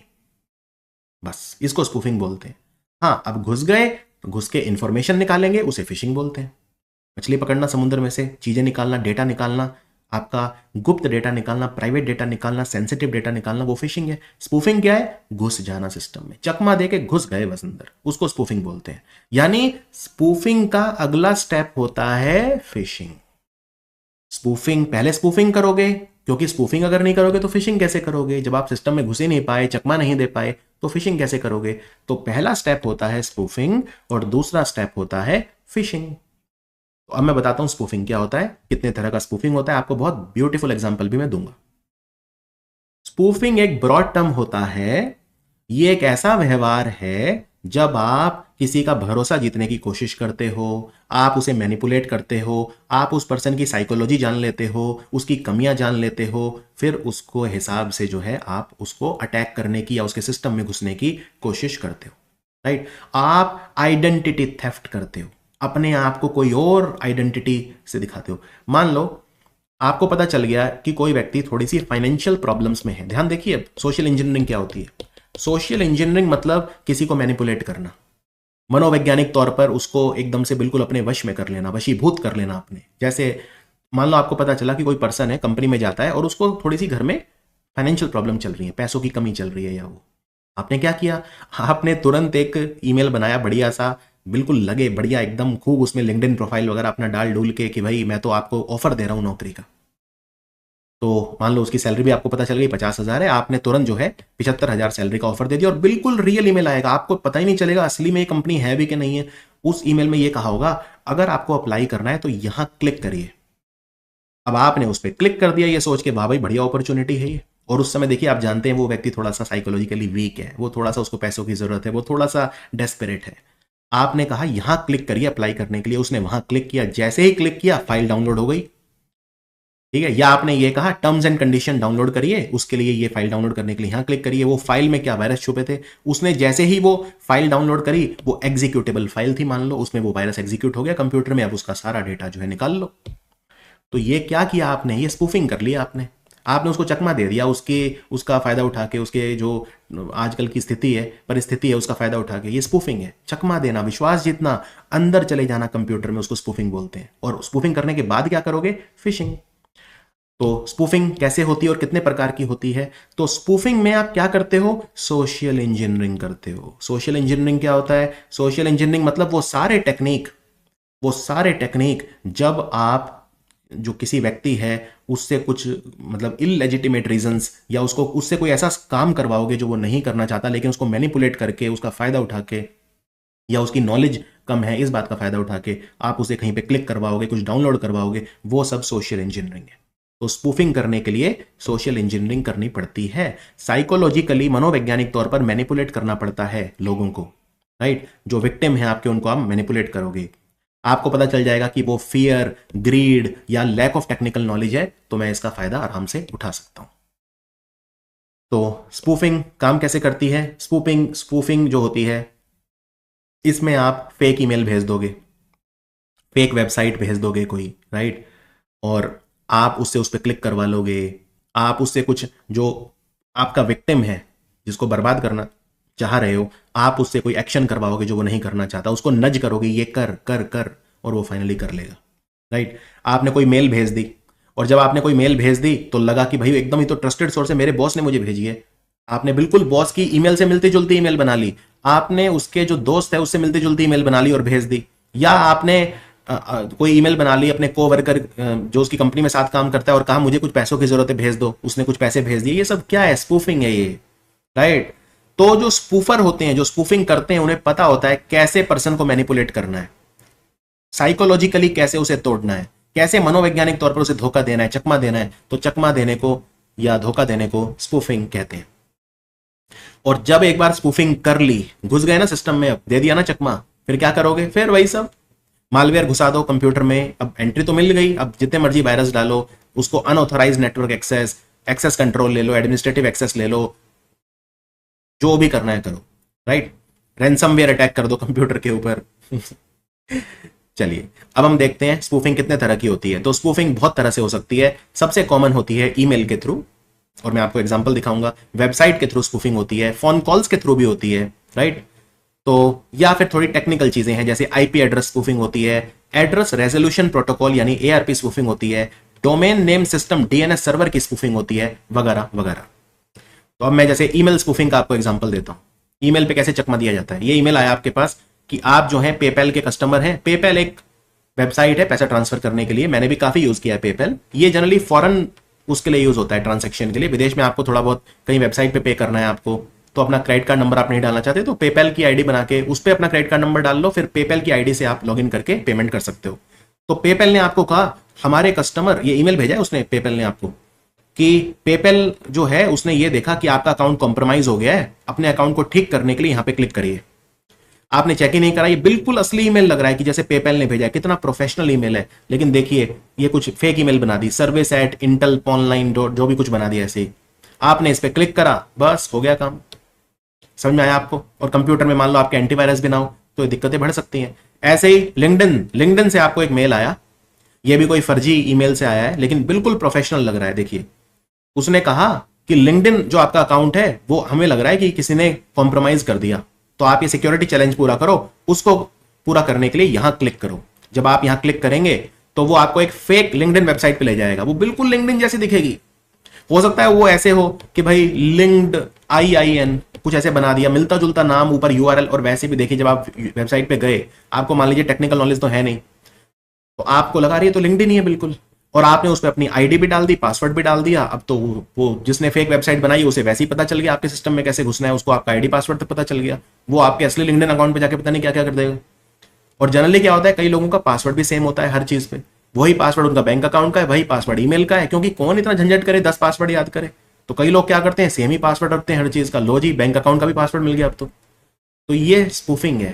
S1: बस इसको स्पूफिंग बोलते हैं। हाँ, अब घुस गए तो घुस के इंफॉर्मेशन निकालेंगे, उसे फिशिंग बोलते हैं। मछली पकड़ना समुद्र में से, चीजें निकालना, डेटा निकालना, आपका गुप्त डेटा निकालना, प्राइवेट डेटा निकालना, सेंसिटिव डेटा निकालना, वो फिशिंग है। स्पूफिंग क्या है? घुस जाना सिस्टम में, चकमा देके घुस गए बस अंदर, उसको स्पूफिंग बोलते हैं। यानी स्पूफिंग का अगला स्टेप होता है फिशिंग। स्पूफिंग, पहले स्पूफिंग करोगे, क्योंकि स्पूफिंग अगर नहीं करोगे तो फिशिंग कैसे करोगे? जब आप सिस्टम में घुसे नहीं पाए, चकमा नहीं दे पाए, तो फिशिंग कैसे करोगे? तो पहला स्टेप होता है स्पूफिंग, और दूसरा स्टेप होता है फिशिंग। तो अब मैं बताता हूं स्पूफिंग क्या होता है, कितने तरह का स्पूफिंग होता है, आपको बहुत ब्यूटीफुल एग्जांपल भी मैं दूंगा। स्पूफिंग एक ब्रॉड टर्म होता है, ये एक ऐसा व्यवहार है जब आप किसी का भरोसा जीतने की कोशिश करते हो, आप उसे मैनिपुलेट करते हो, आप उस पर्सन की साइकोलॉजी जान लेते हो, उसकी कमियां जान लेते हो, फिर उसको हिसाब से जो है आप उसको अटैक करने की या उसके सिस्टम में घुसने की कोशिश करते हो, राइट। आप आइडेंटिटी थेफ्ट करते हो, अपने आप को कोई और आइडेंटिटी से दिखाते हो। मान लो आपको पता चल गया कि कोई व्यक्ति थोड़ी सी फाइनेंशियल प्रॉब्लम्स में है। ध्यान देखिए, अब सोशल इंजीनियरिंग क्या होती है। सोशल इंजीनियरिंग मतलब किसी को मैनिपुलेट करना, मनोवैज्ञानिक तौर पर उसको एकदम से बिल्कुल अपने वश में कर लेना, वशीभूत कर लेना अपने। जैसे मान लो आपको पता चला कि कोई पर्सन है, कंपनी में जाता है और उसको थोड़ी सी घर में फाइनेंशियल प्रॉब्लम चल रही है, पैसों की कमी चल रही है, या वो आपने क्या किया, आपने तुरंत एक ईमेल बनाया बढ़िया सा, बिल्कुल लगे बढ़िया एकदम खूब, उसमें लिंक्डइन प्रोफाइल वगैरह अपना डाल डूल के कि भाई मैं तो आपको ऑफर दे रहा हूं नौकरी का। तो मान लो उसकी सैलरी भी आपको पता चल गई 50,000 है, आपने तुरंत जो है 75,000 सैलरी का ऑफर दे दिया, और बिल्कुल रियल ईमेल आएगा, आपको पता ही नहीं चलेगा असली में ये कंपनी है भी कि नहीं है। उस ईमेल में ये कहा होगा, अगर आपको अप्लाई करना है तो यहां क्लिक करिए। अब आपने उस पर क्लिक कर दिया ये सोच के वाह भाई बढ़िया अपॉर्चुनिटी है ये, और उस समय देखिए आप जानते हैं वो व्यक्ति थोड़ा सा साइकोलॉजिकली वीक है, वो थोड़ा सा उसको पैसों की जरूरत है, वो थोड़ा सा डेस्परेट है। आपने कहा यहां क्लिक करिए अप्लाई करने के लिए, उसने वहां क्लिक किया, जैसे ही क्लिक किया फाइल डाउनलोड हो गई, ठीक है। या आपने ये कहा टर्म्स एंड कंडीशन डाउनलोड करिए, उसके लिए ये फाइल डाउनलोड करने के लिए यहां क्लिक करिए, वो फाइल में क्या वायरस छुपे थे, उसने जैसे ही वो फाइल डाउनलोड करी, वो एग्जीक्यूटेबल फाइल थी मान लो, उसमें वो वायरस एग्जीक्यूट हो गया कंप्यूटर में, अब उसका सारा डेटा जो है निकाल लो। तो ये क्या किया आपने, ये स्पूफिंग कर लिया आपने, आपने उसको चकमा दे दिया, उसका फायदा उठा के, उसके जो आजकल की स्थिति है, परिस्थिति है, उसका फायदा उठा के, ये स्पूफिंग है। चकमा देना, विश्वास जीतना, अंदर चले जाना कंप्यूटर में, उसको स्पूफिंग बोलते हैं। और स्पूफिंग करने के बाद क्या करोगे, फिशिंग। तो स्पूफिंग कैसे होती है और कितने प्रकार की होती है? तो स्पूफिंग में आप क्या करते हो, सोशल इंजीनियरिंग करते हो। सोशल इंजीनियरिंग क्या होता है? सोशल इंजीनियरिंग मतलब वो सारे टेक्निक जब आप जो किसी व्यक्ति है उससे कुछ मतलब इललेजिटिमेट रीजंस, या उसको उससे कोई ऐसा काम करवाओगे जो वो नहीं करना चाहता, लेकिन उसको मैनिपुलेट करके उसका फायदा उठा के, या उसकी नॉलेज कम है इस बात का फायदा उठा के आप उसे कहीं पे क्लिक करवाओगे, कुछ डाउनलोड करवाओगे, वो सब सोशल इंजीनियरिंग है। तो स्पूफिंग करने के लिए सोशल इंजीनियरिंग करनी पड़ती है। साइकोलॉजिकली मनोवैज्ञानिक तौर पर मैनिपुलेट करना पड़ता है लोगों को, राइट। जो विक्टिम है आपके उनको आप मैनिपुलेट करोगे, आपको पता चल जाएगा कि वो फियर, ग्रीड या लैक ऑफ टेक्निकल नॉलेज है, तो मैं इसका फायदा आराम से उठा सकता हूं। तो स्पूफिंग काम कैसे करती है? स्पूफिंग जो होती है, इसमें आप फेक ईमेल भेज दोगे, फेक वेबसाइट भेज दोगे कोई, राइट, और आप उससे उस पर क्लिक करवा लोगे। आप उससे कुछ, जो आपका विक्टिम है जिसको बर्बाद करना चाह रहे हो, आप उससे कोई एक्शन करवाओगे जो वो नहीं करना चाहता, उसको नज करोगे ये कर कर कर, और वो फाइनली कर लेगा, राइट। आपने कोई मेल भेज दी, और जब आपने कोई मेल भेज दी तो लगा कि भाई एकदम ही तो ट्रस्टेड सोर्स है, मेरे बॉस ने मुझे भेजी है, आपने बिल्कुल बॉस की ईमेल से मिलती जुलती ईमेल बना ली, आपने उसके जो दोस्त है उससे मिलती जुलती ईमेल बना ली और भेज दी, या आपने कोई ईमेल बना ली अपने कोवर्कर जो उसकी कंपनी में साथ काम करता है और कहा मुझे कुछ पैसों की जरूरत है भेज दो, उसने कुछ पैसे भेज दिए। ये सब क्या है? स्पूफिंग है ये, राइट। तो जो स्पूफर होते हैं, जो स्पूफिंग करते हैं, उन्हें पता होता है कैसे पर्सन को मैनिपुलेट करना है, साइकोलॉजिकली कैसे उसे तोड़ना है, कैसे मनोवैज्ञानिक तौर पर उसे धोखा देना है, चकमा देना है। तो चकमा देने को या धोखा देने को स्पूफिंग कहते हैं। और जब एक बार स्पूफिंग कर ली, घुस गए ना सिस्टम में, अब दे दिया ना चकमा, फिर क्या करोगे? फिर वही सब मालवेयर घुसा दो कंप्यूटर में। अब एंट्री तो मिल गई, अब जितने मर्जी वायरस डालो, उसको अनऑथराइज नेटवर्क एक्सेस कंट्रोल ले लो, एडमिनिस्ट्रेटिव एक्सेस ले लो, जो भी करना है करो, राइट। रैंसमवेयर अटैक कर दो कंप्यूटर के ऊपर। चलिए अब हम देखते हैं स्पूफिंग कितने तरह की होती है। तो स्पूफिंग बहुत तरह से हो सकती है। सबसे कॉमन होती है ईमेल के थ्रू, और मैं आपको एग्जांपल दिखाऊंगा। वेबसाइट के थ्रू स्पूफिंग होती है, फोन कॉल्स के थ्रू भी होती है, राइट। तो या फिर थोड़ी टेक्निकल चीजें हैं, जैसे आईपी एड्रेस स्पूफिंग होती है, एड्रेस रेजोल्यूशन प्रोटोकॉल यानी एआरपी स्पूफिंग होती है, domain name system DNS server की स्पूफिंग होती है, वगैरह वगैरह। तो अब मैं जैसे ईमेल स्पूफिंग का आपको एग्जांपल देता हूं। ईमेल पे कैसे चकमा दिया जाता है। ये ईमेल आया आपके पास कि आप जो है पेपैल के कस्टमर हैं। पेपैल एक वेबसाइट है पैसा ट्रांसफर करने के लिए, मैंने भी काफी यूज किया है पेपैल। ये जनरली फॉरेन उसके लिए यूज होता है, ट्रांजेक्शन के लिए। विदेश में आपको थोड़ा बहुत कहीं वेबसाइट पे करना है आपको, तो अपना क्रेडिट कार्ड नंबर आप नहीं डालना चाहते तो पेपैल की आईडी बना के उस पर अपना क्रेडिट कार्ड नंबर डाल लो, फिर पेपैल की आईडी से आप लॉगिन करके पेमेंट कर सकते हो। तो पेपैल ने आपको कहा, हमारे कस्टमर, ये ईमेल भेजा है उसने पेपैल ने आपको, कि पेपैल जो है उसने ये देखा कि आपका अकाउंट कॉम्प्रोमाइज हो गया है, अपने अकाउंट को ठीक करने के लिए यहां पे क्लिक करिए। आपने चेक ही नहीं करा, ये बिल्कुल असली ईमेल लग रहा है कि जैसे पेपैल ने भेजा है, कितना प्रोफेशनल ईमेल है। लेकिन देखिए ये कुछ फेक ईमेल बना दी, service@intelponline जो भी कुछ बना दिया ऐसे ही। आपने इस पर क्लिक करा, बस हो गया काम। समझ में आया आपको? और कंप्यूटर में मान लो आपके एंटीवायरस भी ना हो तो दिक्कतें बढ़ सकती हैं। ऐसे ही लिंक्डइन से आपको एक मेल आया, ये भी कोई फर्जी ईमेल से आया है लेकिन बिल्कुल प्रोफेशनल लग रहा है। देखिए उसने कहा कि लिंक्डइन जो आपका अकाउंट है वो हमें लग रहा है कि किसी ने कॉम्प्रोमाइज कर दिया, तो आप ये सिक्योरिटी चैलेंज पूरा करो। उसको पूरा करने के लिए यहां क्लिक करो। जब आप यहां क्लिक करेंगे तो वो आपको एक फेक लिंक्डइन वेबसाइट पे ले जाएगा, वो बिल्कुल लिंक्डइन जैसी दिखेगी। हो सकता है वो ऐसे हो कि भाई लिंक्ड IIN कुछ ऐसे बना दिया, मिलता जुलता नाम, ऊपर URL। और वैसे भी देखिए जब आप वेबसाइट पे गए, आपको मान लीजिए टेक्निकल नॉलेज तो है नहीं, तो आपको लगा रही है तो लिंक्डइन ही है बिल्कुल, और आपने उस पर अपनी आईडी भी डाल दी, पासवर्ड भी डाल दिया। अब तो वो जिसने फेक वेबसाइट बनाई उसे वैसे ही पता चल गया आपके सिस्टम में कैसे घुसना है, उसको आपका आईडी पासवर्ड तक पता चल गया। वो आपके असली लिंक्डइन अकाउंट पे जाके पता नहीं क्या क्या कर देगा। और जनरली क्या होता है, कई लोगों का पासवर्ड भी सेम होता है हर चीज पे, वही पासवर्ड उनका बैंक अकाउंट का है, वही पासवर्ड ईमेल का है, क्योंकि कौन इतना झंझट करे 10 पासवर्ड याद करे। तो कई लोग क्या करते हैं, सेम ही पासवर्ड रखते हैं हर चीज का। लो जी, बैंक अकाउंट का भी पासवर्ड मिल गया अब तो ये स्पूफिंग है।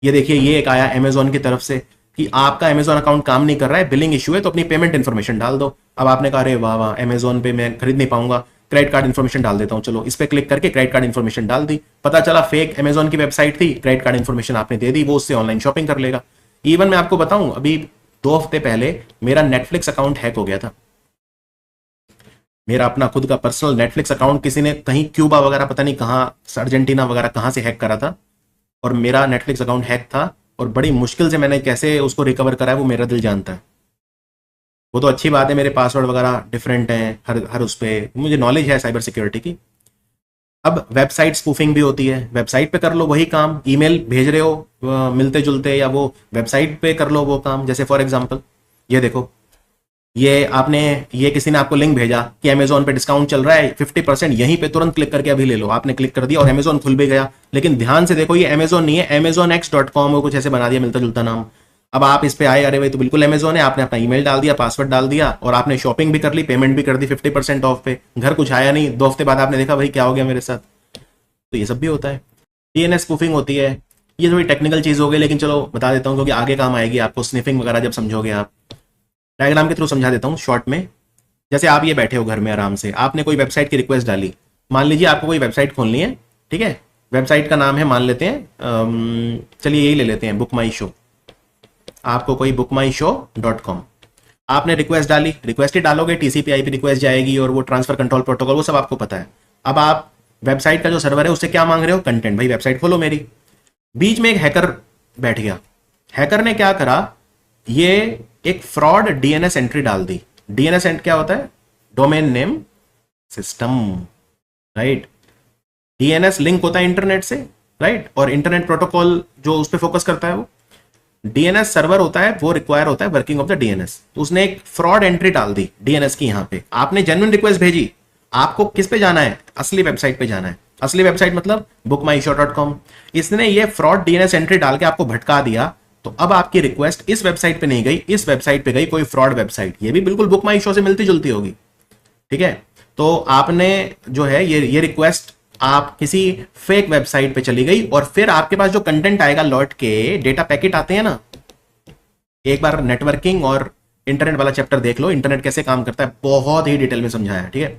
S1: ये देखिए ये एक आया अमेजोन की तरफ से कि आपका अमेजोन अकाउंट काम नहीं कर रहा है, बिलिंग इशू है, तो अपनी पेमेंट इन्फॉर्मेशन डाल दो। अब आपने कहा अरे वाह वाह, अमेजोन पे मैं खरीद नहीं पाऊंगा, क्रेडिट कार्ड इन्फॉर्मेशन डाल देता हूं। चलो इस पे क्लिक करके क्रेडिट कार्ड इन्फॉर्मेशन डाल दी, पता चला फेक अमेजोन की वेबसाइट थी, क्रेडिट कार्ड इन्फॉर्मेशन आपने दे दी, वो उससे ऑनलाइन शॉपिंग कर लेगा। इवन मैं आपको बताऊं, अभी 2 हफ्ते पहले मेरा नेटफ्लिक्स अकाउंट हैक हो गया था। मेरा अपना खुद का पर्सनल नेटफ्लिक्स अकाउंट किसी ने कहीं क्यूबा वगैरह पता नहीं कहां, अर्जेंटीना वगैरह कहां से हैक करा था, और मेरा नेटफ्लिक्स अकाउंट हैक था। और बड़ी मुश्किल से मैंने कैसे उसको रिकवर करा है वो मेरा दिल जानता है। वो तो अच्छी बात है, मेरे पासवर्ड वगैरह डिफरेंट हैं हर उस पर, मुझे नॉलेज है साइबर सिक्योरिटी की। अब वेबसाइट स्पूफिंग भी होती है, वेबसाइट पे कर लो वही काम, ईमेल भेज रहे हो मिलते जुलते, या वो वेबसाइट पे कर लो वो काम। जैसे फॉर एग्जांपल ये देखो, ये किसी ने आपको लिंक भेजा कि अमेजोन पे डिस्काउंट चल रहा है 50%, यहीं पे तुरंत क्लिक करके अभी ले लो, आपने क्लिक कर दिया और अमेजोन खुल भी गया। लेकिन ध्यान से देखो, ये अमेजोन नहीं है, amazonx.com कुछ ऐसे बना दिया, मिलता जुलता नाम। अब आप इस पे आए, अरे भाई तो बिल्कुल अमेजोन है, आपने अपना ईमेल डाल दिया, पासवर्ड डाल दिया और आपने शॉपिंग भी कर ली, पेमेंट भी कर दी 50% ऑफ पे। घर कुछ आया नहीं, 2 हफ्ते बाद आपने देखा भाई क्या हो गया मेरे साथ। तो ये सब भी होता है। डीएनएस स्पूफिंग होती है। ये थोड़ी टेक्निकल चीज हो गई, लेकिन चलो बता देता हूँ क्योंकि आगे काम आएगी आपको, स्निफिंग वगैरह जब समझोगे आप। डायग्राम के थ्रू समझा देता हूँ शॉर्ट में। जैसे आप ये बैठे हो घर में आराम से, आपने कोई वेबसाइट की रिक्वेस्ट डाली। मान लीजिए आपको कोई वेबसाइट खोलनी है, ठीक है। वेबसाइट का नाम है, मान लेते हैं, चलिए यही ले लेते हैं, बुक माई शो। आपको कोई bookmyshow.com, आपने रिक्वेस्ट डाली, रिक्वेस्ट ही डालोगे, टीसीपी आईपी रिक्वेस्ट जाएगी और वो ट्रांसफर कंट्रोल प्रोटोकॉल, वो सब आपको पता है। अब आप वेबसाइट का जो सर्वर है उससे क्या मांग रहे हो, कंटेंट। भाई वेबसाइट खोलो मेरी। बीच में एक हैकर बैठ गया। हैकर ने क्या करा, ये एक फ्रॉड डीएनएस एंट्री डाल दी। डीएनएस एंट्री क्या होता है, domain name system, right. DNS link होता है इंटरनेट से, राइट, और इंटरनेट प्रोटोकॉल जो उस पर फोकस करता है वो डीएनएस सर्वर होता है, वो रिक्वायर होता है वर्किंग ऑफ द डीएनएस। तो उसने एक फ्रॉड एंट्री डाल दी डीएनएस की। यहां पे आपने जेन्युइन रिक्वेस्ट भेजी, आपको किस पे जाना है, असली वेबसाइट पे जाना है। असली वेबसाइट मतलब bookmyshow.com। इसने ये फ्रॉड डीएनएस एंट्री डाल के आपको भटका दिया। तो अब आपकी रिक्वेस्ट इस वेबसाइट पे नहीं गई, इस वेबसाइट पे गई कोई फ्रॉड वेबसाइट। ये भी बिल्कुल बुक माई शो से मिलती जुलती होगी, ठीक है। तो आपने जो है ये रिक्वेस्ट आप किसी फेक वेबसाइट पे चली गई और फिर आपके पास जो कंटेंट आएगा लौट के, डेटा पैकेट आते हैं ना। एक बार नेटवर्किंग और इंटरनेट वाला चैप्टर देख लो, इंटरनेट कैसे काम करता है, बहुत ही डिटेल में समझाया है, ठीक है।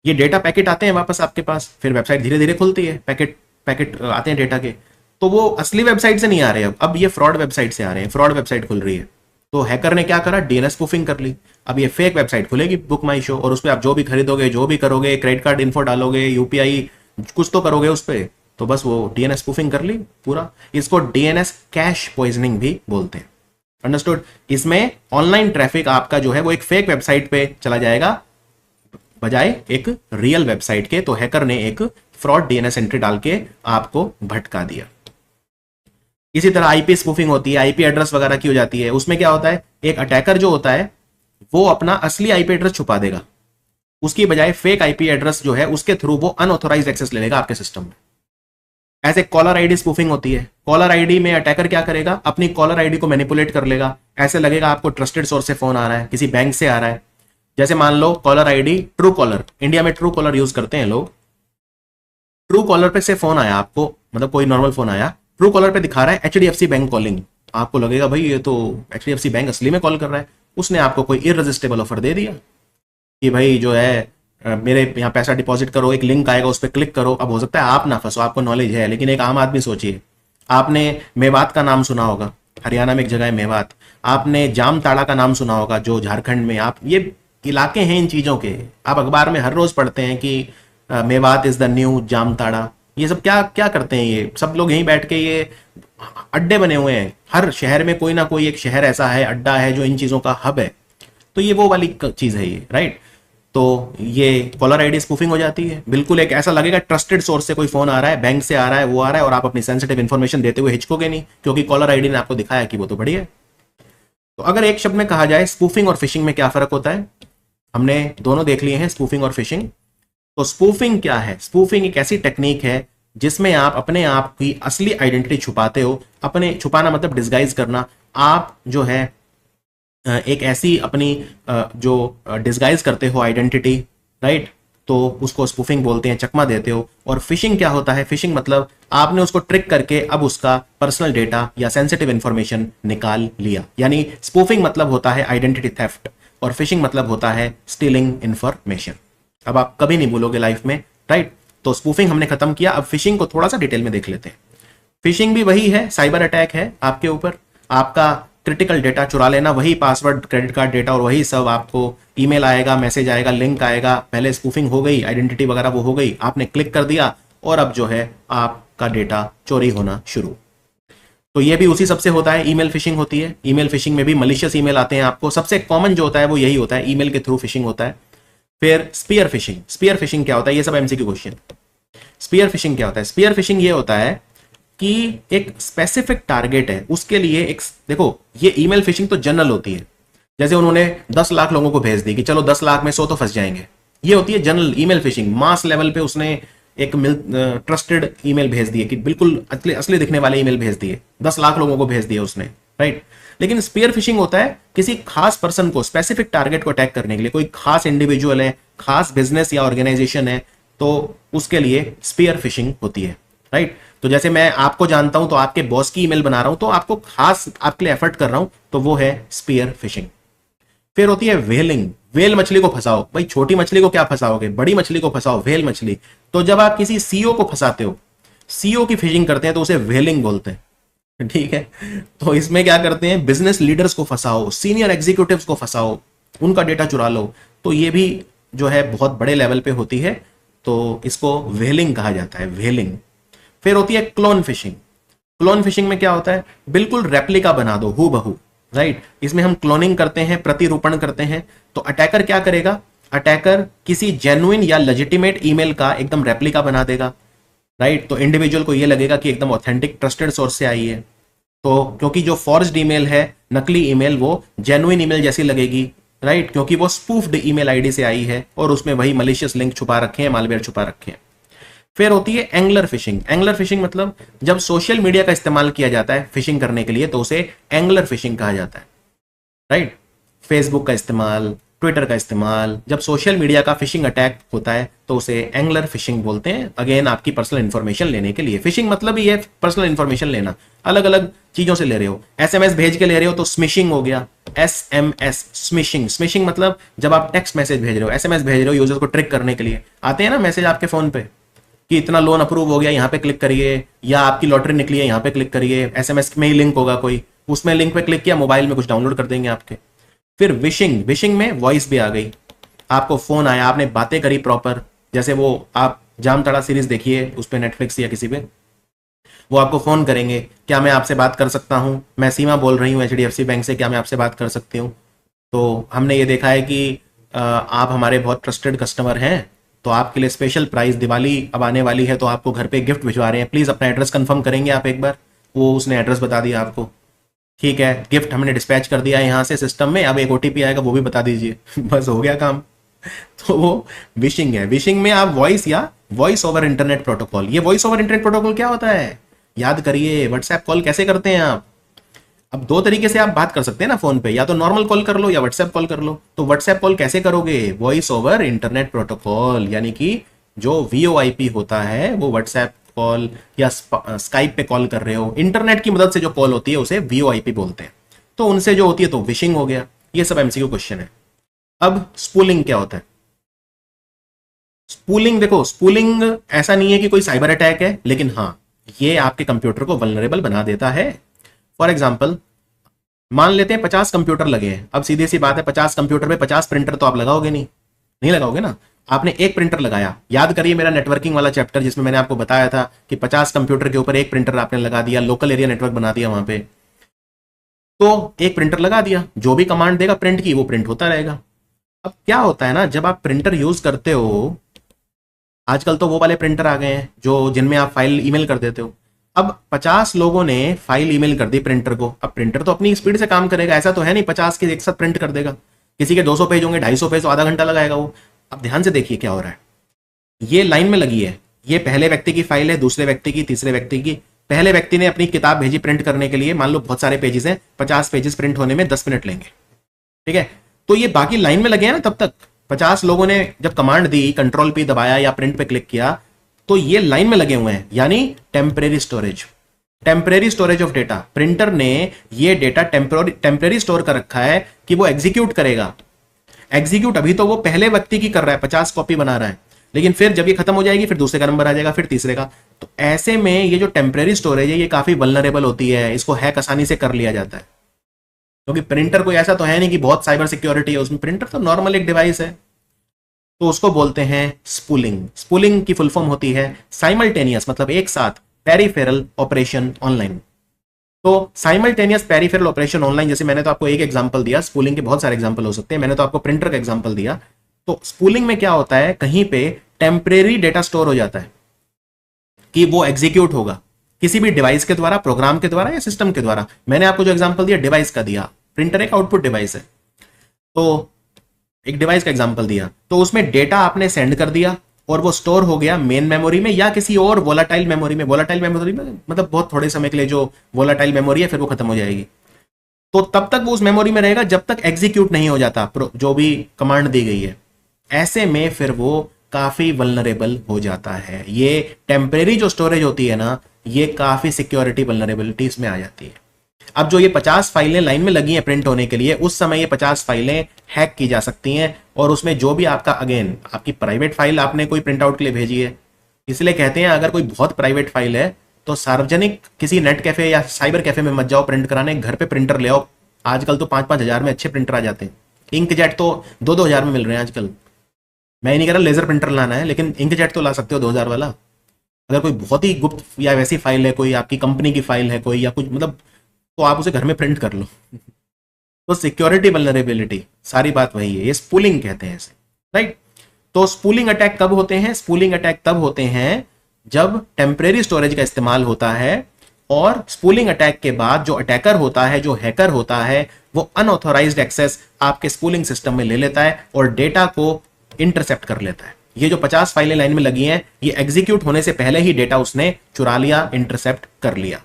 S1: ये डेटा पैकेट आते हैं वापस आपके पास, फिर वेबसाइट धीरे धीरे खुलती है, पैकेट पैकेट आते हैं डेटा के। तो वो असली वेबसाइट से नहीं आ रहे, अब ये फ्रॉड वेबसाइट से आ रहे हैं, फ्रॉड वेबसाइट खुल रही है। तो हैकर ने क्या करा, डीएनएस स्पूफिंग कर ली। अब ये फेक वेबसाइट खुलेगी बुक माई शो, और उस पर आप जो भी खरीदोगे, जो भी करोगे, क्रेडिट कार्ड इन्फो डालोगे, यूपीआई कुछ तो करोगे उस पर, तो बस वो डीएनएस स्पूफिंग कर ली पूरा। इसको डीएनएस कैश पॉइजनिंग भी बोलते हैं, अंडरस्टूड। इसमें ऑनलाइन ट्रैफिक आपका जो है वो एक फेक वेबसाइट पे चला जाएगा बजाय एक रियल वेबसाइट के। तो हैकर ने एक फ्रॉड डीएनएस एंट्री डाल के आपको भटका दिया। इसी तरह आईपी स्पूफिंग होती है, आईपी एड्रेस वगैरह की हो जाती है। उसमें क्या होता है, एक अटैकर जो होता है वो अपना असली आईपी एड्रेस छुपा देगा, उसकी बजाय फेक आईपी एड्रेस जो है उसके थ्रू वो अनऑथोराइज्ड एक्सेस ले लेगा आपके सिस्टम में। ऐसे कॉलर आईडी स्पूफिंग होती है। कॉलर आईडी में अटैकर क्या करेगा, अपनी कॉलर आईडी को मैनिपुलेट कर लेगा। ऐसे लगेगा आपको ट्रस्टेड सोर्स से फोन आ रहा है, किसी बैंक से आ रहा है। जैसे मान लो caller ID Truecaller, India में ट्रू कॉलर यूज करते हैं लोग। ट्रू कॉलर पे से फोन आया आपको, मतलब कोई नॉर्मल फोन आया, ट्रू कॉलर पे दिखा रहा है एचडीएफसी बैंक कॉलिंग। आपको लगेगा भाई ये तो एचडीएफसी बैंक असली में कॉल कर रहा है। उसने आपको कोई इररेजिस्टेबल ऑफर दे दिया कि भाई जो है मेरे यहाँ पैसा डिपॉजिट करो, एक लिंक आएगा उस पर क्लिक करो। अब हो सकता है आप ना फंसो, आपको नॉलेज है, लेकिन एक आम आदमी सोचिए, आपने मेवात का नाम सुना होगा, हरियाणा में एक जगह है मेवात। आपने जामताड़ा का नाम सुना होगा जो झारखंड में, आप ये इलाके हैं इन चीजों के, आप अखबार में हर रोज पढ़ते हैं कि Mewat is the new Jamtara. ये सब क्या क्या करते हैं, ये सब लोग यहीं बैठ के ये अड्डे बने हुए हैं। हर शहर में कोई ना कोई एक शहर ऐसा है, अड्डा है जो इन चीजों का हब है। तो ये वो वाली चीज है ये, राइट। तो ये कॉलर आईडी स्पूफिंग हो जाती है। बिल्कुल एक ऐसा लगेगा ट्रस्टेड सोर्स से कोई फोन आ रहा है, बैंक से आ रहा है, वो आ रहा है, और आप अपनी सेंसिटिव इन्फॉर्मेशन देते हुए हिचकोगे नहीं, क्योंकि कॉलर आईडी ने आपको दिखाया कि वो तो बढ़िया है। तो अगर एक शब्द में कहा जाए स्पूफिंग और फिशिंग में क्या फर्क होता है, हमने दोनों देख लिए हैं, स्पूफिंग और फिशिंग। तो स्पूफिंग क्या है, स्पूफिंग एक ऐसी टेक्निक है जिसमें आप अपने आप की असली आइडेंटिटी छुपाते हो। अपने छुपाना मतलब डिस्गाइज करना। आप जो है एक ऐसी अपनी जो डिस्गाइज करते हो आइडेंटिटी, राइट, तो उसको स्पूफिंग बोलते हैं, चकमा देते हो। और फिशिंग क्या होता है, फिशिंग मतलब आपने उसको ट्रिक करके अब उसका पर्सनल डेटा या सेंसिटिव इंफॉर्मेशन निकाल लिया। यानी स्पूफिंग मतलब होता है आइडेंटिटी थेफ्ट और फिशिंग मतलब होता है स्टीलिंग इंफॉर्मेशन। अब आप कभी नहीं भूलोगे लाइफ में, राइट। तो स्पूफिंग हमने खत्म किया, अब फिशिंग को थोड़ा सा डिटेल में देख लेते हैं। फिशिंग भी वही है, साइबर अटैक है आपके ऊपर, आपका क्रिटिकल डेटा चुरा लेना, वही पासवर्ड, क्रेडिट कार्ड डेटा और वही सब। आपको ईमेल आएगा, मैसेज आएगा, लिंक आएगा, पहले स्पूफिंग हो गई, आइडेंटिटी वगैरह वो हो गई, आपने क्लिक कर दिया और अब जो है आपका डेटा चोरी होना शुरू। तो ये भी उसी सबसे होता है, ईमेल फिशिंग होती है। ईमेल फिशिंग में भी मलिशियस ईमेल आते हैं आपको, सबसे कॉमन जो होता है वो यही होता है, ईमेल के थ्रू फिशिंग होता है। फिर स्पीयर फिशिंग, स्पीयर फिशिंग क्या होता है, ये सब एमसीक्यू क्वेश्चन। स्पीयर फिशिंग क्या होता है, स्पीयर फिशिंग ये होता है कि एक स्पेसिफिक टारगेट है, उसके लिए एक, देखो ये ईमेल फिशिंग तो जनरल होती है, जैसे उन्होंने 10 लाख लोगों को भेज दी कि चलो 10 लाख में 100 तो फंस जाएंगे। ये होती है general email fishing. Mass level पे उसने एक ट्रस्टेड ईमेल भेज दिए कि बिल्कुल असली असली दिखने वाले ईमेल भेज दिए, 10 लाख लोगों को भेज दिए उसने, राइट। लेकिन स्पीयर फिशिंग होता है किसी खास पर्सन को, स्पेसिफिक टारगेट को अटैक करने के लिए। कोई खास इंडिविजुअल है, खास बिजनेस या ऑर्गेनाइजेशन है, तो उसके लिए स्पीयर फिशिंग होती है, राइट। तो जैसे मैं आपको जानता हूं तो आपके बॉस की ईमेल बना रहा हूं, तो आपको खास आपके लिए एफर्ट कर रहा हूं, तो वो है स्पीयर फिशिंग। फिर होती है व्हेलिंग। व्हेल मछली को फंसाओ। भाई छोटी मछली को क्या फंसाओगे, बड़ी मछली को फंसाओ, व्हेल मछली। तो जब आप किसी सीईओ को फंसाते हो, सीईओ की फिशिंग करते हैं, तो उसे व्हेलिंग बोलते हैं, ठीक है। तो इसमें क्या करते हैं, बिजनेस लीडर्स को फंसाओ, सीनियर एग्जीक्यूटिव्स को फंसाओ, उनका डेटा चुरा लो। तो ये भी जो है बहुत बड़े लेवल पे होती है, तो इसको व्हेलिंग कहा जाता है, व्हेलिंग। फिर होती है क्लोन फिशिंग। क्लोन फिशिंग में क्या होता है, बिल्कुल रेप्लिका बना दो, हू बहू, राइट। इसमें हम क्लोनिंग करते हैं, प्रतिरूपण करते हैं। तो अटैकर क्या करेगा, अटैकर किसी जेन्युइन या लेजिटिमेट ईमेल का एकदम रेप्लिका बना देगा, राइट। तो इंडिविजुअल को यह लगेगा कि एकदम ऑथेंटिक ट्रस्टेड सोर्स से आई है। तो क्योंकि जो फॉर्ज्ड ईमेल है, नकली ईमेल, वो जेन्युइन ईमेल जैसी लगेगी, राइट, क्योंकि वो स्पूफ्ड ईमेल आईडी से आई है और उसमें वही मलिशियस लिंक छुपा रखे हैं, मालवेयर छुपा रखे हैं। फिर होती है एंगलर फिशिंग। एंगलर फिशिंग मतलब जब सोशल मीडिया का इस्तेमाल किया जाता है फिशिंग करने के लिए, तो उसे एंगलर फिशिंग कहा जाता है, राइट। फेसबुक का इस्तेमाल, ट्विटर का इस्तेमाल, जब सोशल मीडिया का फिशिंग अटैक होता है तो उसे एंगलर फिशिंग बोलते हैं। अगेन आपकी पर्सनल इंफॉर्मेशन लेने के लिए। फिशिंग मतलब ही है पर्सनल इंफॉर्मेशन लेना, अलग अलग चीजों से ले रहे हो। एसएमएस भेज के ले रहे हो तो स्मिशिंग हो गया, एसएमएस, स्मिशिंग। स्मिशिंग मतलब जब आप टेक्स्ट मैसेज भेज रहे हो, एसएमएस भेज रहे हो यूजर को ट्रिक करने के लिए। आते हैं ना मैसेज आपके फोन पे कि इतना लोन अप्रूव हो गया, यहाँ पे क्लिक करिए, या आपकी लॉटरी निकली है, यहाँ पे क्लिक करिए। एसएमएस में ही लिंक होगा कोई, उसमें लिंक पे क्लिक किया, मोबाइल में कुछ डाउनलोड कर देंगे आपके। फिर विशिंग। विशिंग में वॉइस भी आ गई, आपको फोन आया, आपने बातें करी प्रॉपर। जैसे वो आप जामताड़ा सीरीज देखिए उस पर, नेटफ्लिक्स या किसी पे, वो आपको फोन करेंगे, क्या मैं आपसे बात कर सकता हूँ, मैं सीमा बोल रही हूँ एचडीएफसी बैंक से, क्या मैं आपसे बात कर सकती हूँ। तो हमने ये देखा है कि आप हमारे बहुत ट्रस्टेड कस्टमर हैं, तो आपके लिए स्पेशल प्राइस, दिवाली अब आने वाली है तो आपको घर पे गिफ्ट भिजवा रहे हैं, प्लीज अपना एड्रेस कंफर्म करेंगे आप एक बार। वो उसने एड्रेस बता दिया आपको, ठीक है, गिफ्ट हमने डिस्पैच कर दिया है यहाँ से सिस्टम में, अब एक ओटीपी आएगा, वो भी बता दीजिए, बस हो गया काम। तो वो विशिंग है। विशिंग में आप वॉइस या वॉइस ओवर इंटरनेट प्रोटोकॉल, ये वॉइस ओवर इंटरनेट प्रोटोकॉल क्या होता है, याद करिए, व्हाट्सएप कॉल कैसे करते हैं आप। अब दो तरीके से आप बात कर सकते हैं ना फोन पे, या तो नॉर्मल कॉल कर लो या व्हाट्सएप कॉल कर लो। तो व्हाट्सएप कॉल कैसे करोगे, वॉइस ओवर इंटरनेट प्रोटोकॉल, यानी कि जो वीओआईपी होता है वो व्हाट्सएप कॉल या स्काइप पे कॉल कर रहे हो, इंटरनेट की मदद से जो कॉल होती है उसे वीओआईपी बोलते हैं। तो उनसे जो होती है तो विशिंग हो गया। ये सब एमसीक्यू क्वेश्चन है। अब स्पूलिंग क्या होता है। स्पूलिंग, देखो स्पूलिंग ऐसा नहीं है कि कोई साइबर अटैक है, लेकिन हाँ ये आपके कंप्यूटर को वल्नरेबल बना देता है। फॉर एग्जाम्पल मान लेते हैं 50 कंप्यूटर लगे हैं। अब सीधी सी बात है, 50 कंप्यूटर पे 50 प्रिंटर तो आप लगाओगे नहीं, नहीं लगाओगे ना। आपने एक प्रिंटर लगाया, याद करिए मेरा नेटवर्किंग वाला चैप्टर जिसमें मैंने आपको बताया था कि 50 कंप्यूटर के ऊपर एक प्रिंटर आपने लगा दिया, लोकल एरिया नेटवर्क बना दिया वहां पे। तो एक प्रिंटर लगा दिया, जो भी कमांड देगा प्रिंट की वो प्रिंट होता रहेगा। अब क्या होता है ना, जब आप प्रिंटर यूज करते हो, आजकल तो वो वाले प्रिंटर आ गए हैं जो जिनमें आप फाइल ईमेल कर देते हो। अब 50 लोगों ने फाइल ईमेल कर दी प्रिंटर को। अब प्रिंटर तो अपनी स्पीड से काम करेगा, ऐसा तो है नहीं 50 के एक साथ प्रिंट कर देगा। किसी के 200 पेज होंगे, 250 पेज, तो आधा घंटा लगाएगा वो। अब ध्यान से देखिए क्या हो रहा है, ये लाइन में लगी है, ये पहले व्यक्ति की फाइल है, दूसरे व्यक्ति की, तीसरे व्यक्ति की। पहले व्यक्ति ने अपनी किताब भेजी प्रिंट करने के लिए, मान लो बहुत सारे पेजेस हैं, 50 पेजेस प्रिंट होने में 10 मिनट लेंगे, ठीक है। तो ये बाकी लाइन में लगे हैं ना, तब तक 50 लोगों ने जब कमांड दी, कंट्रोल पी दबाया या प्रिंट पे क्लिक किया, तो ये लाइन में लगे हुए हैं, यानी temporary storage, temporary storage of data. Printer ने ये डेटा टेम्परेरी स्टोर कर रखा है कि वो एग्जीक्यूट करेगा। एग्जीक्यूट अभी तो वो पहले व्यक्ति की कर रहा है, 50 कॉपी बना रहा है, लेकिन फिर जब ये खत्म हो जाएगी फिर दूसरे का नंबर आ जाएगा, फिर तीसरे का। तो ऐसे में ये जो टेम्परेरी स्टोरेज है ये काफी वल्नरेबल होती है, इसको हैक आसानी से कर लिया जाता है। क्योंकि प्रिंटर कोई ऐसा तो है नहीं कि बहुत साइबर सिक्योरिटी है उसमें, प्रिंटर तो नॉर्मल एक डिवाइस है। तो उसको बोलते हैं स्पूलिंग। स्पूलिंग की फुल फॉर्म होती है साइमल्टेनियस, मतलब एक साथ, पेरिफेरल ऑपरेशन ऑनलाइन। तो साइमल्टेनियस पेरिफेरल ऑपरेशन ऑनलाइन, जैसे मैंने तो आपको एक एग्जांपल दिया, स्पूलिंग के बहुत सारे एग्जांपल हो सकते हैं, मैंने तो आपको प्रिंटर का एग्जांपल दिया। तो स्पूलिंग में क्या होता है, कहीं पे टेम्परेरी डेटा स्टोर हो जाता है कि वो एग्जीक्यूट होगा किसी भी डिवाइस के द्वारा, प्रोग्राम के द्वारा या सिस्टम के द्वारा। मैंने आपको जो एग्जांपल दिया डिवाइस का दिया, प्रिंटर एक आउटपुट डिवाइस है। तो एक डिवाइस का एग्जांपल दिया, तो उसमें डेटा आपने सेंड कर दिया और वो स्टोर हो गया मेन मेमोरी में या किसी और वोलाटाइल मेमोरी में। वोलाटाइल मेमोरी में मतलब बहुत थोड़े समय के लिए जो वोलाटाइल मेमोरी है फिर वो खत्म हो जाएगी। तो तब तक वो उस मेमोरी में रहेगा जब तक एग्जीक्यूट नहीं हो जाता जो भी कमांड दी गई है। ऐसे में फिर वो काफी वल्नरेबल हो जाता है। ये टेम्परेरी जो स्टोरेज होती है ना, ये काफी सिक्योरिटी वल्नरेबिलिटीज में आ जाती है। अब जो ये 50 फाइलें लाइन में लगी हैं प्रिंट होने के लिए, उस समय ये 50 फाइलें हैक की जा सकती हैं और उसमें जो भी आपका, अगेन आपकी प्राइवेट फाइल आपने कोई प्रिंट आउट के लिए भेजी है, इसलिए कहते हैं अगर कोई बहुत प्राइवेट फाइल है तो सार्वजनिक किसी नेट कैफे या साइबर कैफे में मत जाओ प्रिंट कराने, घर पे प्रिंटर ले आओ। आजकल तो 5-5 हजार में अच्छे प्रिंटर आ जाते हैं। इंकजेट तो 2-2 हजार में मिल रहे हैं आजकल। मैं ही नहीं कह रहा लेजर प्रिंटर लाना है, लेकिन इंकजेट तो ला सकते हो 2,000 वाला। अगर कोई बहुत ही गुप्त या वैसी फाइल है, कोई आपकी कंपनी की फाइल है कोई, या कुछ मतलब, तो आप उसे घर में प्रिंट कर लो। तो सिक्योरिटी वल्नरेबिलिटी, सारी बात वही है, ये स्पूलिंग कहते हैं इसे, राइट। तो स्पूलिंग अटैक कब होते हैं? स्पूलिंग अटैक तब होते हैं जब टेम्परेरी स्टोरेज का इस्तेमाल होता है और स्पूलिंग अटैक के बाद जो अटैकर होता है, जो हैकर होता है, वो अनऑथोराइज्ड एक्सेस आपके स्पूलिंग सिस्टम में ले लेता है और डेटा को इंटरसेप्ट कर लेता है। ये जो 50 फाइलें लाइन में लगी हैं, ये एग्जीक्यूट होने से पहले ही डेटा उसने चुरा लिया, इंटरसेप्ट कर लिया।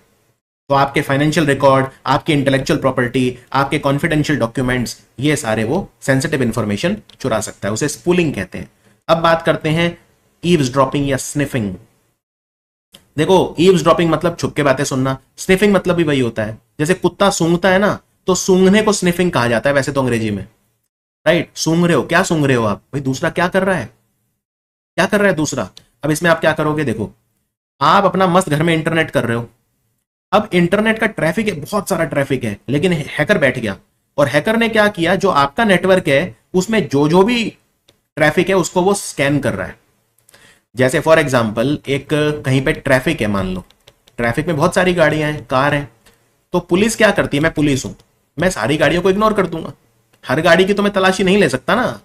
S1: तो आपके फाइनेंशियल रिकॉर्ड, आपकी इंटेलेक्चुअल प्रॉपर्टी, आपके कॉन्फिडेंशियल डॉक्यूमेंट्स, ये सारे वो सेंसिटिव इंफॉर्मेशन चुरा सकता है। उसे स्पूलिंग कहते हैं। अब बात करते हैं ईव्सड्रॉपिंग या स्निफिंग। देखो, ईव्सड्रॉपिंग मतलब छुप के बातें सुनना, स्निफिंग मतलब भी वही होता है। जैसे कुत्ता सूंघता है ना, तो सूंघने को स्निफिंग कहा जाता है वैसे तो अंग्रेजी में, राइट। सूंघ रहे हो, क्या सूंघ रहे हो आप? भाई दूसरा क्या कर रहा है, क्या कर रहा है दूसरा। अब इसमें आप क्या करोगे, देखो आप अपना मस्त घर में इंटरनेट कर रहे हो। अब इंटरनेट का ट्रैफिक है, बहुत सारा ट्रैफिक है, लेकिन हैकर बैठ गया और हैकर ने क्या किया, जो आपका नेटवर्क है उसमें जो जो भी ट्रैफिक है उसको वो स्कैन कर रहा है। जैसे फॉर एग्जांपल एक कहीं पे ट्रैफिक है, मान लो ट्रैफिक में बहुत सारी गाड़ियां हैं, कार हैं, तो पुलिस क्या करती है, मैं पुलिस हूं, मैं सारी गाड़ियों को इग्नोर कर दूंगा। हर गाड़ी की तो मैं तलाशी नहीं ले सकता ना।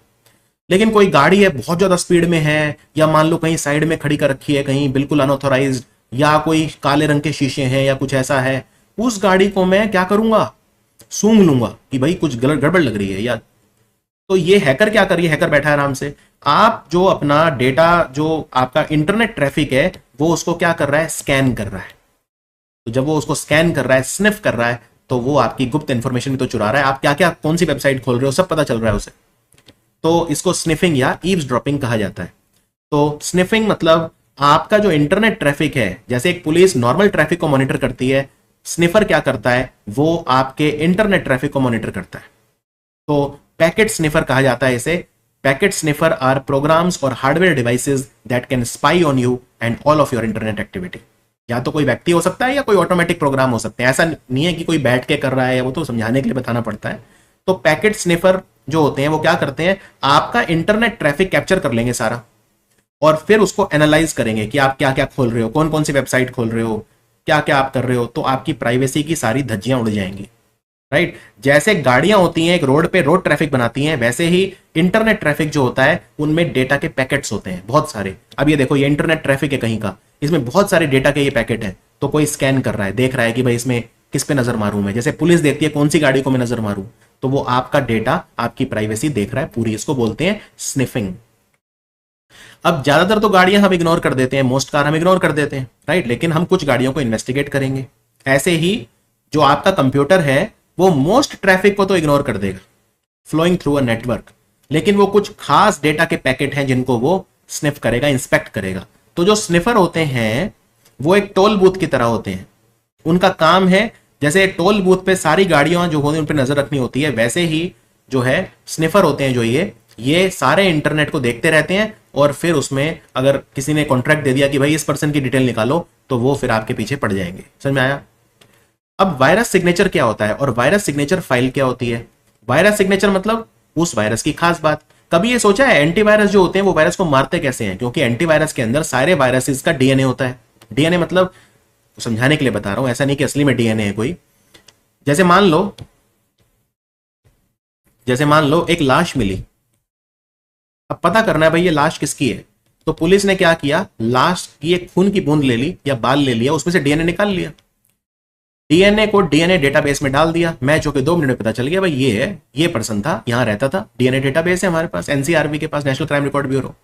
S1: लेकिन कोई गाड़ी है बहुत ज्यादा स्पीड में है, या मान लो कहीं साइड में खड़ी कर रखी है, कहीं बिल्कुल अनऑथोराइज्ड, या कोई काले रंग के शीशे हैं या कुछ ऐसा है, उस गाड़ी को मैं क्या करूंगा, सूंघ लूंगा कि भाई कुछ गलत गड़बड़ लग रही है या। तो ये हैकर क्या करिए, हैकर बैठा है आराम से, आप जो अपना डेटा, जो आपका इंटरनेट ट्रैफिक है, वो उसको क्या कर रहा है, स्कैन कर रहा है। तो जब वो उसको स्कैन कर रहा है, स्निफ कर रहा है, तो वो आपकी गुप्त इंफॉर्मेशन भी तो चुरा रहा है। आप क्या क्या कौन सी वेबसाइट खोल रहे हो सब पता चल रहा है उसे। तो इसको स्निफिंग या ईव्सड्रॉपिंग कहा जाता है। तो स्निफिंग मतलब आपका जो इंटरनेट ट्रैफिक है, जैसे एक पुलिस नॉर्मल ट्रैफिक को मॉनिटर करती है, स्निफर क्या करता है, वो आपके इंटरनेट ट्रैफिक को मॉनिटर करता है। तो पैकेट स्निफर कहा जाता है इसे। पैकेट स्निफर आर प्रोग्राम्स और hardware devices that can spy on you and all of your internet activity. या तो कोई व्यक्ति हो सकता है या कोई ऑटोमेटिक प्रोग्राम हो सकते हैं, ऐसा नहीं है कि कोई बैठ के कर रहा है, वो तो समझाने के लिए बताना पड़ता है। तो पैकेट स्निफर जो होते हैं वो क्या करते हैं, आपका इंटरनेट ट्रैफिक कैप्चर कर लेंगे सारा और फिर उसको एनालाइज करेंगे कि आप क्या क्या खोल रहे हो, कौन कौन सी वेबसाइट खोल रहे हो, क्या क्या आप कर रहे हो। तो आपकी प्राइवेसी की सारी धज्जियां उड़ जाएंगी, राइट। जैसे गाड़ियां होती हैं एक रोड पे रोड ट्रैफिक बनाती हैं, वैसे ही इंटरनेट ट्रैफिक जो होता है उनमें डेटा के पैकेट्स होते हैं बहुत सारे। अब ये देखो, ये इंटरनेट ट्रैफिक है कहीं का, इसमें बहुत सारे डेटा के ये पैकेट हैं। तो कोई स्कैन कर रहा है, देख रहा है कि भाई इसमें किस पे नजर मारूं मैं। जैसे पुलिस देखती है कौन सी गाड़ी को मैं नजर मारूं, तो वो आपका डेटा, आपकी प्राइवेसी देख रहा है पूरी। इसको बोलते हैं स्निफिंग। अब ज्यादातर तो गाड़ियां हम इग्नोर कर देते हैं, मोस्ट कार हम इग्नोर कर देते हैं, राइट। लेकिन हम कुछ गाड़ियों को इन्वेस्टिगेट करेंगे। ऐसे ही जो आपका कंप्यूटर है वो मोस्ट ट्रैफिक को तो इग्नोर कर देगा फ्लोइंग थ्रू अ नेटवर्क, लेकिन वो कुछ खास डेटा के पैकेट हैं जिनको वो स्निफ करेगा, इंस्पेक्ट करेगा। तो जो स्निफर होते हैं वो एक टोल बूथ की तरह होते हैं। उनका काम है, जैसे टोल बूथ पे सारी गाड़ियां जो होती हैं उन पर नजर रखनी होती है, वैसे ही जो है स्निफर होते हैं जो ये सारे इंटरनेट को देखते रहते हैं और फिर उसमें अगर किसी ने कॉन्ट्रैक्ट दे दिया कि भाई इस पर्सन की डिटेल निकालो, तो वो फिर आपके पीछे पड़ जाएंगे। समझ में आया? अब वायरस सिग्नेचर क्या होता है और वायरस सिग्नेचर फाइल क्या होती है? वायरस सिग्नेचर मतलब उस वायरस की खास बात। कभी ये सोचा है एंटीवायरस जो होते हैं वो वायरस को मारते कैसे हैं? क्योंकि एंटीवायरस के अंदर सारे वायरसेस का डीएनए होता है। डीएनए मतलब, समझाने के लिए बता रहा हूं, ऐसा नहीं कि असली में डीएनए है कोई। जैसे मान लो एक लाश मिली, अब पता करना है भाई ये लाश किसकी है। तो पुलिस ने क्या किया, लाश की एक खून की बूंद ले ली या बाल ले लिया, उसमें से डीएनए निकाल लिया। डीएनए को डीएनए डेटाबेस में डाल दिया, मैच होकर 2 मिनट में पता चल गया भाई ये है, ये पर्सन था, यहां रहता था। डीएनए डेटाबेस है हमारे पास, एनसीआरबी के पास, नेशनल क्राइम रिकॉर्ड ब्यूरो।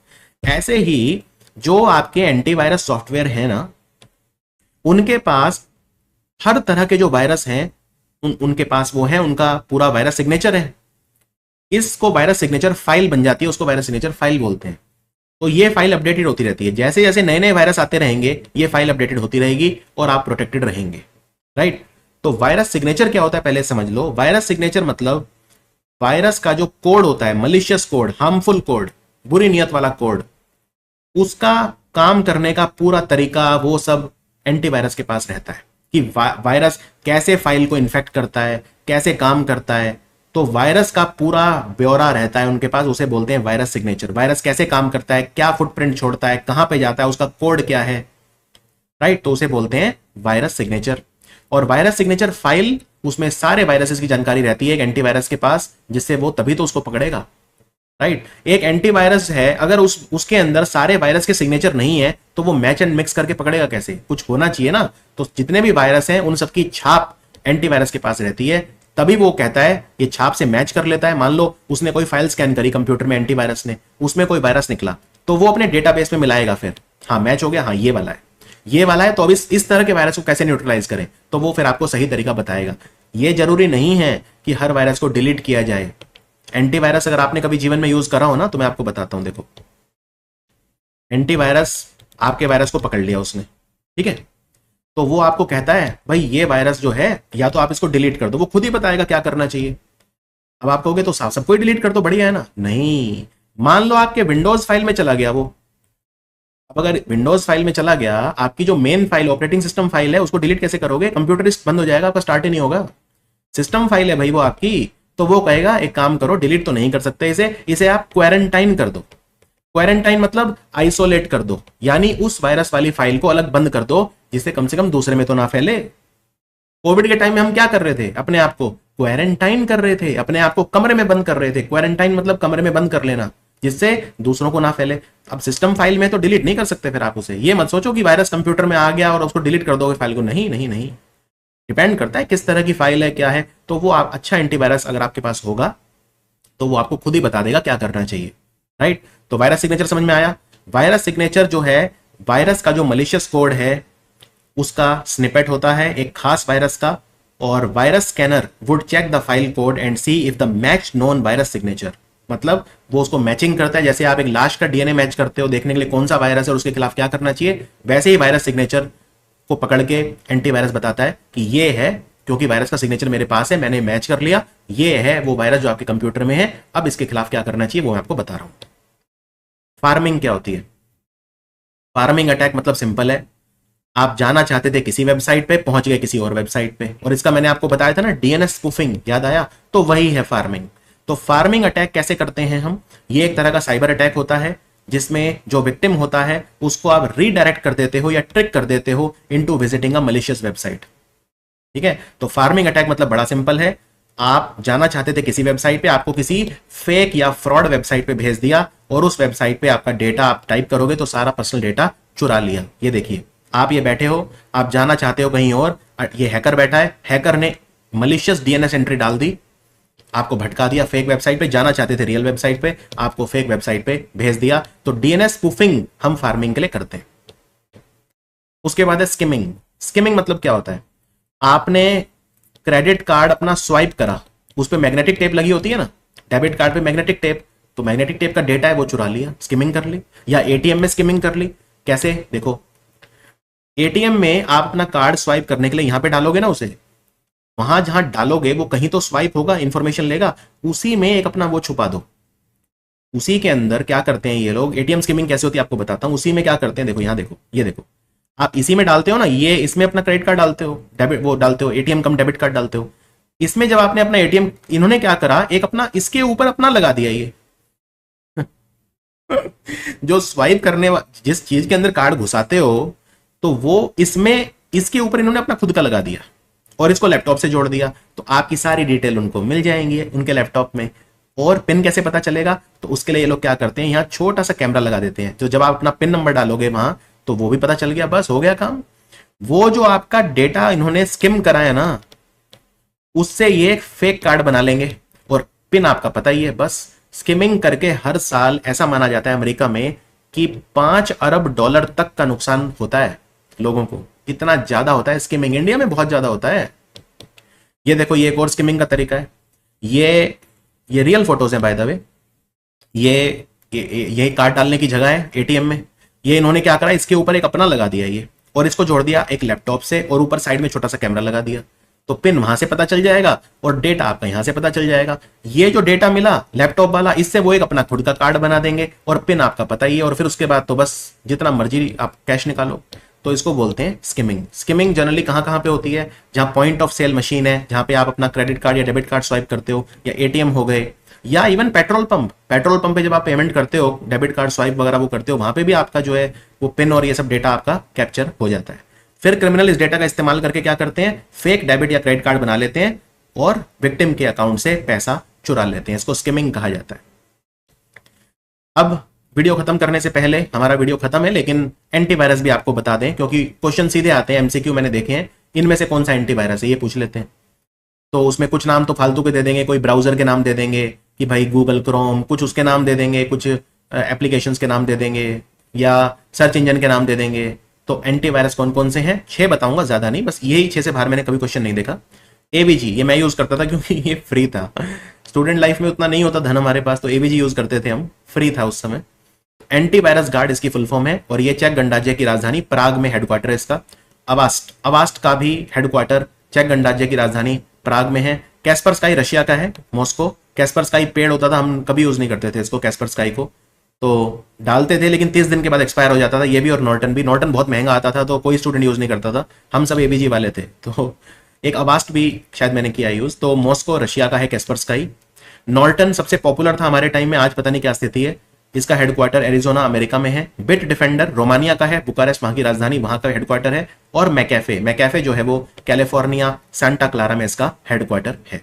S1: ऐसे ही जो आपके एंटीवायरस सॉफ्टवेयर है ना, उनके पास हर तरह के जो वायरस हैं उनके पास वो है, उनका पूरा वायरस सिग्नेचर है। इसको वायरस सिग्नेचर फाइल बन जाती है, उसको वायरस सिग्नेचर फाइल बोलते हैं। तो ये फाइल अपडेटेड होती रहती है, जैसे जैसे नए नए वायरस आते रहेंगे ये फाइल अपडेटेड होती रहेगी और आप प्रोटेक्टेड रहेंगे, राइट। तो वायरस सिग्नेचर क्या होता है पहले समझ लो। वायरस सिग्नेचर मतलब वायरस का जो कोड होता है, मलिशियस कोड, हार्मफुल कोड, बुरी नियत वाला कोड, उसका काम करने का पूरा तरीका वो सब एंटीवायरस के पास रहता है कि वायरस कैसे फाइल को इन्फेक्ट करता है, कैसे काम करता है। तो वायरस का पूरा ब्यौरा रहता है उनके पास, उसे बोलते हैं वायरस सिग्नेचर। वायरस कैसे काम करता है, क्या फुटप्रिंट छोड़ता है, कहां पे जाता है, उसका कोड क्या है, राइट। तो उसे बोलते हैं वायरस सिग्नेचर। और वायरस सिग्नेचर फाइल, उसमें सारे वायरसेस की जानकारी रहती है एक एंटीवायरस के पास, जिससे वो तभी तो उसको पकड़ेगा, राइट। एक एंटीवायरस है, अगर उसके अंदर सारे वायरस के सिग्नेचर नहीं है तो वो मैच एंड मिक्स करके पकड़ेगा कैसे, कुछ होना चाहिए ना। तो जितने भी वायरस हैं उन सबकी छाप एंटीवायरस के पास रहती है, तभी वो कहता है, ये छाप से मैच कर लेता है। मान लो उसने कोई फाइल स्कैन करी कंप्यूटर में, एंटीवायरस ने, उसमें कोई वायरस निकला, तो वो अपने डेटाबेस में मिलाएगा, फिर हाँ मैच हो गया, हाँ ये वाला है, ये वाला है। तो अब इस तरह के वायरस को कैसे न्यूट्रलाइज करें, तो वो फिर आपको सही तरीका बताएगा। ये जरूरी नहीं है कि हर वायरस को डिलीट किया जाए। एंटीवायरस अगर आपने कभी जीवन में यूज करा हो ना, तो मैं आपको बताता हूं, देखो एंटीवायरस आपके वायरस को पकड़ लिया उसने, ठीक है, तो वो आपको कहता है भाई ये वायरस जो है, या तो आप इसको डिलीट कर दो, वो खुद ही बताएगा क्या करना चाहिए। अब आप कहोगे तो साफ सबको ही डिलीट कर दो, बढ़िया है ना। नहीं, मान लो आपके विंडोज फाइल में चला गया वो। अब अगर विंडोज फाइल में चला गया, आपकी जो main file operating system file है, उसको डिलीट कैसे करोगे, कंप्यूटर बंद हो जाएगा, आपका स्टार्ट ही नहीं होगा। सिस्टम फाइल है भाई वो आपकी, तो वो कहेगा एक काम करो, डिलीट तो नहीं कर सकते इसे आप क्वारंटाइन कर दो। क्वारंटाइन मतलब आइसोलेट कर दो, यानी उस वायरस वाली फाइल को अलग बंद कर दो, जिससे कम से कम दूसरे में तो ना फैले। कोविड के टाइम में हम क्या कर रहे थे, अपने आप को क्वारंटाइन कर रहे थे, अपने आप को कमरे में बंद कर रहे थे। क्वारंटाइन मतलब कमरे में बंद कर लेना, जिससे दूसरों को ना फैले। अब सिस्टम फाइल में तो डिलीट नहीं कर सकते फिर आप उसे। ये मत सोचो कि वायरस कंप्यूटर में आ गया और उसको डिलीट कर दोगे फाइल को, नहीं नहीं नहीं, डिपेंड करता है किस तरह की फाइल है, क्या है। तो वो आप अच्छा एंटीवायरस अगर आपके पास होगा तो वो आपको खुद ही बता देगा क्या करना चाहिए, राइट। तो वायरस सिग्नेचर समझ में आया। वायरस सिग्नेचर जो है, वायरस का जो मलिशियस कोड है उसका स्निपेट होता है एक खास वायरस का, और virus scanner would check the file code and see if the match known virus signature. मतलब वो उसको मैचिंग करता है, जैसे आप एक लाश का डीएनए मैच करते हो देखने के लिए कौन सा वायरस है और उसके खिलाफ क्या करना चाहिए, वैसे ही वायरस सिग्नेचर को पकड़ के एंटीवायरस बताता है कि ये है, क्योंकि वायरस का सिग्नेचर मेरे पास है, मैंने मैच कर लिया, ये है वो वायरस जो आपके कंप्यूटर में है, अब इसके खिलाफ क्या करना चाहिए वो मैं आपको बता रहा हूं। फार्मिंग क्या होती है, फार्मिंग अटैक मतलब सिंपल है, आप जाना चाहते थे किसी वेबसाइट पे, पहुंच गए किसी और वेबसाइट पे, और इसका मैंने आपको बताया था ना डीएनएस स्पूफिंग, याद आया, तो वही है फार्मिंग। तो फार्मिंग अटैक कैसे करते हैं हम, ये एक तरह का साइबर अटैक होता है जिसमें जो विक्टिम होता है उसको आप रीडायरेक्ट कर देते हो या ट्रिक कर देते हो इनटू विजिटिंग अ मलिशियस वेबसाइट, ठीक है। तो फार्मिंग अटैक मतलब बड़ा सिंपल है, आप जाना चाहते थे किसी वेबसाइट पे, आपको किसी फेक या फ्रॉड वेबसाइट पे भेज दिया, और उस वेबसाइट पे आपका डेटा आप टाइप करोगे तो सारा पर्सनल डेटा चुरा लिया। ये देखिए, आप ये बैठे हो, आप जाना चाहते हो कहीं और, ये हैकर बैठा है, हैकर ने मलिशियस डीएनएस एंट्री डाल दी, आपको भटका दिया फेक वेबसाइट पे, जाना चाहते थे रियल वेबसाइट पे, आपको फेक वेबसाइट पे भेज दिया। तो डीएनएस स्पूफिंग हम फार्मिंग के लिए करते हैं। उसके बाद है स्किमिंग। स्किमिंग मतलब क्या होता है, आपने क्रेडिट कार्ड अपना स्वाइप करा, उस पर मैग्नेटिक टेप लगी होती है ना, डेबिट कार्ड पे मैग्नेटिक टेप, तो मैग्नेटिक टेप का डेटा है वो चुरा लिया, स्किमिंग कर ली। या एटीएम में स्किमिंग कर ली, कैसे, देखो एटीएम में आप अपना कार्ड स्वाइप करने के लिए यहां पे डालोगे ना उसे, वहां जहां डालोगे वो कहीं तो स्वाइप होगा, इंफॉर्मेशन लेगा, उसी में एक अपना वो छुपा दो। उसी के अंदर क्या करते हैं ये लोग, एटीएम स्किमिंग कैसे होती है आपको बताता हूं। उसी में क्या करते हैं, देखो यहां देखो, ये देखो, आप इसी में डालते हो ना, ये इसमें अपना क्रेडिट कार्ड डालते हो, डेबिट वो डालते हो, एटीएम कम डेबिट कार्ड डालते हो। इसमें जब आपने अपना एटीएम, इन्होंने क्या करा, एक अपना इसके ऊपर अपना लगा दिया ये जो स्वाइप करने जिस चीज के अंदर कार्ड घुसाते हो, तो वो इसमें इसके ऊपर इन्होंने अपना खुद का लगा दिया और इसको लैपटॉप से जोड़ दिया, तो आपकी सारी डिटेल उनको मिल जाएंगी उनके लैपटॉप में। और पिन कैसे पता चलेगा, तो उसके लिए ये लोग क्या करते हैं, यहाँ छोटा सा कैमरा लगा देते हैं, तो जब आप अपना पिन नंबर डालोगे वहां, तो वो भी पता चल गया, बस हो गया काम। वो जो आपका डेटा इन्होंने स्किम कराया ना, उससे ये एक फेक कार्ड बना लेंगे और पिन आपका पता ही है। बस स्किमिंग करके हर साल ऐसा माना जाता है अमेरिका में कि 5 अरब डॉलर तक का नुकसान होता है लोगों को। इतना ज्यादा होता है स्किमिंग, इंडिया में बहुत ज्यादा होता है। ये देखो, ये एक और स्किमिंग का तरीका है। ये ये रियल फोटोज हैं बाय द वे। ये कार्ड डालने की जगह है एटीएम में। ये इन्होंने क्या करा, इसके ऊपर एक अपना लगा दिया ये, और इसको जोड़ दिया एक लैपटॉप से, और ऊपर साइड में छोटा सा कैमरा लगा दिया। तो पिन वहां से पता चल जाएगा और डेटा आपका यहां से पता चल जाएगा। ये जो डेटा मिला लैपटॉप वाला, इससे वो एक अपना खुद का कार्ड बना देंगे और पिन आपका पता ही है, और फिर उसके बाद तो बस जितना मर्जी आप कैश निकालो। तो इसको बोलते हैं स्किमिंग। स्किमिंग जनरली कहां कहां पे होती है? जहां पॉइंट ऑफ सेल मशीन है, जहां पे आप अपना क्रेडिट कार्ड या डेबिट कार्ड स्वाइप करते हो, या एटीएम हो गए, या even petrol pump. Petrol pump पे जब आप पेमेंट करते हो, डेबिट कार्ड स्वाइप वगैरह वो करते हो, वहां पे भी आपका जो है वो पिन और ये सब डेटा आपका कैप्चर हो जाता है। फिर क्रिमिनल इस डेटा का इस्तेमाल करके क्या करते हैं, फेक डेबिट या क्रेडिट कार्ड बना लेते हैं और विक्टिम के अकाउंट से पैसा चुरा लेते हैं। इसको स्किमिंग कहा जाता है। अब वीडियो खत्म करने से पहले, हमारा वीडियो खत्म है लेकिन एंटीवायरस भी आपको बता दें, क्योंकि क्वेश्चन सीधे आते हैं, एमसीक्यू मैंने देखे हैं, इनमें से कौन सा एंटीवायरस है ये पूछ लेते हैं। तो उसमें कुछ नाम तो फालतू के दे देंगे, कोई ब्राउजर के नाम दे देंगे कि भाई गूगल क्रोम, कुछ उसके नाम दे देंगे, कुछ एप्लीकेशंस के नाम दे देंगे, या सर्च इंजन के नाम दे देंगे। तो एंटीवायरस कौन कौन से हैं 6 बताऊंगा, ज्यादा नहीं, बस यही 6 से बाहर मैंने कभी क्वेश्चन नहीं देखा। एवीजी ये मैं यूज करता था क्योंकि ये फ्री था। स्टूडेंट लाइफ में उतना नहीं होता धन हमारे पास, तो एवीजी यूज करते थे हम, फ्री था उस समय। एंटीवायरस गार्ड इसकी फुल फॉर्म है, और ये चेक गणराज्य की राजधानी प्राग में हेडक्वार्टर है इसका। अवास्ट का भी हेडक्वार्टर चेक गणराज्य की राजधानी प्राग में है। कैस्परस्काई रशिया का है, मॉस्को। कैस्परस्काई पेड़ होता था, हम कभी यूज नहीं करते थे इसको, कैस्परस्काई को तो डालते थे लेकिन 30 दिन के बाद एक्सपायर हो जाता था। ये भी और नॉर्टन भी। नॉर्टन बहुत महंगा आता था तो कोई स्टूडेंट यूज नहीं करता था, हम सब एबीजी वाले थे। तो एक अवास्ट भी शायद मैंने किया यूज। तो मॉस्को रशिया का है कैस्परस्काई। नॉर्टन सबसे पॉपुलर था हमारे टाइम में, आज पता नहीं क्या स्थिति है। इसका हेडक्वार्टर एरिजोना अमेरिका में है। बिट डिफेंडर रोमानिया का है, बुकारेस्ट वहां की राजधानी, वहां का हेडक्वार्टर है। और मैकैफे जो है वो कैलिफोर्निया सांता क्लारा में इसका हेडक्वार्टर है।